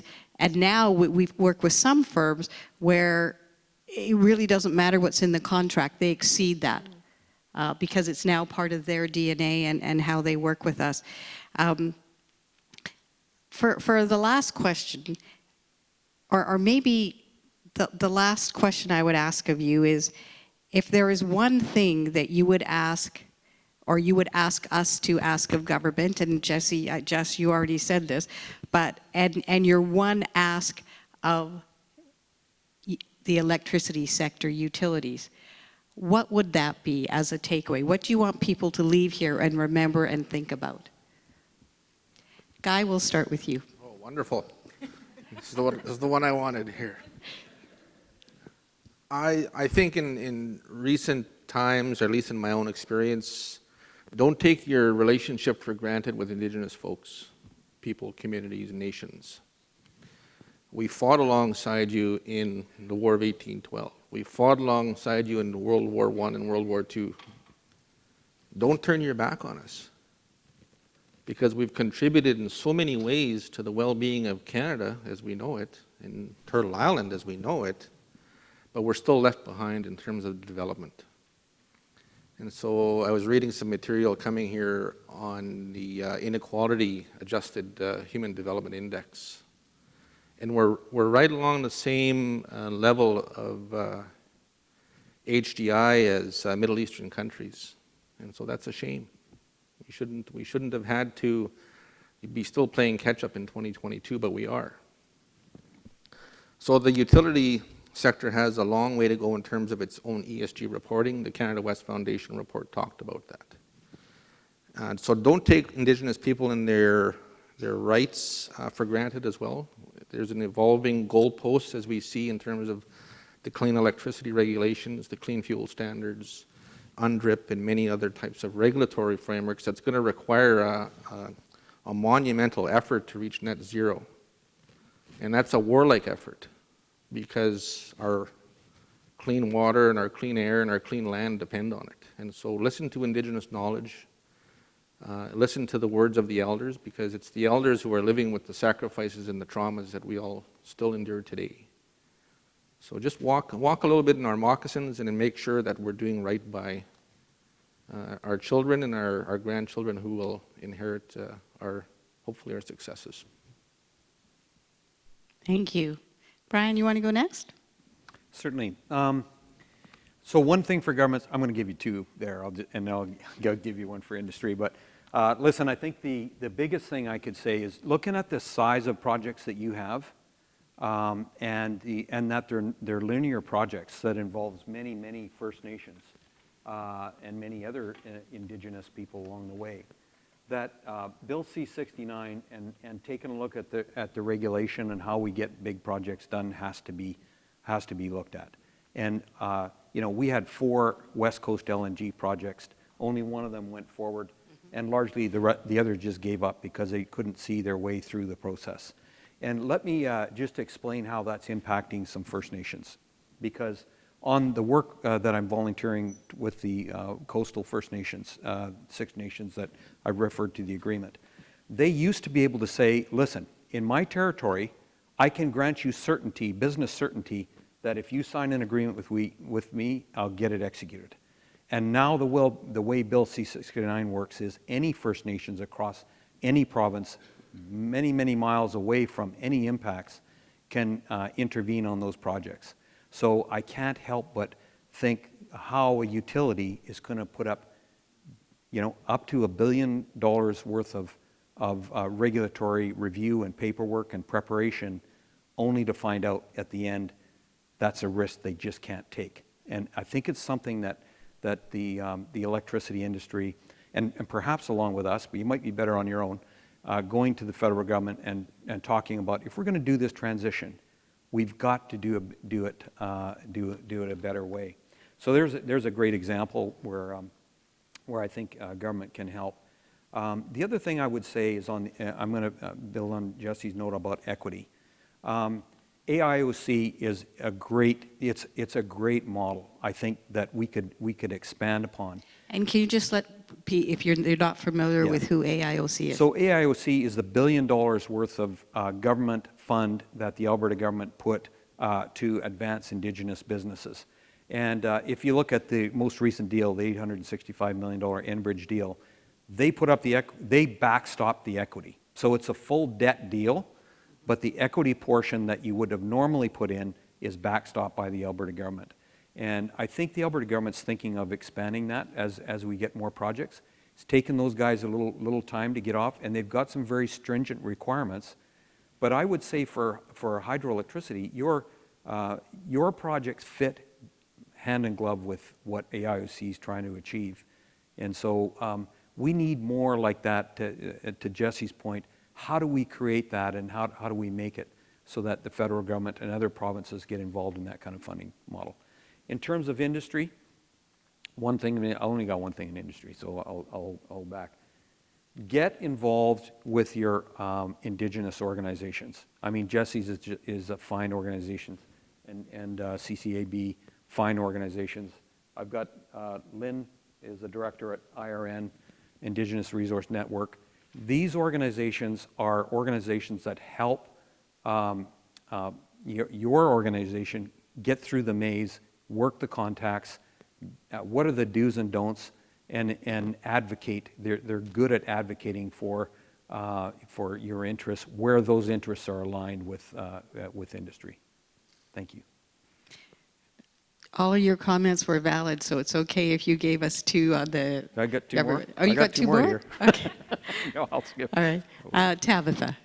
now we've worked with some firms where it really doesn't matter what's in the contract. They exceed that. Because it's now part of their DNA and how they work with us. For the last question, or maybe the last question I would ask of you is, if there is one thing that you would ask, or you would ask us to ask of government, and Jess, you already said this, but and your one ask of the electricity sector utilities, what would that be as a takeaway? What do you want people to leave here and remember and think about? Guy, we'll start with you. Oh, wonderful. This is the one I wanted here. I think in recent times, or at least in my own experience, don't take your relationship for granted with Indigenous folks, people, communities, nations. We fought alongside you in the War of 1812. We fought alongside you in World War I and World War II. Don't turn your back on us, because we've contributed in so many ways to the well-being of Canada as we know it, and Turtle Island as we know it, but we're still left behind in terms of development. And so I was reading some material coming here on the Inequality Adjusted Human Development Index. And we're right along the same level of HDI as Middle Eastern countries, and so that's a shame. We shouldn't have had to be still playing catch up in 2022, but we are. So the utility sector has a long way to go in terms of its own ESG reporting. The Canada West Foundation report talked about that. And so don't take Indigenous people and their rights for granted as well. There's an evolving goalpost, as we see, in terms of the clean electricity regulations, the clean fuel standards, UNDRIP, and many other types of regulatory frameworks that's going to require a monumental effort to reach net zero. And that's a warlike effort, because our clean water and our clean air and our clean land depend on it. And so listen to Indigenous knowledge. Listen to the words of the elders, because it's the elders who are living with the sacrifices and the traumas that we all still endure today. So just walk a little bit in our moccasins and make sure that we're doing right by our children and our grandchildren who will inherit hopefully our successes. Thank you. Brian, you want to go next? Certainly. So one thing for governments, I'm going to give you two there, and I'll give you one for industry. But listen, I think the biggest thing I could say is, looking at the size of projects that you have, and that they're linear projects that involves many First Nations and many other Indigenous people along the way. That Bill C-69 and taking a look at the regulation and how we get big projects done has to be looked at. And we had 4 West Coast LNG projects. Only one of them went forward, and largely the others just gave up because they couldn't see their way through the process. And let me just explain how that's impacting some First Nations, because on the work that I'm volunteering with the coastal First Nations, 6 nations that I referred to the agreement, they used to be able to say, listen, in my territory, I can grant you certainty, business certainty, that if you sign an agreement with me, I'll get it executed. And now the way Bill C-69 works is any First Nations across any province, many miles away from any impacts, can intervene on those projects. So I can't help but think how a utility is going to put up, up to $1 billion worth of regulatory review and paperwork and preparation, only to find out at the end that's a risk they just can't take. And I think it's something that the electricity industry, and perhaps along with us, but you might be better on your own, going to the federal government and talking about, if we're going to do this transition, we've got to do it a better way. So there's a great example where I think government can help. The other thing I would say is I'm going to build on Jesse's note about equity. AIOC is a great model, I think, that we could expand upon. And can you just let if they're not familiar with who AIOC is? So AIOC is the $1 billion worth of government fund that the Alberta government put to advance Indigenous businesses. And if you look at the most recent deal, the $865 million Enbridge deal, they backstopped the equity. So it's a full debt deal, but the equity portion that you would have normally put in is backstopped by the Alberta government. And I think the Alberta government's thinking of expanding that as we get more projects. It's taken those guys a little time to get off, and they've got some very stringent requirements. But I would say for hydroelectricity, your projects fit hand in glove with what AIOC is trying to achieve. And so we need more like that, to Jesse's point. How do we create that, and how do we make it so that the federal government and other provinces get involved in that kind of funding model? In terms of industry, I only got one thing in industry, so I'll back. Get involved with your Indigenous organizations. I mean, Jesse's is a fine organization, and CCAB, fine organizations. I've got Lynn is the director at IRN, Indigenous Resource Network. These organizations are organizations that help your organization get through the maze, work the contacts, what are the do's and don'ts, and advocate. They're good at advocating for your interests, where those interests are aligned with industry. Thank you. All of your comments were valid, so it's okay if you gave us 2 on the I got 2 government. more. Oh, you got 2 more? Here. Okay. No, I'll skip. All right. Tabitha.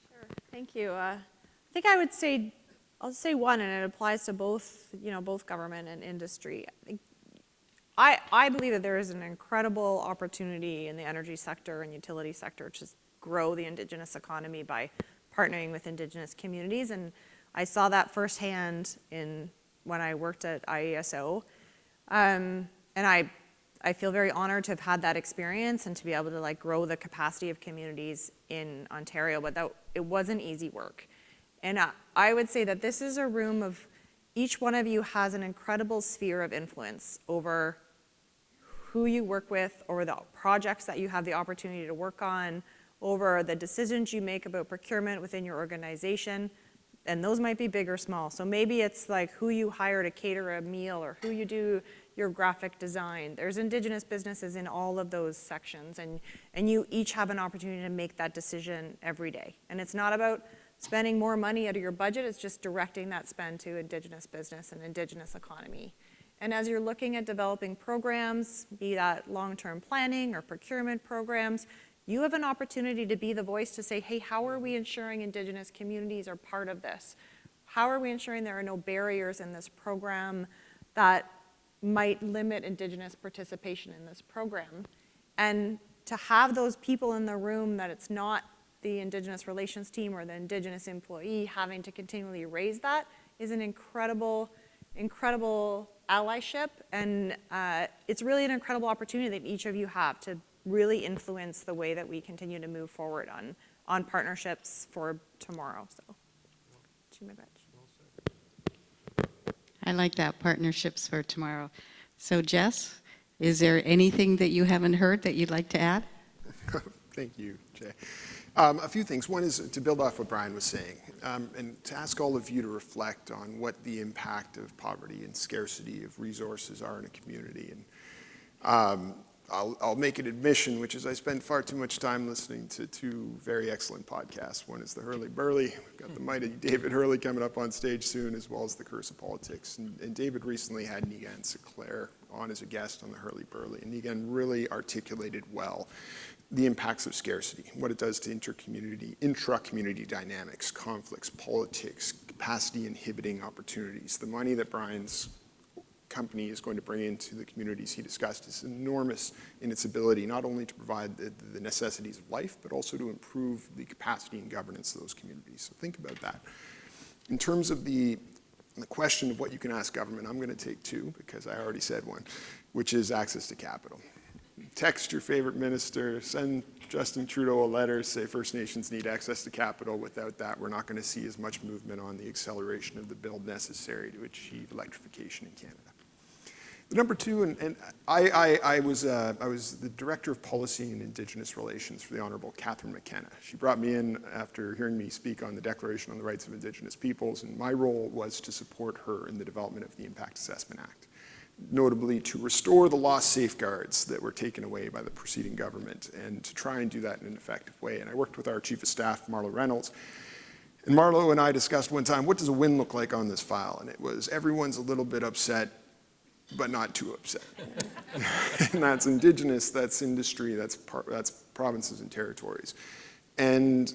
Sure. Thank you. I think I'll say one, and it applies to both government and industry. I believe that there is an incredible opportunity in the energy sector and utility sector to grow the Indigenous economy by partnering with Indigenous communities, and I saw that firsthand when I worked at IESO, and I feel very honored to have had that experience and to be able to grow the capacity of communities in Ontario, but it wasn't easy work. And I would say that this is a room of, each one of you has an incredible sphere of influence over who you work with, over the projects that you have the opportunity to work on, over the decisions you make about procurement within your organization. And those might be big or small. So maybe it's like who you hire to cater a meal, or who you do your graphic design. There's Indigenous businesses in all of those sections, and you each have an opportunity to make that decision every day. And it's not about spending more money out of your budget, it's just directing that spend to Indigenous business and Indigenous economy. And as you're looking at developing programs, be that long-term planning or procurement programs, You have an opportunity to be the voice to say, hey, how are we ensuring Indigenous communities are part of this? How are we ensuring there are no barriers in this program that might limit Indigenous participation in this program? And to have those people in the room, that it's not the Indigenous relations team or the Indigenous employee having to continually raise that, is an incredible, incredible allyship. And it's really an incredible opportunity that each of you have to really influence the way that we continue to move forward on partnerships for tomorrow. So, to my bench. I like that, partnerships for tomorrow. So Jess, is there anything that you haven't heard that you'd like to add? Thank you, Jay. A few things. One is to build off what Brian was saying, and to ask all of you to reflect on what the impact of poverty and scarcity of resources are in a community. And I'll make an admission, which is I spend far too much time listening to two very excellent podcasts. One is the Hurley Burley. We've got the mighty David Hurley coming up on stage soon, as well as the Curse of Politics. And David recently had Nigan Sinclair on as a guest on the Hurley Burley. And Nigan really articulated well the impacts of scarcity, what it does to intra-community dynamics, conflicts, politics, capacity inhibiting opportunities. The money that Brian's company is going to bring into the communities he discussed is enormous in its ability not only to provide the necessities of life, but also to improve the capacity and governance of those communities. So think about that. In terms of the question of what you can ask government, I'm going to take two because I already said one, which is access to capital. Text your favorite minister, send Justin Trudeau a letter, say First Nations need access to capital. Without that, we're not going to see as much movement on the acceleration of the build necessary to achieve electrification in Canada. The number two, and I was the Director of Policy and Indigenous Relations for the Honourable Catherine McKenna. She brought me in after hearing me speak on the Declaration on the Rights of Indigenous Peoples, and my role was to support her in the development of the Impact Assessment Act, notably to restore the lost safeguards that were taken away by the preceding government and to try and do that in an effective way. And I worked with our Chief of Staff, Marlo Reynolds, and Marlo and I discussed one time, what does a win look like on this file? And it was everyone's a little bit upset, but not too upset. And that's Indigenous, that's industry, that's provinces and territories. And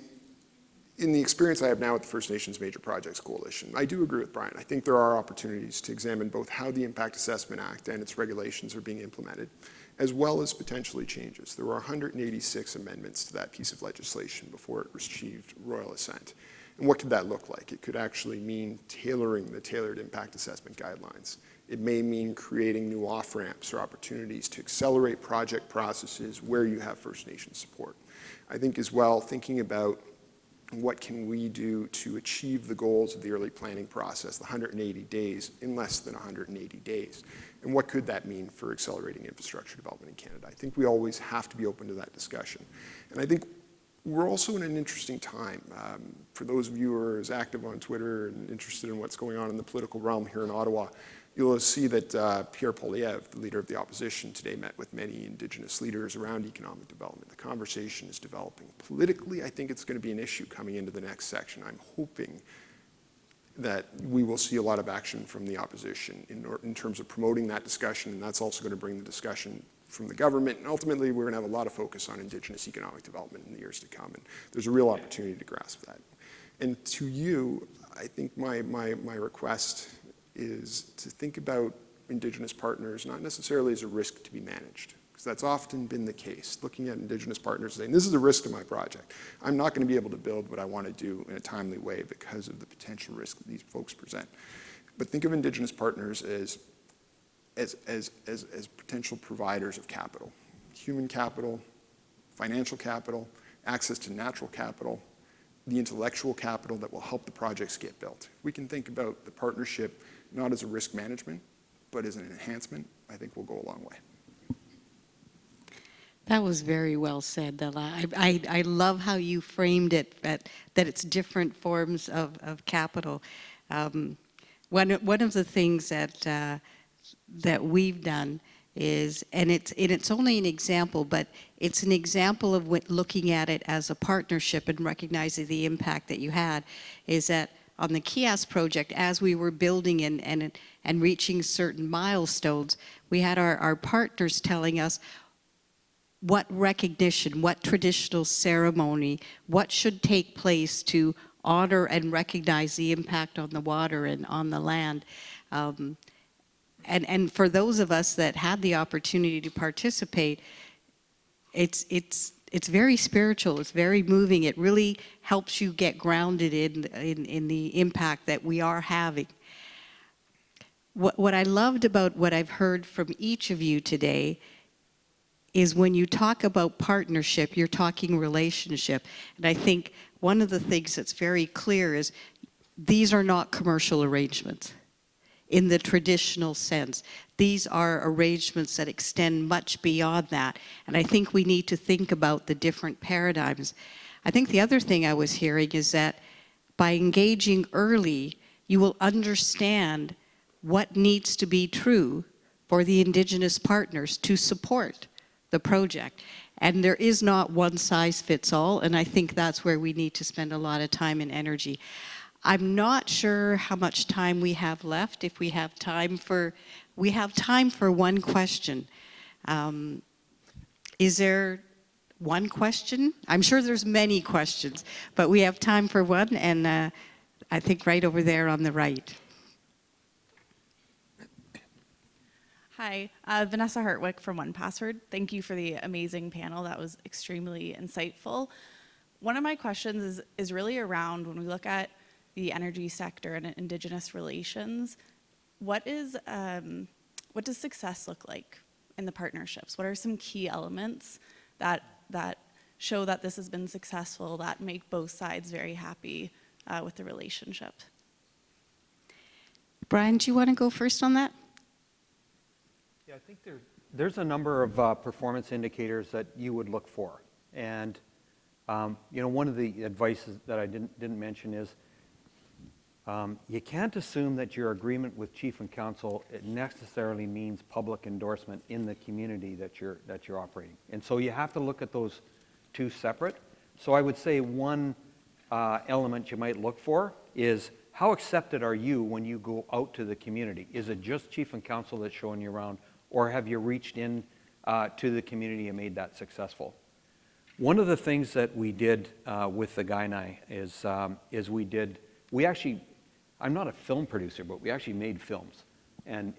in the experience I have now with the First Nations Major Projects Coalition, I do agree with Brian. I think there are opportunities to examine both how the Impact Assessment Act and its regulations are being implemented, as well as potentially changes. There were 186 amendments to that piece of legislation before it received royal assent. And what could that look like? It could actually mean tailoring the tailored impact assessment guidelines. It may mean creating new off-ramps or opportunities to accelerate project processes where you have First Nations support. I think as well, thinking about what can we do to achieve the goals of the early planning process, the 180 days, in less than 180 days? And what could that mean for accelerating infrastructure development in Canada? I think we always have to be open to that discussion. And I think we're also in an interesting time. For those of you who are as active on Twitter and interested in what's going on in the political realm here in Ottawa, you'll see that Pierre Poilievre, the leader of the opposition, today met with many Indigenous leaders around economic development. The conversation is developing. Politically, I think it's going to be an issue coming into the next section. I'm hoping that we will see a lot of action from the opposition in terms of promoting that discussion, and that's also going to bring the discussion from the government. And ultimately, we're going to have a lot of focus on Indigenous economic development in the years to come, and there's a real opportunity to grasp that. And to you, I think my request is to think about Indigenous partners not necessarily as a risk to be managed, because that's often been the case, looking at Indigenous partners saying, this is a risk to my project. I'm not going to be able to build what I want to do in a timely way because of the potential risk that these folks present. But think of Indigenous partners as potential providers of capital, human capital, financial capital, access to natural capital, the intellectual capital that will help the projects get built. If we can think about the partnership not as a risk management, but as an enhancement, I think we'll go a long way. That was very well said, Della. I love how you framed it, that it's different forms of capital. One of the things that we've done is, and it's only an example, but it's an example of looking at it as a partnership and recognizing the impact that you had, is that on the kiosk project, as we were building and reaching certain milestones, we had our partners telling us, what recognition, what traditional ceremony, what should take place to honor and recognize the impact on the water and on the land. And for those of us that had the opportunity to participate, it's very spiritual, it's very moving. It really helps you get grounded in the impact that we are having. What I loved about what I've heard from each of you today is when you talk about partnership, you're talking relationship. And I think one of the things that's very clear is these are not commercial arrangements in the traditional sense. These are arrangements that extend much beyond that. And I think we need to think about the different paradigms. I think the other thing I was hearing is that by engaging early, you will understand what needs to be true for the Indigenous partners to support the project. And there is not one size fits all, and I think that's where we need to spend a lot of time and energy. I'm not sure how much time we have left. If we have time for one question. Is there one question? I'm sure there's many questions, but we have time for one, and I think right over there on the right. Hi, Vanessa Hartwick from 1Password. Thank you for the amazing panel. That was extremely insightful. One of my questions is really around when we look at the energy sector and Indigenous relations, what does success look like in the partnerships? What are some key elements that show that this has been successful, that make both sides very happy with the relationship? Brian, do you want to go first on that? Yeah, I think there's a number of performance indicators that you would look for. And one of the advices that I didn't mention is you can't assume that your agreement with chief and council it necessarily means public endorsement in the community that you're operating. And so you have to look at those two separate. So I would say one element you might look for is how accepted are you when you go out to the community? Is it just chief and council that's showing you around, or have you reached in to the community and made that successful? One of the things that we did with the Guy and I is we actually, I'm not a film producer, but we actually made films and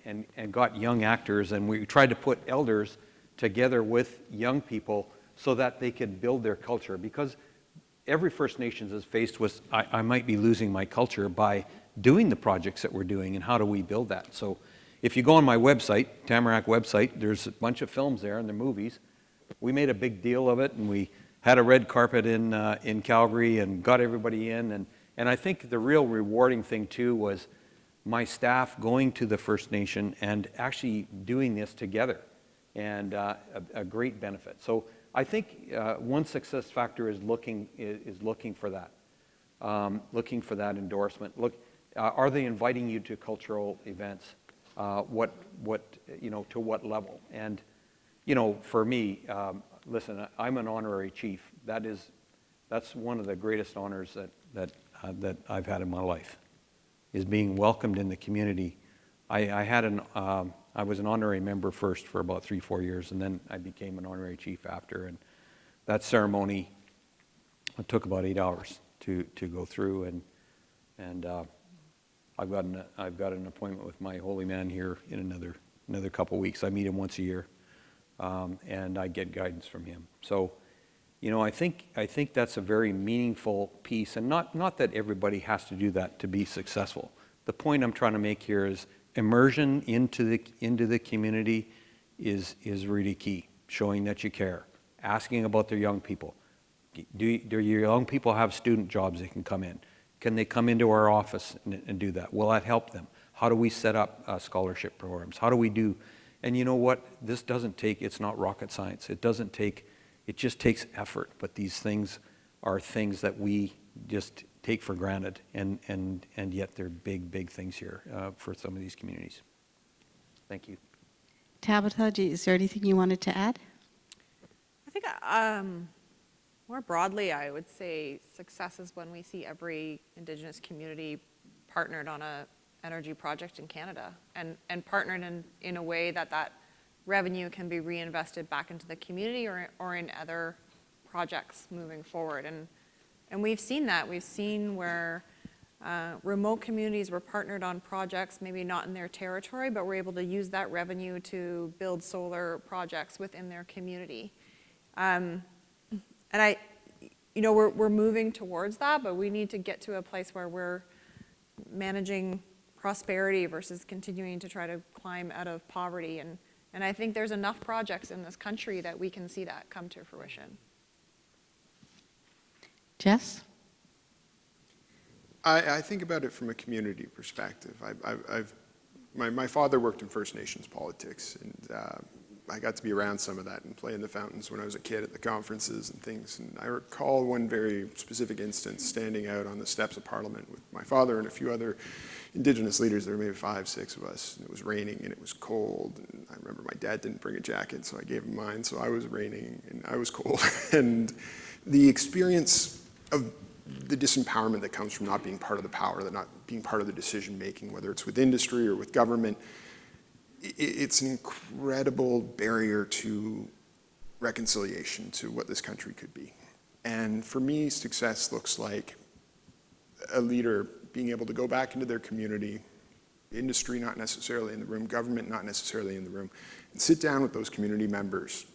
got young actors, and we tried to put elders together with young people so that they could build their culture, because every First Nations is faced with, I might be losing my culture by doing the projects that we're doing, and how do we build that? So if you go on my website, Tamarack website, there's a bunch of films there and they're movies. We made a big deal of it, and we had a red carpet in Calgary and got everybody in. And I think the real rewarding thing too was my staff going to the First Nation and actually doing this together, and a great benefit. So I think one success factor is looking for that, endorsement. Look, are they inviting you to cultural events? To what level? And for me, listen, I'm an honorary chief. That's one of the greatest honors that I've had in my life, is being welcomed in the community. I was an honorary member first for about 3-4 years, and then I became an honorary chief after. And that ceremony took about 8 hours to go through, and I've got an appointment with my holy man here in another couple weeks. I meet him once a year, and I get guidance from him. So, I think that's a very meaningful piece, and not that everybody has to do that to be successful. The point I'm trying to make here is immersion into the community is really key. Showing that you care, asking about their young people. Do your young people have student jobs they can come in? Can they come into our office and do that? Will that help them? How do we set up scholarship programs? How do we do? And you know what? This doesn't take, it's not rocket science. It just takes effort. But these things are things that we just take for granted. And yet they're big, big things here for some of these communities. Thank you. Tabitha, is there anything you wanted to add? I think more broadly, I would say success is when we see every Indigenous community partnered on an energy project in Canada, and partnered in a way that revenue can be reinvested back into the community or in other projects moving forward. And we've seen that. We've seen where remote communities were partnered on projects, maybe not in their territory, but were able to use that revenue to build solar projects within their community. And we're moving towards that, but we need to get to a place where we're managing prosperity versus continuing to try to climb out of poverty. And I think there's enough projects in this country that we can see that come to fruition. Jess? I think about it from a community perspective. My father worked in First Nations politics, and I got to be around some of that and play in the fountains when I was a kid at the conferences and things. And I recall one very specific instance standing out on the steps of Parliament with my father and a few other Indigenous leaders. There were maybe 5, 6 of us. And it was raining and it was cold. And I remember my dad didn't bring a jacket, so I gave him mine. So I was raining and I was cold. And the experience of the disempowerment that comes from not being part of the power, that not being part of the decision making, whether it's with industry or with government, it's an incredible barrier to reconciliation to what this country could be. And for me, success looks like a leader being able to go back into their community, industry not necessarily in the room, government not necessarily in the room, and sit down with those community members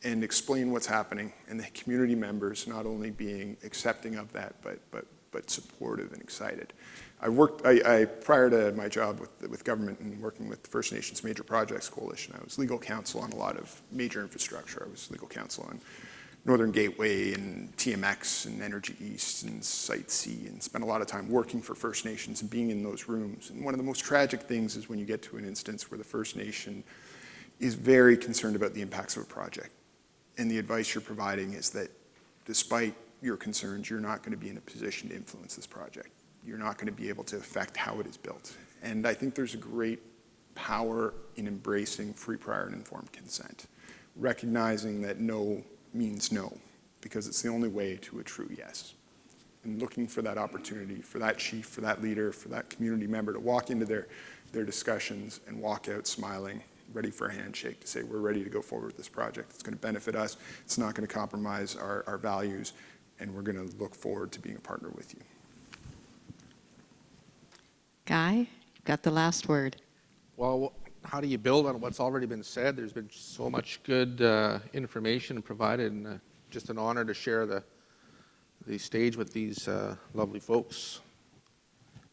and explain what's happening, and the community members not only being accepting of that, but supportive and excited. Prior to my job with government and working with the First Nations Major Projects Coalition, I was legal counsel on a lot of major infrastructure. I was legal counsel on Northern Gateway and TMX and Energy East and Site C, and spent a lot of time working for First Nations and being in those rooms. And one of the most tragic things is when you get to an instance where the First Nation is very concerned about the impacts of a project. And the advice you're providing is that despite your concerns, you're not going to be in a position to influence this project. You're not going to be able to affect how it is built. And I think there's a great power in embracing free, prior, and informed consent, recognizing that no means no, because it's the only way to a true yes. And looking for that opportunity, for that chief, for that leader, for that community member to walk into their discussions and walk out smiling, ready for a handshake to say, we're ready to go forward with this project. It's going to benefit us. It's not going to compromise our values, and we're going to look forward to being a partner with you. Guy, you've got the last word. Well, how do you build on what's already been said? There's been so much good information provided, and just an honor to share the stage with these lovely folks.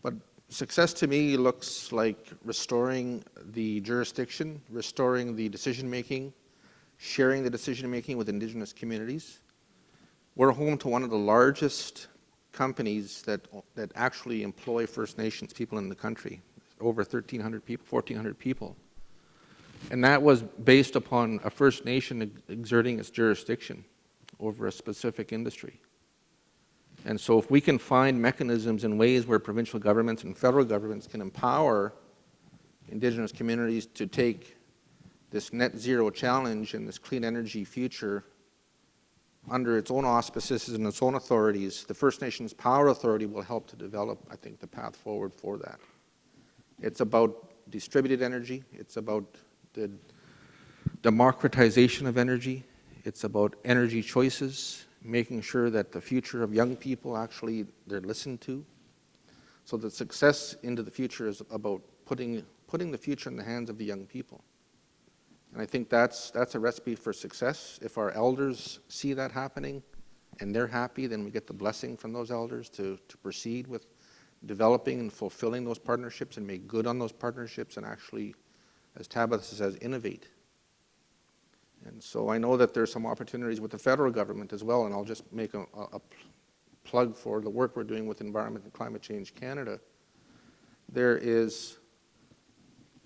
But success to me looks like restoring the jurisdiction, restoring the decision-making, sharing the decision-making with Indigenous communities. We're home to one of the largest companies that actually employ First Nations people in the country, over 1,300 people, 1,400 people. And that was based upon a First Nation exerting its jurisdiction over a specific industry. And so if we can find mechanisms and ways where provincial governments and federal governments can empower Indigenous communities to take this net zero challenge and this clean energy future under its own auspices and its own authorities, the First Nations Power Authority will help to develop, I think, the path forward for that. It's about distributed energy. It's about the democratization of energy. It's about energy choices, making sure that the future of young people actually, they're listened to. So the success into the future is about putting the future in the hands of the young people. And I think that's a recipe for success. If our elders see that happening and they're happy, then we get the blessing from those elders to proceed with developing and fulfilling those partnerships and make good on those partnerships and actually, as Tabitha says, innovate. And so I know that there's some opportunities with the federal government as well, and I'll just make a plug for the work we're doing with Environment and Climate Change Canada. There is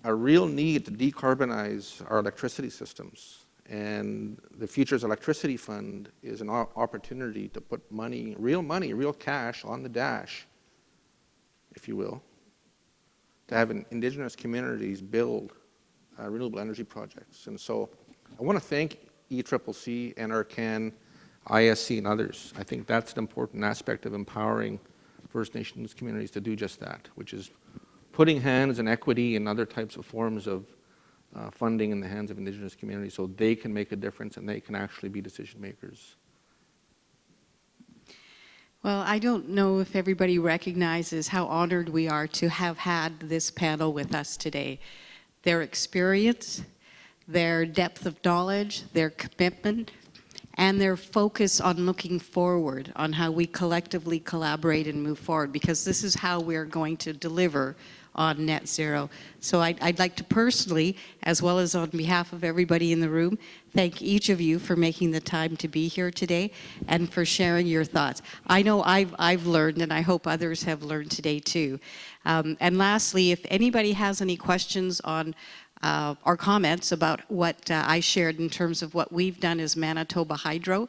a real need to decarbonize our electricity systems, and the Futures Electricity Fund is an opportunity to put money, real cash on the dash, if you will, to have Indigenous communities build renewable energy projects. And so I want to thank ECCC, NRCan, ISC, and others. I think that's an important aspect of empowering First Nations communities to do just that, which is putting hands and equity and other types of forms of funding in the hands of Indigenous communities so they can make a difference and they can actually be decision makers. Well, I don't know if everybody recognizes how honored we are to have had this panel with us today. Their experience, their depth of knowledge, their commitment, and their focus on looking forward, on how we collectively collaborate and move forward, because this is how we're going to deliver on net zero. So I'd like to personally, as well as on behalf of everybody in the room, thank each of you for making the time to be here today and for sharing your thoughts. I know I've learned, and I hope others have learned today too. And lastly, if anybody has any questions on or comments about what I shared in terms of what we've done as Manitoba Hydro,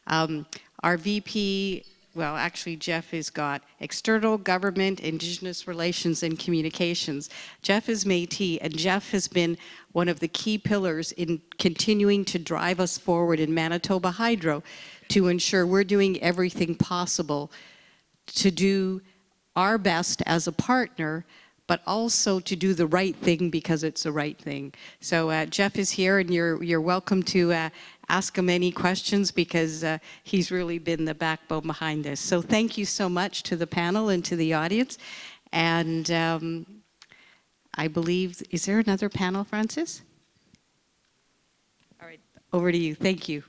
our VP, well, actually, Jeff has got External Government, Indigenous Relations, and Communications. Jeff is Métis, and Jeff has been one of the key pillars in continuing to drive us forward in Manitoba Hydro to ensure we're doing everything possible to do our best as a partner, but also to do the right thing because it's the right thing. So Jeff is here, and you're welcome to ask him any questions because he's really been the backbone behind this. So thank you so much to the panel and to the audience. And I believe, is there another panel, Francis? All right, over to you. Thank you.